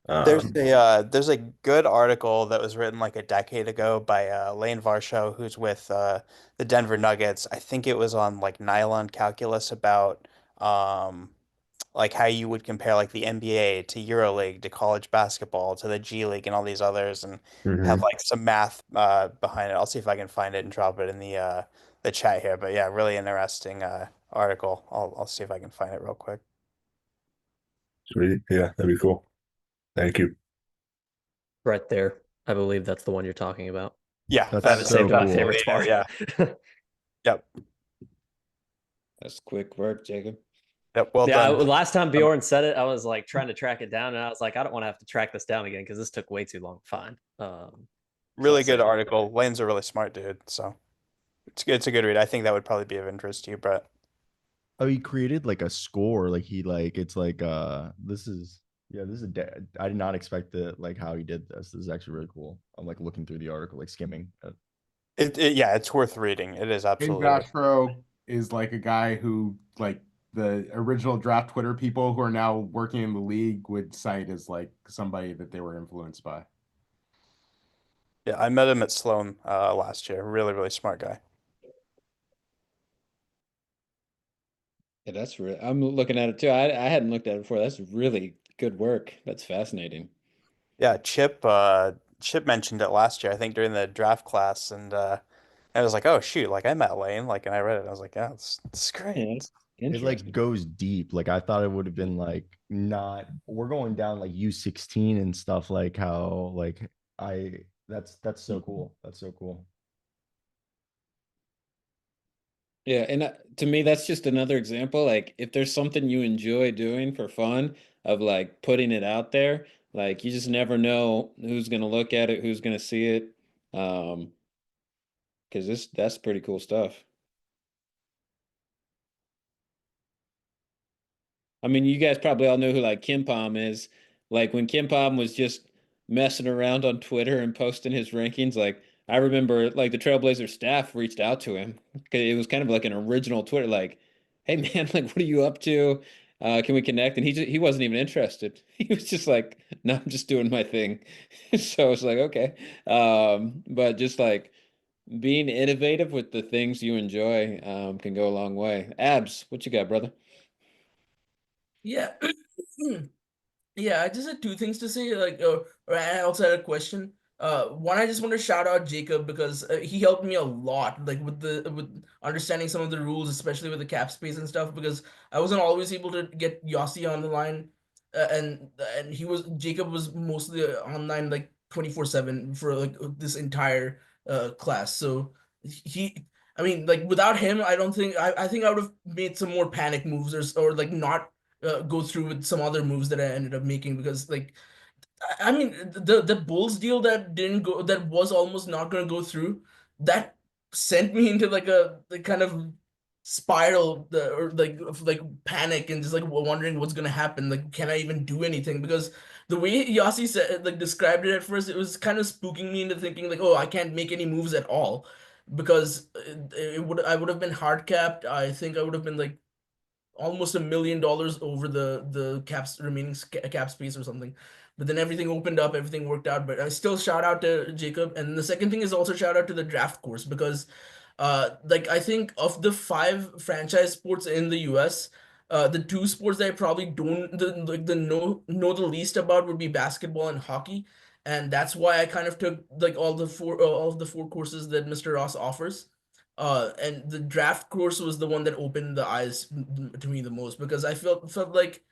S4: There's
S3: um
S4: there's a good article that was written like a decade ago by Lane Varsho, who's with the Denver Nuggets. I think it was on like Nylon Calculus about um, like how you would compare like the NBA to EuroLeague to college basketball to the G League and all these others, and have
S3: mhm.
S4: like some math behind it. I'll see if I can find it and drop it in the chat here. But yeah, really interesting article. I'll see if I can find it real quick.
S3: Sweet. Yeah, that'd be cool. Thank you.
S10: Right there. I believe that's the one you're talking about.
S4: Yeah,
S10: I
S4: that
S10: have it
S4: is
S10: saved in my
S4: that's
S10: favorites bar.
S4: Yeah. Yep.
S2: That's quick work, Jacob.
S4: Yep. Well
S10: Yeah,
S4: done.
S10: last time Bjorn said it, I was like trying to track it down, and I was like, I don't want to have to track this down again because this took way too long to find.
S4: Really good article. Lane's a really smart dude, so it's good. It's a good read. I think that would probably be of interest to you, Brett.
S5: Oh, he created like a score. Like he like it's like this is yeah, this is I did not expect that like how he did this. This is actually really cool. I'm like looking through the article, like skimming.
S4: Yeah, it's worth reading. It is
S8: Big
S4: absolutely worth.
S8: Astro is like a guy who like the original draft Twitter people who are now working in the league would cite as like somebody that they were influenced by.
S4: Yeah, I met him at Sloan last year. Really, really smart guy.
S2: Yeah, that's real. I'm looking at it too. I hadn't looked at it before. That's really good work. That's fascinating.
S4: Yeah, Chip mentioned it last year, I think during the draft class, and I was like, oh shoot, like I met Lane, like, and I read it, and I was like, yeah, it's
S2: Yeah,
S4: great.
S2: that's
S5: It like
S2: interesting.
S5: goes deep. Like I thought it would have been like not we're going down like U16 and stuff like how like I that's so cool. That's so cool.
S2: Yeah, and to me, that's just another example. Like, if there's something you enjoy doing for fun, of like putting it out there, like you just never know who's gonna look at it, who's gonna see it. Um, because that's pretty cool stuff. I mean, you guys probably all know who like Kim Pom is. Like when Kim Pom was just messing around on Twitter and posting his rankings, like I remember like the Trailblazer staff reached out to him because it was kind of like an original Twitter, like, "Hey man, like what are you up to? Can we connect?" And he wasn't even interested. He was just like, "No, I'm just doing my thing." So I was like, okay. But just like being innovative with the things you enjoy can go a long way. Abs, what you got, brother?
S15: Yeah. Yeah, I just had two things to say. Like, or I also had a question. One, I just want to shout out Jacob because he helped me a lot, like with understanding some of the rules, especially with the cap space and stuff. Because I wasn't always able to get Yossi on the line, and Jacob was mostly online like 24/7 for like this entire class. So he I mean, like without him, I don't think I think I would have made some more panic moves or like not go through with some other moves that I ended up making because like I mean the Bulls deal that didn't go that was almost not gonna go through that sent me into like a like kind of spiral or like of like panic and just like wondering what's gonna happen. Like, can I even do anything? Because the way Yasi said like described it at first, it was kind of spooking me into thinking like, oh, I can't make any moves at all because it would I would have been hard capped. I think I would have been like almost $1 million over the caps remaining cap space or something. But then everything opened up, everything worked out. But I still shout out to Jacob. And the second thing is also shout out to the draft course because like I think of the 5 franchise sports in the US, the 2 sports that I probably don't the know the least about would be basketball and hockey. And that's why I kind of took like all of the 4 courses that Mr. Ross offers. And the draft course was the one that opened the eyes to me the most because I felt like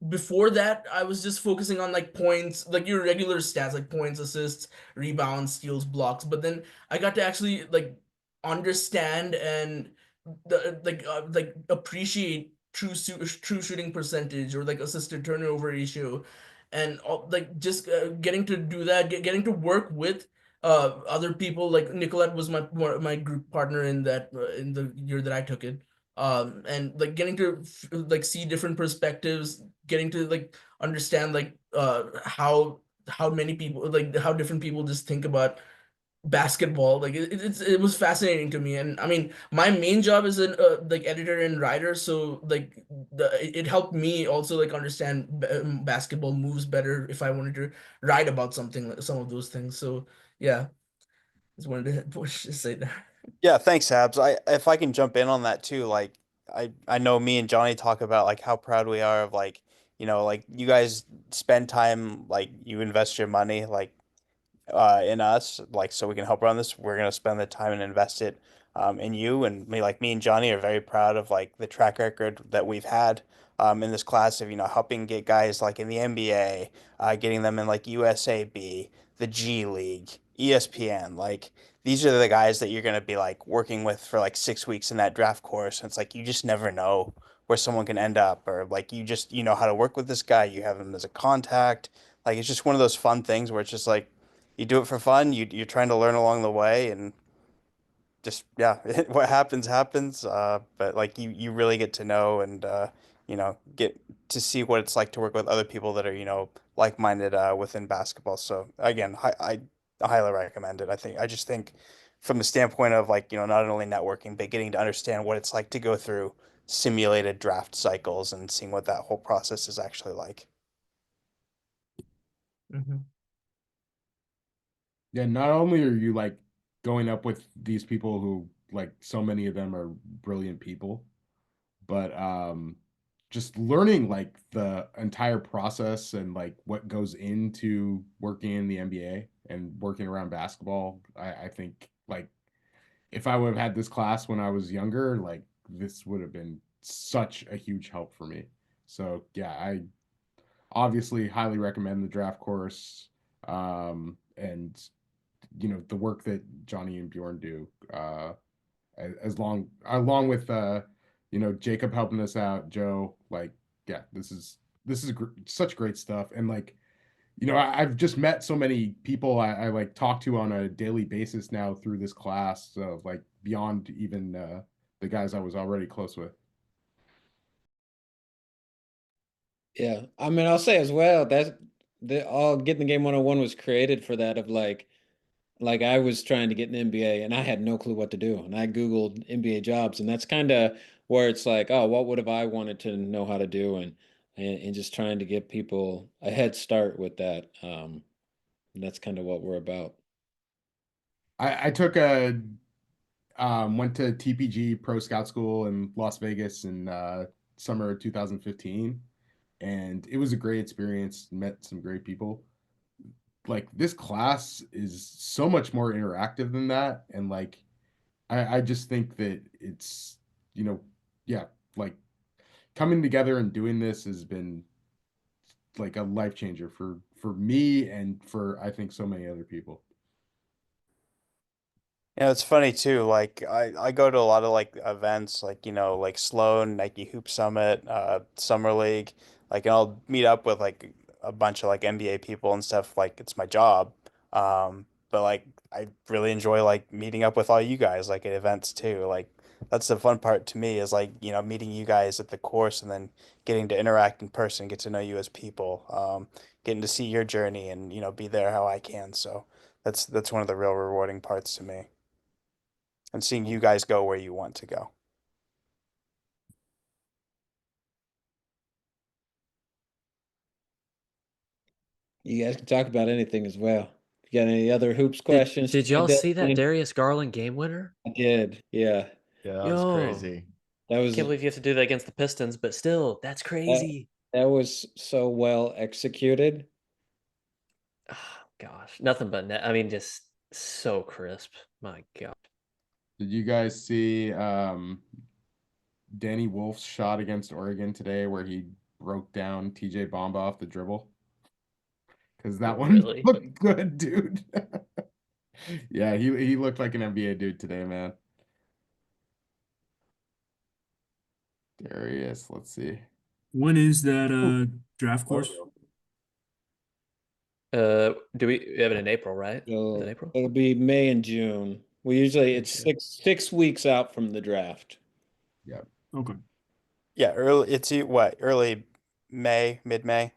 S15: before that I was just focusing on like points, like your regular stats, like points, assists, rebounds, steals, blocks. But then I got to actually like understand and like appreciate true shooting percentage or like assisted turnover ratio, and like just getting to do that, getting to work with other people. Like Nicolette was my group partner in that in the year that I took it, and like getting to like see different perspectives, getting to like understand like how many people like how different people just think about basketball. Like it was fascinating to me. And I mean my main job is an like editor and writer, so like it helped me also like understand basketball moves better if I wanted to write about something like some of those things. So yeah, just wanted to just say that.
S4: Yeah, thanks, Habs. If I can jump in on that too, like I know me and Johnny talk about like how proud we are of like, like you guys spend time, like you invest your money, like in us, like so we can help run this. We're gonna spend the time and invest it in you. And me and Johnny are very proud of like the track record that we've had in this class of helping get guys like in the NBA, getting them in like USAB, the G League, ESPN. Like these are the guys that you're gonna be like working with for like 6 weeks in that draft course. And it's like you just never know where someone can end up, or like you know how to work with this guy. You have him as a contact. Like it's just one of those fun things where it's just like you do it for fun. You're trying to learn along the way, and just yeah, what happens happens. But like you really get to know and get to see what it's like to work with other people that are like-minded within basketball. So again, I highly recommend it. I just think from the standpoint of like not only networking but getting to understand what it's like to go through simulated draft cycles and seeing what that whole process is actually like.
S15: Mhm.
S8: Yeah, not only are you like going up with these people who like so many of them are brilliant people, but just learning like the entire process and like what goes into working in the NBA and working around basketball. I think like if I would have had this class when I was younger, like this would have been such a huge help for me. So yeah, I obviously highly recommend the draft course. And the work that Johnny and Bjorn do, along with Jacob helping us out, Joe. Like, yeah, this is such great stuff. And like, I've just met so many people I like talk to on a daily basis now through this class. So like beyond even the guys I was already close with.
S2: Yeah, I mean, I'll say as well that the all getting the game 101 was created for that of like I was trying to get an MBA and I had no clue what to do. And I Googled MBA jobs, and that's kind of where it's like, oh, what would have I wanted to know how to do? And just trying to give people a head start with that. And that's kind of what we're about.
S8: I took a went to TPG Pro Scout School in Las Vegas in summer 2015, and it was a great experience. Met some great people. Like this class is so much more interactive than that, and like I just think that it's you know yeah, like coming together and doing this has been like a life changer for me and for I think so many other people.
S4: It's funny too. Like I go to a lot of like events, like like Sloan, Nike Hoop Summit, Summer League. Like, and I'll meet up with like a bunch of like NBA people and stuff. Like, it's my job. But like I really enjoy like meeting up with all you guys like at events too. Like, that's the fun part to me is like meeting you guys at the course and then getting to interact in person, get to know you as people, getting to see your journey and be there how I can. So that's one of the real rewarding parts to me and seeing you guys go where you want to go.
S2: You guys can talk about anything as well. You got any other hoops
S10: Did,
S2: questions?
S10: did y'all see that Darius Garland game winner?
S2: I did. Yeah.
S5: Yeah, that was
S10: Yo,
S5: crazy.
S2: That was
S10: can't believe you have to do that against the Pistons, but still, that's
S2: that,
S10: crazy.
S2: that was so well executed.
S10: Oh, gosh, nothing but net. I mean, just so crisp. My God.
S8: Did you guys see Danny Wolf's shot against Oregon today where he broke down TJ Bamba off the dribble? Because that one
S10: Really?
S8: looked good, dude. Yeah, he looked like an NBA dude today, man. Darius, let's see.
S13: When is that draft course?
S10: Do we have it in April, right? Is it
S2: So
S10: April?
S2: it'll be May and June. We usually it's
S10: June.
S2: six weeks out from the draft.
S8: Yeah.
S13: Okay.
S4: Yeah, early May, mid-May,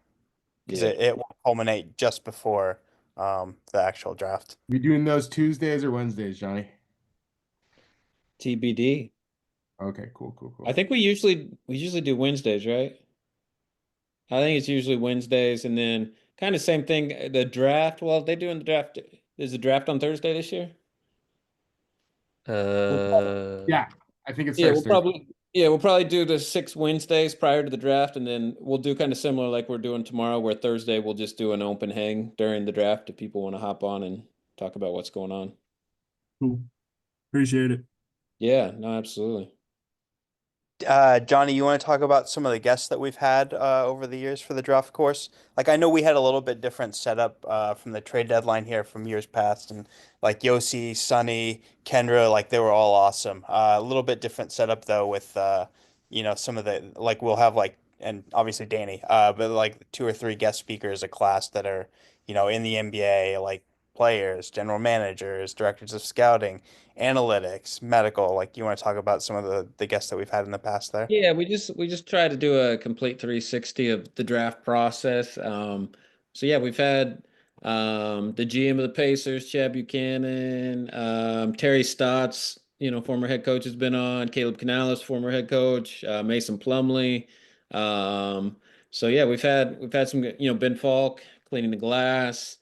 S4: because
S2: Yeah.
S4: it will culminate just before the actual draft.
S8: We doing those Tuesdays or Wednesdays, Johnny?
S2: TBD.
S8: Okay, cool.
S2: I think we usually do Wednesdays, right? I think it's usually Wednesdays and then kind of same thing. The draft, well, they doing the draft. Is the draft on Thursday this year?
S8: Yeah, I think it
S2: Yeah,
S8: starts Thursday.
S2: we'll probably do the 6 Wednesdays prior to the draft, and then we'll do kind of similar like we're doing tomorrow, where Thursday we'll just do an open hang during the draft if people want to hop on and talk about what's going on.
S13: Cool. Appreciate it.
S2: Yeah, no, absolutely.
S4: Johnny, you want to talk about some of the guests that we've had over the years for the draft course? Like, I know we had a little bit different setup from the trade deadline here from years past, and like Yossi, Sonny, Kendra, like they were all awesome. A little bit different setup though with some of the like we'll have like and obviously Danny, but like 2 or 3 guest speakers a class that are in the NBA, like players, general managers, directors of scouting, analytics, medical. Like, you want to talk about some of the guests that we've had in the past there?
S2: Yeah, we just try to do a complete 360 of the draft process. So yeah, we've had the GM of the Pacers, Chad Buchanan, Terry Stotts, former head coach has been on, Caleb Canales, former head coach, Mason Plumley. So yeah, we've had some, Ben Falk cleaning the glass.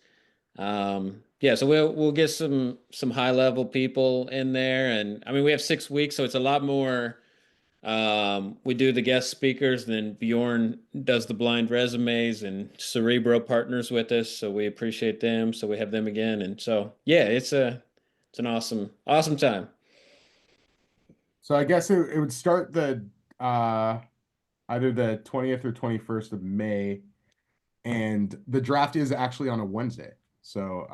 S2: Yeah, so we'll get some high level people in there, and I mean we have 6 weeks, so it's a lot more. We do the guest speakers, then Bjorn does the blind resumes, and Cerebro partners with us, so we appreciate them. So we have them again, and so yeah, it's an awesome time.
S8: So I guess it would start the either the 20th or 21st of May, and the draft is actually on a Wednesday. So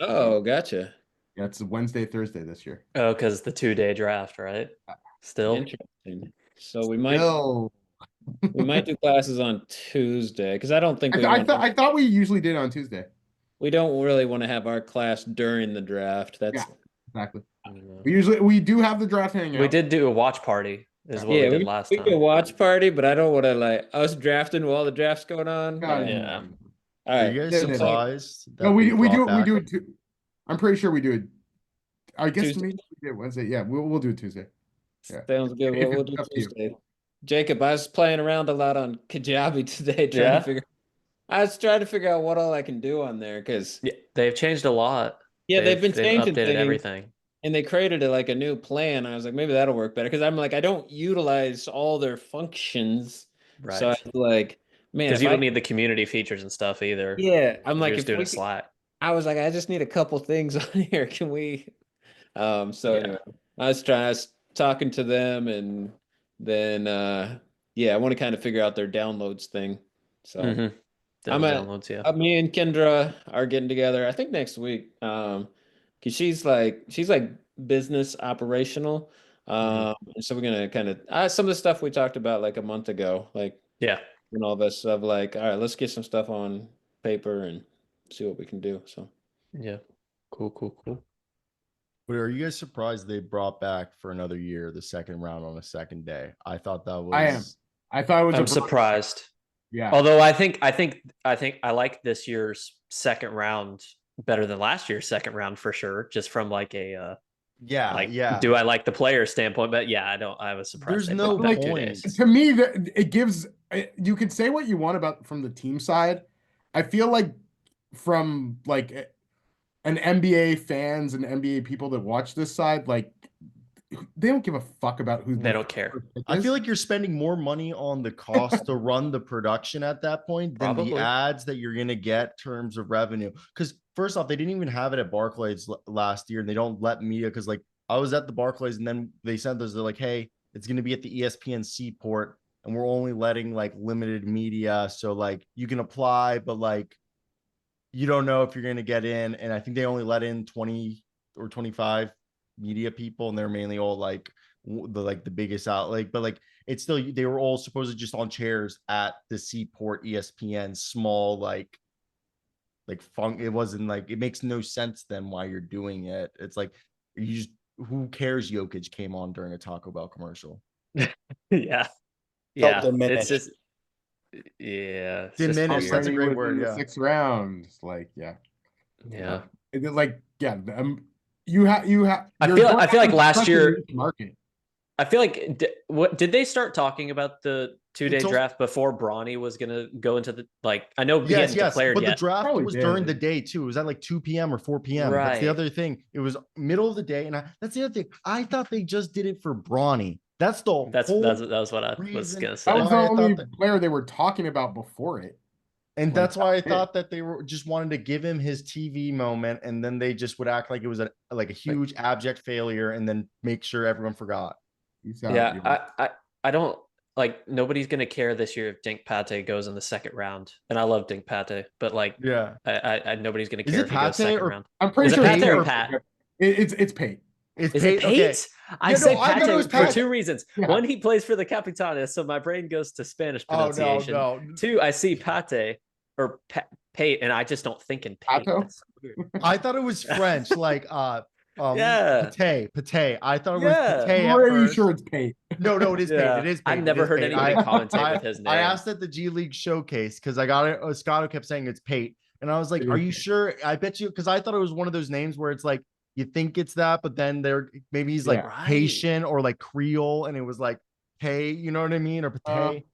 S2: Oh, gotcha.
S8: yeah, it's Wednesday, Thursday this year.
S10: Oh, because the 2-day draft, right? Still.
S2: Interesting. So we
S8: Still.
S2: might do classes on Tuesday because I don't think we want.
S8: I thought we usually did on Tuesday.
S2: We don't really want to have our class during the draft. That's
S8: Yeah, exactly.
S10: I don't know.
S8: We do have the draft hangout.
S10: We did do a watch party, is what we did last
S2: we
S10: time.
S2: can watch party, but I don't want to like us drafting while the draft's going on.
S8: God,
S10: Yeah.
S2: All
S5: Are
S2: right.
S5: you guys
S8: No, no, no.
S5: surprised
S8: No,
S5: that
S8: we
S5: they
S8: do
S5: brought
S8: we
S5: back-
S8: do it too. I'm pretty sure we do it. I guess
S2: Tuesday?
S8: maybe we did Wednesday. Yeah, we'll do it Tuesday. Yeah.
S2: Sounds good.
S8: If
S2: We'll
S8: it's
S2: do
S8: up to you.
S2: Tuesday. Jacob, I was playing around a lot on Kajabi today,
S10: Yeah?
S2: I was trying to figure out what all I can do on there because
S10: Yeah, they've changed a lot.
S2: yeah, they've been
S10: they've
S2: changing
S10: updated
S2: things.
S10: everything.
S2: And they created like a new plan. I was like, maybe that'll work better because I'm like, I don't utilize all their functions. So I
S10: Right.
S2: was like, man,
S10: Because
S2: if
S10: you
S2: I
S10: don't need the community features and stuff either.
S2: yeah, I'm
S10: You're
S2: like,
S10: just
S2: if
S10: doing
S2: we
S10: a Slack.
S2: I was like, I just need a couple things on here. Can we? So
S10: Yeah.
S2: anyway, I was talking to them, and then yeah, I want to kind of figure out their downloads thing. So
S10: Mm-hmm.
S2: I'm at
S10: Downloads, yeah.
S2: me and Kendra are getting together. I think next week. Cause she's like business operational. And so we're gonna kind of some of the stuff we talked about like a month ago, like
S10: Yeah.
S2: and all this stuff. Like, all right, let's get some stuff on paper and see what we can do. So
S10: Yeah. Cool.
S5: But are you guys surprised they brought back for another year the second round on a second day? I thought that was.
S8: I am. I thought it was.
S10: I'm surprised.
S8: Yeah.
S10: Although I think I like this year's second round better than last year's second round for sure. Just from like a
S5: yeah.
S10: Do I like the player standpoint? But yeah, I was surprised.
S5: There's no
S10: back 2
S5: point.
S10: days.
S8: To me, it gives. You can say what you want about from the team side. I feel like from like an NBA fans and NBA people that watch this side, like they don't give a fuck about who
S10: They don't care.
S5: I feel like you're spending more money on the cost to run the production at that point than the
S10: Probably.
S5: ads that you're going to get in terms of revenue. Because first off, they didn't even have it at Barclays last year, and they don't let media. Because like I was at the Barclays, and then they sent us, they're like, hey, it's going to be at the ESPN Seaport, and we're only letting like limited media, so like you can apply, but like you don't know if you're going to get in. And I think they only let in 20 or 25 media people, and they're mainly all like the biggest out, like, but like it's still, they were all supposedly just on chairs at the Seaport ESPN small like funk. It wasn't like, it makes no sense then why you're doing it. It's like, you just, who cares Jokic came on during a Taco Bell commercial?
S10: Yeah. It's just it's
S5: diminished.
S10: just
S5: That's a great
S8: in
S5: word.
S8: the
S5: Yeah.
S8: 6th round, like
S10: yeah.
S8: Like you have
S10: I feel like last year
S8: market.
S10: I feel like what did they start talking about the 2-day
S5: It's
S10: draft before Bronny was gonna go into the, like, I know he hadn't
S5: Yes,
S10: declared
S5: but
S10: yet.
S5: the draft
S8: Probably
S5: was
S8: did.
S5: during the day too. It was at like 2 p.m. or 4 p.m. That's the
S10: Right.
S5: other thing. It was middle of the day, and that's the other thing. I thought they just did it for Bronny. That's the whole
S10: that was what I was
S5: reason
S10: gonna say.
S8: That was the
S5: why I
S8: only
S5: thought that,
S8: player they were talking about before it.
S5: and
S8: Like,
S5: that's why I
S8: that's it.
S5: thought that they were just wanted to give him his TV moment, and then they just would act like it was a huge abject failure, and then make sure everyone forgot.
S10: Yeah, I don't, like, nobody's gonna care this year if Dink Pate goes in the second round, and I love Dink Pate, but like,
S5: Yeah,
S10: I nobody's gonna
S5: Is
S10: care
S5: it
S10: if he goes
S5: Pate
S10: second
S5: or-
S10: round.
S8: I'm pretty
S10: Is it
S8: sure
S10: Pate
S8: it's
S10: or
S8: Pate.
S10: Pat?
S8: It's Pate.
S5: It's
S10: Is it
S5: Pate? Okay.
S10: Pate? I
S5: Yeah, no,
S10: said
S5: I thought it was
S10: Pate for
S5: Pate.
S10: 2 reasons.
S8: Yeah.
S10: One, he plays for the Capitanes, so my brain goes to Spanish
S5: Oh, no,
S10: pronunciation.
S5: no.
S10: 2, I see Pate or Pate, and I just don't think in Pate.
S8: Pato?
S10: That's so weird.
S5: I thought it was French, like
S10: Yeah.
S5: Pate. I thought it
S10: Yeah.
S5: was Pate at
S8: Pretty
S5: first.
S8: sure it's Pate.
S5: No, it is Pate.
S10: Yeah.
S5: It is Pate.
S10: I've
S5: It
S10: never
S5: is
S10: heard
S5: Pate.
S10: anybody commentate with his
S5: I
S10: name.
S5: asked at the G League showcase because I got it. Scotto kept saying it's Pate, and I was like,
S8: It
S5: "Are
S8: is
S5: you
S8: Pate.
S5: sure?" I bet you, because I thought it was one of those names where it's like you think it's that, but then maybe he's like
S8: Yeah.
S10: Right.
S5: Haitian or like Creole, and it was like Pay. You know what I mean? Or Pate.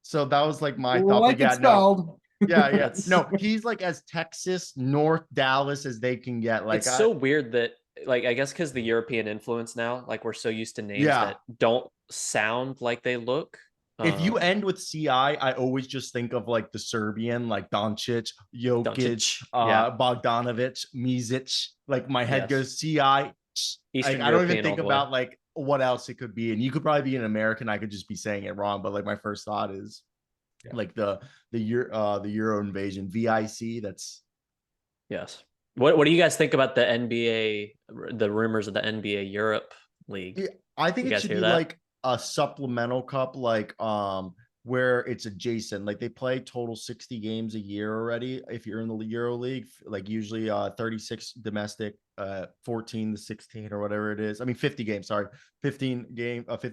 S5: So that was like my thought.
S8: Like
S5: But yeah,
S8: it's spelled.
S5: yeah.
S10: That's-
S5: No, he's like as Texas, North Dallas as they can get. Like,
S10: it's so weird that, like, I guess because the European influence now, like, we're so used to names
S5: Yeah.
S10: that don't sound like they look.
S5: if you
S10: Um,
S5: end with CI, I always just think of like the Serbian, like Doncic, Jokic,
S10: Doncic, yeah.
S5: Bogdanovic, Mizic. Like my head
S10: Yes.
S5: goes CI.
S10: Eastern
S5: Like I don't
S10: European
S5: even think
S10: all the way.
S5: about like what else it could be. And you could probably be an American. I could just be saying it wrong, but like my first thought is like the Euro invasion, VIC. That's
S10: Yes. What do you guys think about the NBA, the rumors of the NBA Europe League?
S5: Yeah, I think
S10: You
S5: it
S10: guys
S5: should
S10: hear
S5: be
S10: that?
S5: like a supplemental cup, like where it's adjacent. Like they play total 60 games a year already. If you're in the Euro League, like usually 36 domestic, 14 to 16 or whatever it is. I mean 50 games, sorry. 50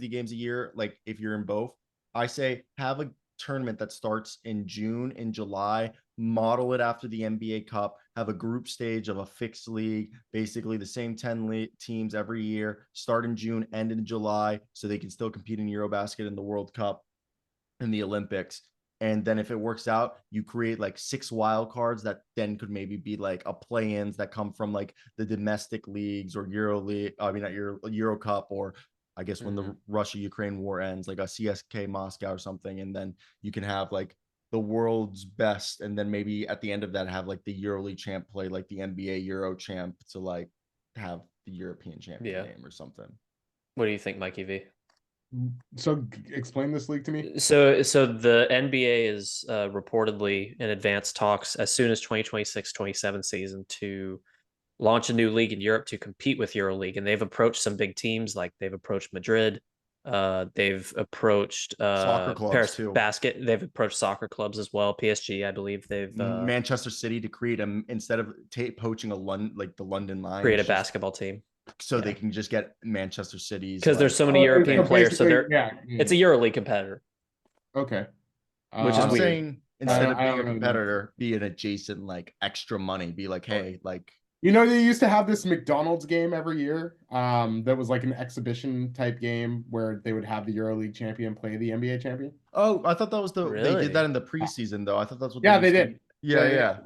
S5: games a year. Like if you're in both, I say have a tournament that starts in June and July, model it after the NBA Cup, have a group stage of a fixed league, basically the same 10 teams every year, start in June, end in July, so they can still compete in Eurobasket and the World Cup and the Olympics. And then if it works out, you create like 6 wild cards that then could maybe be like a play-ins that come from like the domestic leagues or Euro League, I mean not Euro Cup, or I guess when the Russia-Ukraine war ends, like a CSK Moscow or something, and then you can have like the world's best, and then maybe at the end of that have like the EuroLeague champ play like the NBA Euro champ to like have the European champion name or something.
S10: What do you think, Mikey V?
S8: So explain this league to me.
S10: So the NBA is reportedly in advanced talks as soon as 2026-27 season to launch a new league in Europe to compete with EuroLeague, and they've approached some big teams, like they've approached Madrid, they've approached
S5: Soccer clubs
S10: Paris
S5: too.
S10: Basket, they've approached soccer clubs as well. PSG, I believe they've
S5: Manchester City to create instead of poaching the London Lions,
S10: create a basketball team.
S5: So they can just get Manchester City's,
S10: because there's so many European players, so they're
S8: yeah.
S10: it's a EuroLeague competitor.
S8: Okay.
S10: Which is
S5: I'm
S10: weird.
S5: saying instead of
S8: I
S5: being
S8: don't
S5: a
S8: really know.
S5: competitor, be an adjacent like extra money. Be like, hey, like
S8: You know, they used to have this McDonald's game every year. That was like an exhibition type game where they would have the EuroLeague champion play the NBA champion.
S5: oh, I thought that was they
S10: Really?
S5: did that in the preseason though. I thought that's what
S8: Yeah,
S5: used
S8: they
S5: to-
S8: did.
S5: Yeah, yeah,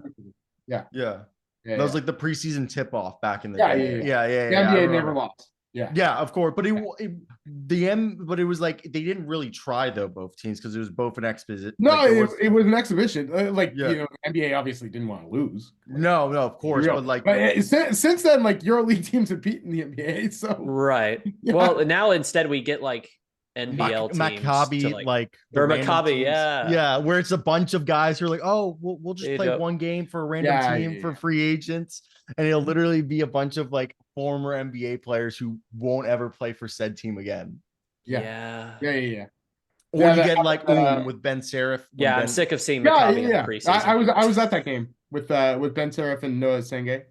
S8: Yeah.
S5: yeah.
S8: Yeah,
S5: That was
S8: yeah.
S5: like the preseason tip off back in the
S8: Yeah,
S5: day.
S8: yeah.
S5: yeah.
S8: The
S5: I
S8: NBA never
S5: remember.
S8: lost. Yeah.
S5: Yeah, of course, but but it was like they didn't really try though both teams because it was both an exposition.
S8: No,
S5: like,
S8: it was an exhibition.
S5: Yeah.
S8: You know, NBA obviously didn't want to lose.
S5: No, of course,
S8: Real.
S5: but like,
S8: since then, like EuroLeague teams have beaten the NBA. So
S10: Right.
S8: Yeah.
S10: Well, now instead we get like NBL teams
S5: Maccabi,
S10: to,
S5: like the
S10: or
S5: random
S10: Maccabi,
S5: teams.
S10: yeah.
S5: Yeah, where it's a bunch of guys who are like, oh, we'll just
S10: They
S5: play
S10: don't-
S5: one game for a random
S8: Yeah,
S5: team
S8: yeah,
S5: for
S8: yeah.
S5: free agents, and it'll literally be a bunch of like former NBA players who won't ever play for said team again.
S10: Yeah.
S8: Yeah.
S5: Or
S8: Yeah,
S5: you
S8: that
S5: get like
S8: happened,
S5: with Ben Serif.
S10: Yeah, I'm sick of seeing
S8: Yeah,
S10: Maccabi in the
S8: yeah.
S10: preseason.
S8: I was at that game with Ben Serif and Noah Senge.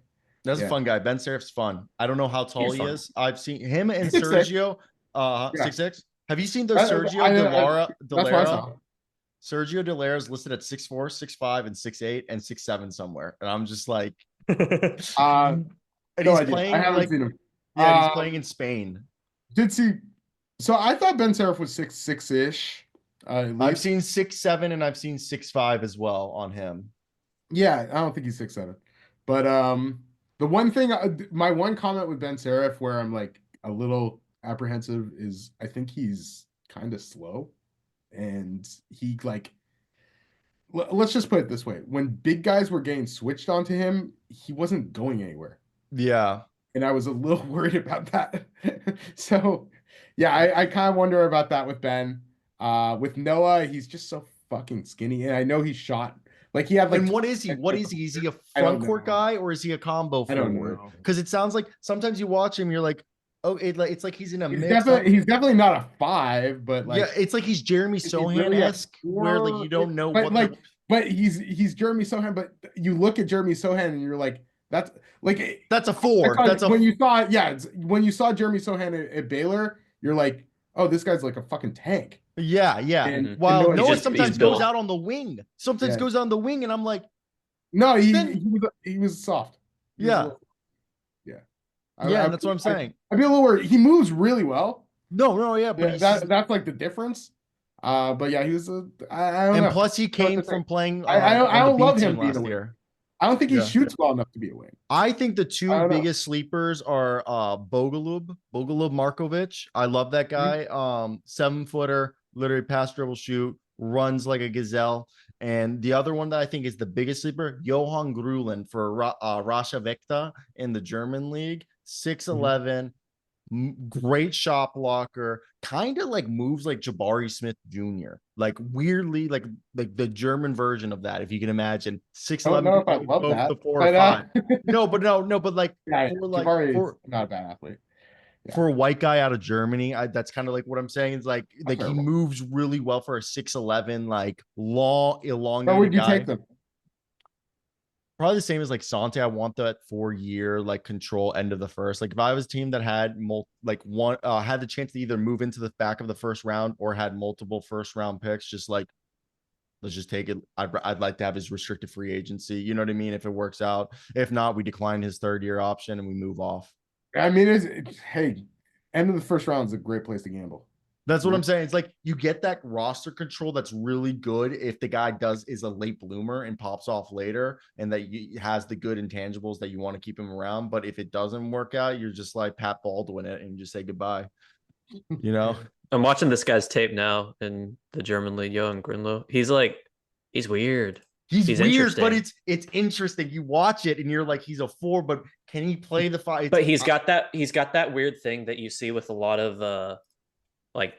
S5: That's
S8: Yeah.
S5: a fun guy. Ben Serif's fun. I don't know how tall
S10: He's
S5: he
S10: fun.
S5: is. I've seen him and
S8: 6'6".
S5: Sergio.
S8: Yeah.
S5: 6'6". Have you seen the
S8: I-
S5: Sergio
S8: that's what I saw.
S5: Sergio Delara is listed at 6'4", 6'5", and 6'8", and 6'7" somewhere, and I'm just like, and
S8: No
S5: he's
S8: idea.
S5: playing
S8: I haven't
S5: like,
S8: seen him.
S5: yeah, he's playing in Spain.
S8: Did see? So I thought Ben Serif was 6'6" ish. At
S5: I've
S8: least.
S5: seen 6'7" and I've seen 6'5" as well on him.
S8: Yeah, I don't think he's 6'7". But the one thing, my one comment with Ben Serif where I'm like a little apprehensive is I think he's kind of slow, and he like. Let's just put it this way: when big guys were getting switched onto him, he wasn't going anywhere,
S5: Yeah.
S8: and I was a little worried about that. So, yeah, I kind of wonder about that with Ben. With Noah, he's just so fucking skinny, and I know he shot like he had like.
S5: And what is he? What is he? Is he a
S8: I don't
S5: front court
S8: know.
S5: guy or is he a combo
S8: I don't
S5: forward?
S8: know.
S5: Because it sounds like sometimes you watch him, you're like, oh, it's like he's in a
S8: He's
S5: mix.
S8: definitely not a 5, but like
S5: Yeah, it's like he's Jeremy
S8: is he really a
S5: Sohan-esque, where like you don't know
S8: but
S5: what
S8: like
S5: the-
S8: but he's Jeremy Sohan, but you look at Jeremy Sohan and you're like, that's like
S5: that's a 4.
S8: I thought
S5: That's a
S8: when you saw Jeremy Sohan at Baylor, you're like, oh, this guy's like a fucking tank.
S5: yeah.
S8: And
S5: While
S8: Noah
S5: Noah
S8: just-
S5: sometimes
S10: he's
S5: goes
S10: built.
S5: out on the wing. Sometimes
S8: Yeah.
S5: goes on the wing, and I'm like,
S8: No,
S5: Then-
S8: he was soft. He was a
S5: yeah,
S8: little- yeah.
S5: yeah, that's what I'm saying.
S8: I'd be a little worried. He moves really well.
S5: No, yeah, but
S8: That's like the difference. But yeah, he was I don't
S5: and
S8: know.
S5: plus he
S8: That's
S5: came
S8: the thing.
S5: from playing.
S8: I
S5: on the
S8: don't
S5: B
S8: love
S5: team
S8: him being
S5: last
S8: a wing.
S5: year.
S8: I don't think he
S5: Yeah.
S8: shoots well enough to be a wing.
S5: I think the two
S8: I don't know.
S5: biggest sleepers are Bogalub Markovic. I love that guy. 7-footer, literally pass, dribble, shoot, runs like a gazelle. And the other one that I think is the biggest sleeper, Johan Grulin for Rasha Vekta in the German league. 6'11", great shot blocker, kind of like moves like Jabari Smith Jr. Like weirdly, like the German version of that, if you can imagine. 6'11",
S8: Don't know if I love
S5: both
S8: that,
S5: the 4 or
S8: but,
S5: 5. No, but like
S8: Yeah,
S5: for like
S8: Jabari is
S5: for,
S8: not a bad athlete. Yeah.
S5: for a white guy out of Germany, that's kind of like what I'm saying. Is like he
S8: terrible.
S5: moves really well for a 6'11", like long, elongated
S8: Where would you
S5: guy.
S8: take them?
S5: Probably the same as like Sante. I want that 4-year like control end of the first. Like if I was a team that had had the chance to either move into the back of the first round or had multiple first round picks, just like let's just take it. I'd like to have his restricted free agency. You know what I mean? If it works out, if not, we decline his 3rd-year option and we move off.
S8: I mean, hey, end of the first round is a great place to gamble.
S5: That's what I'm saying. It's like you get that roster control that's really good if the guy is a late bloomer and pops off later, and that has the good intangibles that you want to keep him around. But if it doesn't work out, you're just like Pat Baldwin it and you just say goodbye. You know,
S10: I'm watching this guy's tape now in the German league, Johan Grunlo. He's weird.
S5: He's weird,
S10: interesting.
S5: but it's interesting. You watch it and you're like, he's a 4, but can he play the 5?
S10: But he's got that weird thing that you see with a lot of like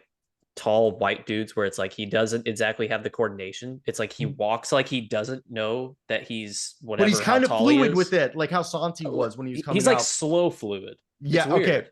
S10: tall white dudes where it's like he doesn't exactly have the coordination. It's like he walks like he doesn't know that he's
S5: But
S10: whatever
S5: he's
S10: how
S5: kind of
S10: tall he
S5: fluid
S10: is.
S5: with it, like how Santi was when he was coming
S10: He's like
S5: out.
S10: slow fluid.
S5: Yeah,
S10: It's weird.
S5: okay.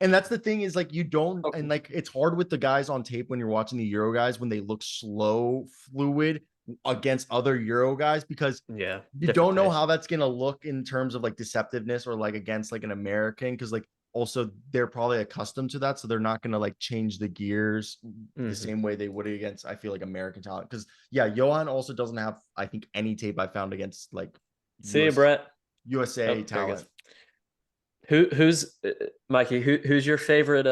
S5: And that's the thing is like you don't
S10: Okay.
S5: and like it's hard with the guys on tape when you're watching the Euro guys when they look slow, fluid against other Euro guys because
S10: Yeah,
S5: you don't know how that's gonna look in terms of like deceptiveness or like against like an American because like also they're probably accustomed to that, so they're not gonna like change the gears the same way they would against I feel like American talent. Because yeah, Johan also doesn't have I think any tape I found against like
S10: See you, Brett.
S5: USA
S10: Oh, there he
S5: talent.
S10: goes. Who's Mikey? Who's your favorite?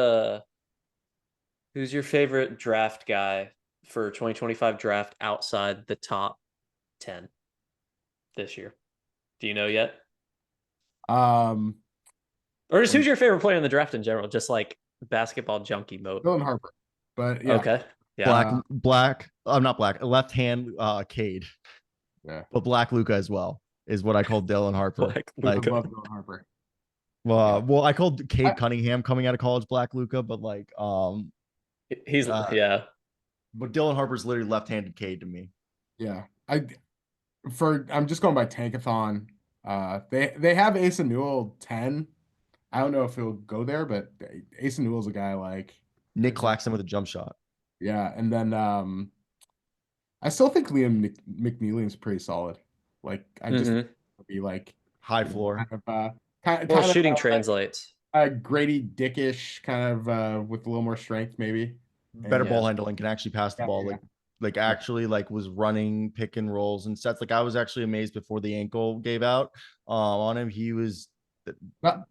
S10: Who's your favorite draft guy for 2025 draft outside the top 10 this year? Do you know yet? Or just who's your favorite player in the draft in general? Just like basketball junkie mode.
S8: Dylan Harper, but yeah.
S10: Okay. Yeah.
S5: I'm not black. Left hand Cade.
S8: Yeah.
S5: But Black Luca as well is what I call Dylan Harper.
S10: Black
S5: Like,
S8: I love Dylan Harper.
S5: well, I called Cade Cunningham coming out of college Black Luca, but like
S10: he's yeah.
S5: But Dylan Harper's literally left-handed Cade to me.
S8: Yeah. I'm just going by Tankathon. They have Asa Newell 10. I don't know if he'll go there, but Asa Newell's a guy like
S5: Nick Claxton with a jump shot.
S8: Yeah, and then I still think Liam McNeely's pretty solid. Like I just be like
S5: high floor.
S8: Kind
S10: Well,
S8: of
S10: shooting translates.
S8: Grady Dickish kind of with a little more strength maybe.
S5: Better ball handling, can actually pass the ball.
S8: Yeah.
S5: Like actually like was running pick and rolls and sets. Like I was actually amazed before the ankle gave out on him. He was
S8: not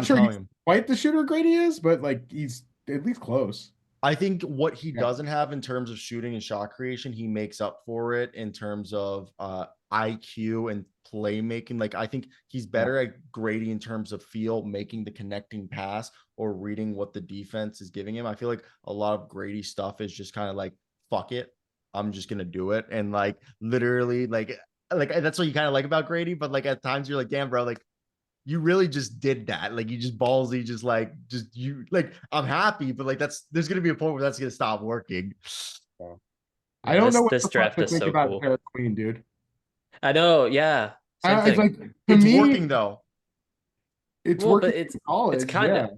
S8: sure he's quite the shooter Grady is, but like he's at least close.
S5: I think what he doesn't have in terms of shooting and shot creation, he makes up for it in terms of IQ and playmaking. Like I think he's better at Grady in terms of feel, making the connecting pass or reading what the defense is giving him. I feel like a lot of Grady stuff is just kind of like, fuck it, I'm just gonna do it. And like literally like that's what you kind of like about Grady, but like at times you're like, damn, bro, like you really just did that. Like you just ballsy, just you like, I'm happy, but like there's gonna be a point where that's gonna stop working.
S8: I don't know what
S10: this
S8: the
S10: draft
S8: fuck to
S10: is
S8: think
S10: so
S8: about
S10: cool.
S8: Derek Queen, dude.
S10: I know, yeah.
S8: It's like to
S5: it's
S8: me,
S5: working though.
S8: It's
S10: well,
S8: working
S10: but it's
S8: in college.
S10: it's kind of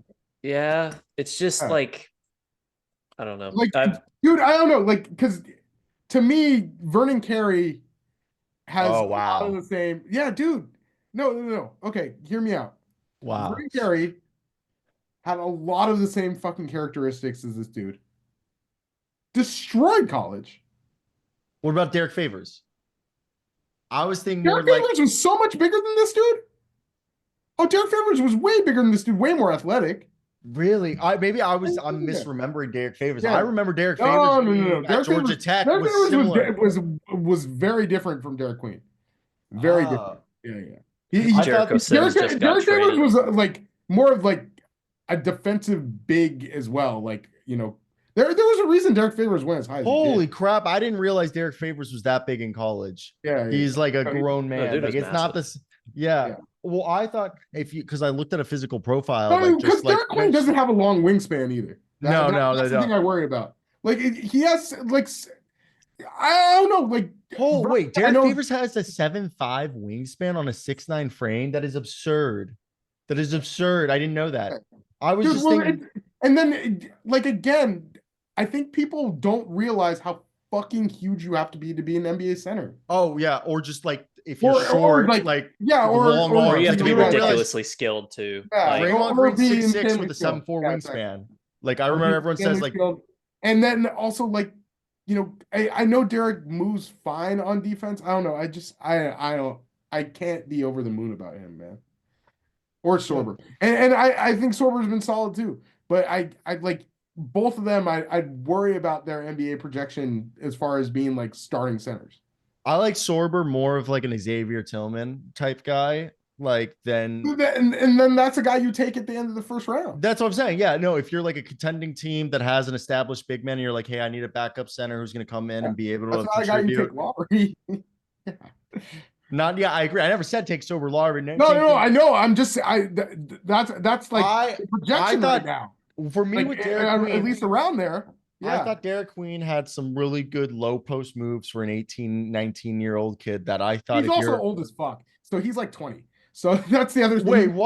S10: yeah. It's just like I don't know.
S8: Like, dude, I don't know, like because to me, Vernon Carey has a lot of the same. Yeah, dude. No. Okay, hear me out.
S5: Wow.
S8: Vernon Carey had a lot of the same fucking characteristics as this dude. Destroyed college.
S5: What about Derek Favors? I was thinking
S8: Derek
S5: more like
S8: Favors was so much bigger than this dude. Oh, Derek Favors was way bigger than this dude, way more athletic.
S5: Really? I'm misremembering Derek Favors.
S8: Yeah.
S5: I remember Derek Favors being at Georgia Tech
S8: Derek
S5: was
S8: Favors
S5: similar.
S8: was very different from Derek Queen. Very different. Yeah.
S10: Jericho Sims just got
S8: Derek Favors
S10: traded.
S8: was like more of like a defensive big as well. Like, you know, there was a reason Derek Favors went as high as he
S5: Holy
S8: did.
S5: crap. I didn't realize Derek Favors was that big in college.
S8: Yeah.
S5: He's like a grown
S10: No,
S5: man.
S10: dude
S5: Like
S10: was
S5: it's not this. Yeah. Well, I thought because I looked at a physical profile,
S8: No,
S5: like
S8: because
S5: just like
S8: Derek Queen doesn't have a long wingspan either. That's the thing I worry about. Like he has like I don't know, like
S5: wait, Derek Favors has a 7'5" wingspan on a 6'9" frame. That is absurd. I didn't know that. I was just thinking.
S8: And then like again, I think people don't realize how fucking huge you have to be an NBA center.
S5: Oh yeah, or just like if you're short,
S8: or
S10: you have to be ridiculously skilled too.
S8: Yeah,
S10: like,
S5: Draymond Green's 6'6" with a 7'4" wingspan. Like I remember everyone says like,
S8: and then also like, you know, I know Derek moves fine on defense. I don't know. I can't be over the moon about him, man. Or Sorber, and I think Sorber's been solid too. But I like both of them. I'd worry about their NBA projection as far as being like starting centers.
S5: I like Sorber more of like an Xavier Tillman type guy, like then
S8: and then that's a guy you take at the end of the first round.
S5: That's what I'm saying. Yeah, no, if you're like a contending team that has an established big man, and you're like, hey, I need a backup center who's going to come in and be able to
S8: that's not a guy you take lottery.
S5: I agree. I never said take Sorber lottery.
S8: No, I know. I'm just that's like
S5: I
S8: projection
S5: thought,
S8: right now.
S5: For me,
S8: like,
S5: with Derek Queen,
S8: at least around there.
S5: I
S8: Yeah.
S5: thought Derek Queen had some really good low post moves for an 18, 19-year-old kid that I thought
S8: He's
S5: if
S8: also
S5: you're
S8: old as fuck. So he's like 20. So that's the other thing.
S5: Wait,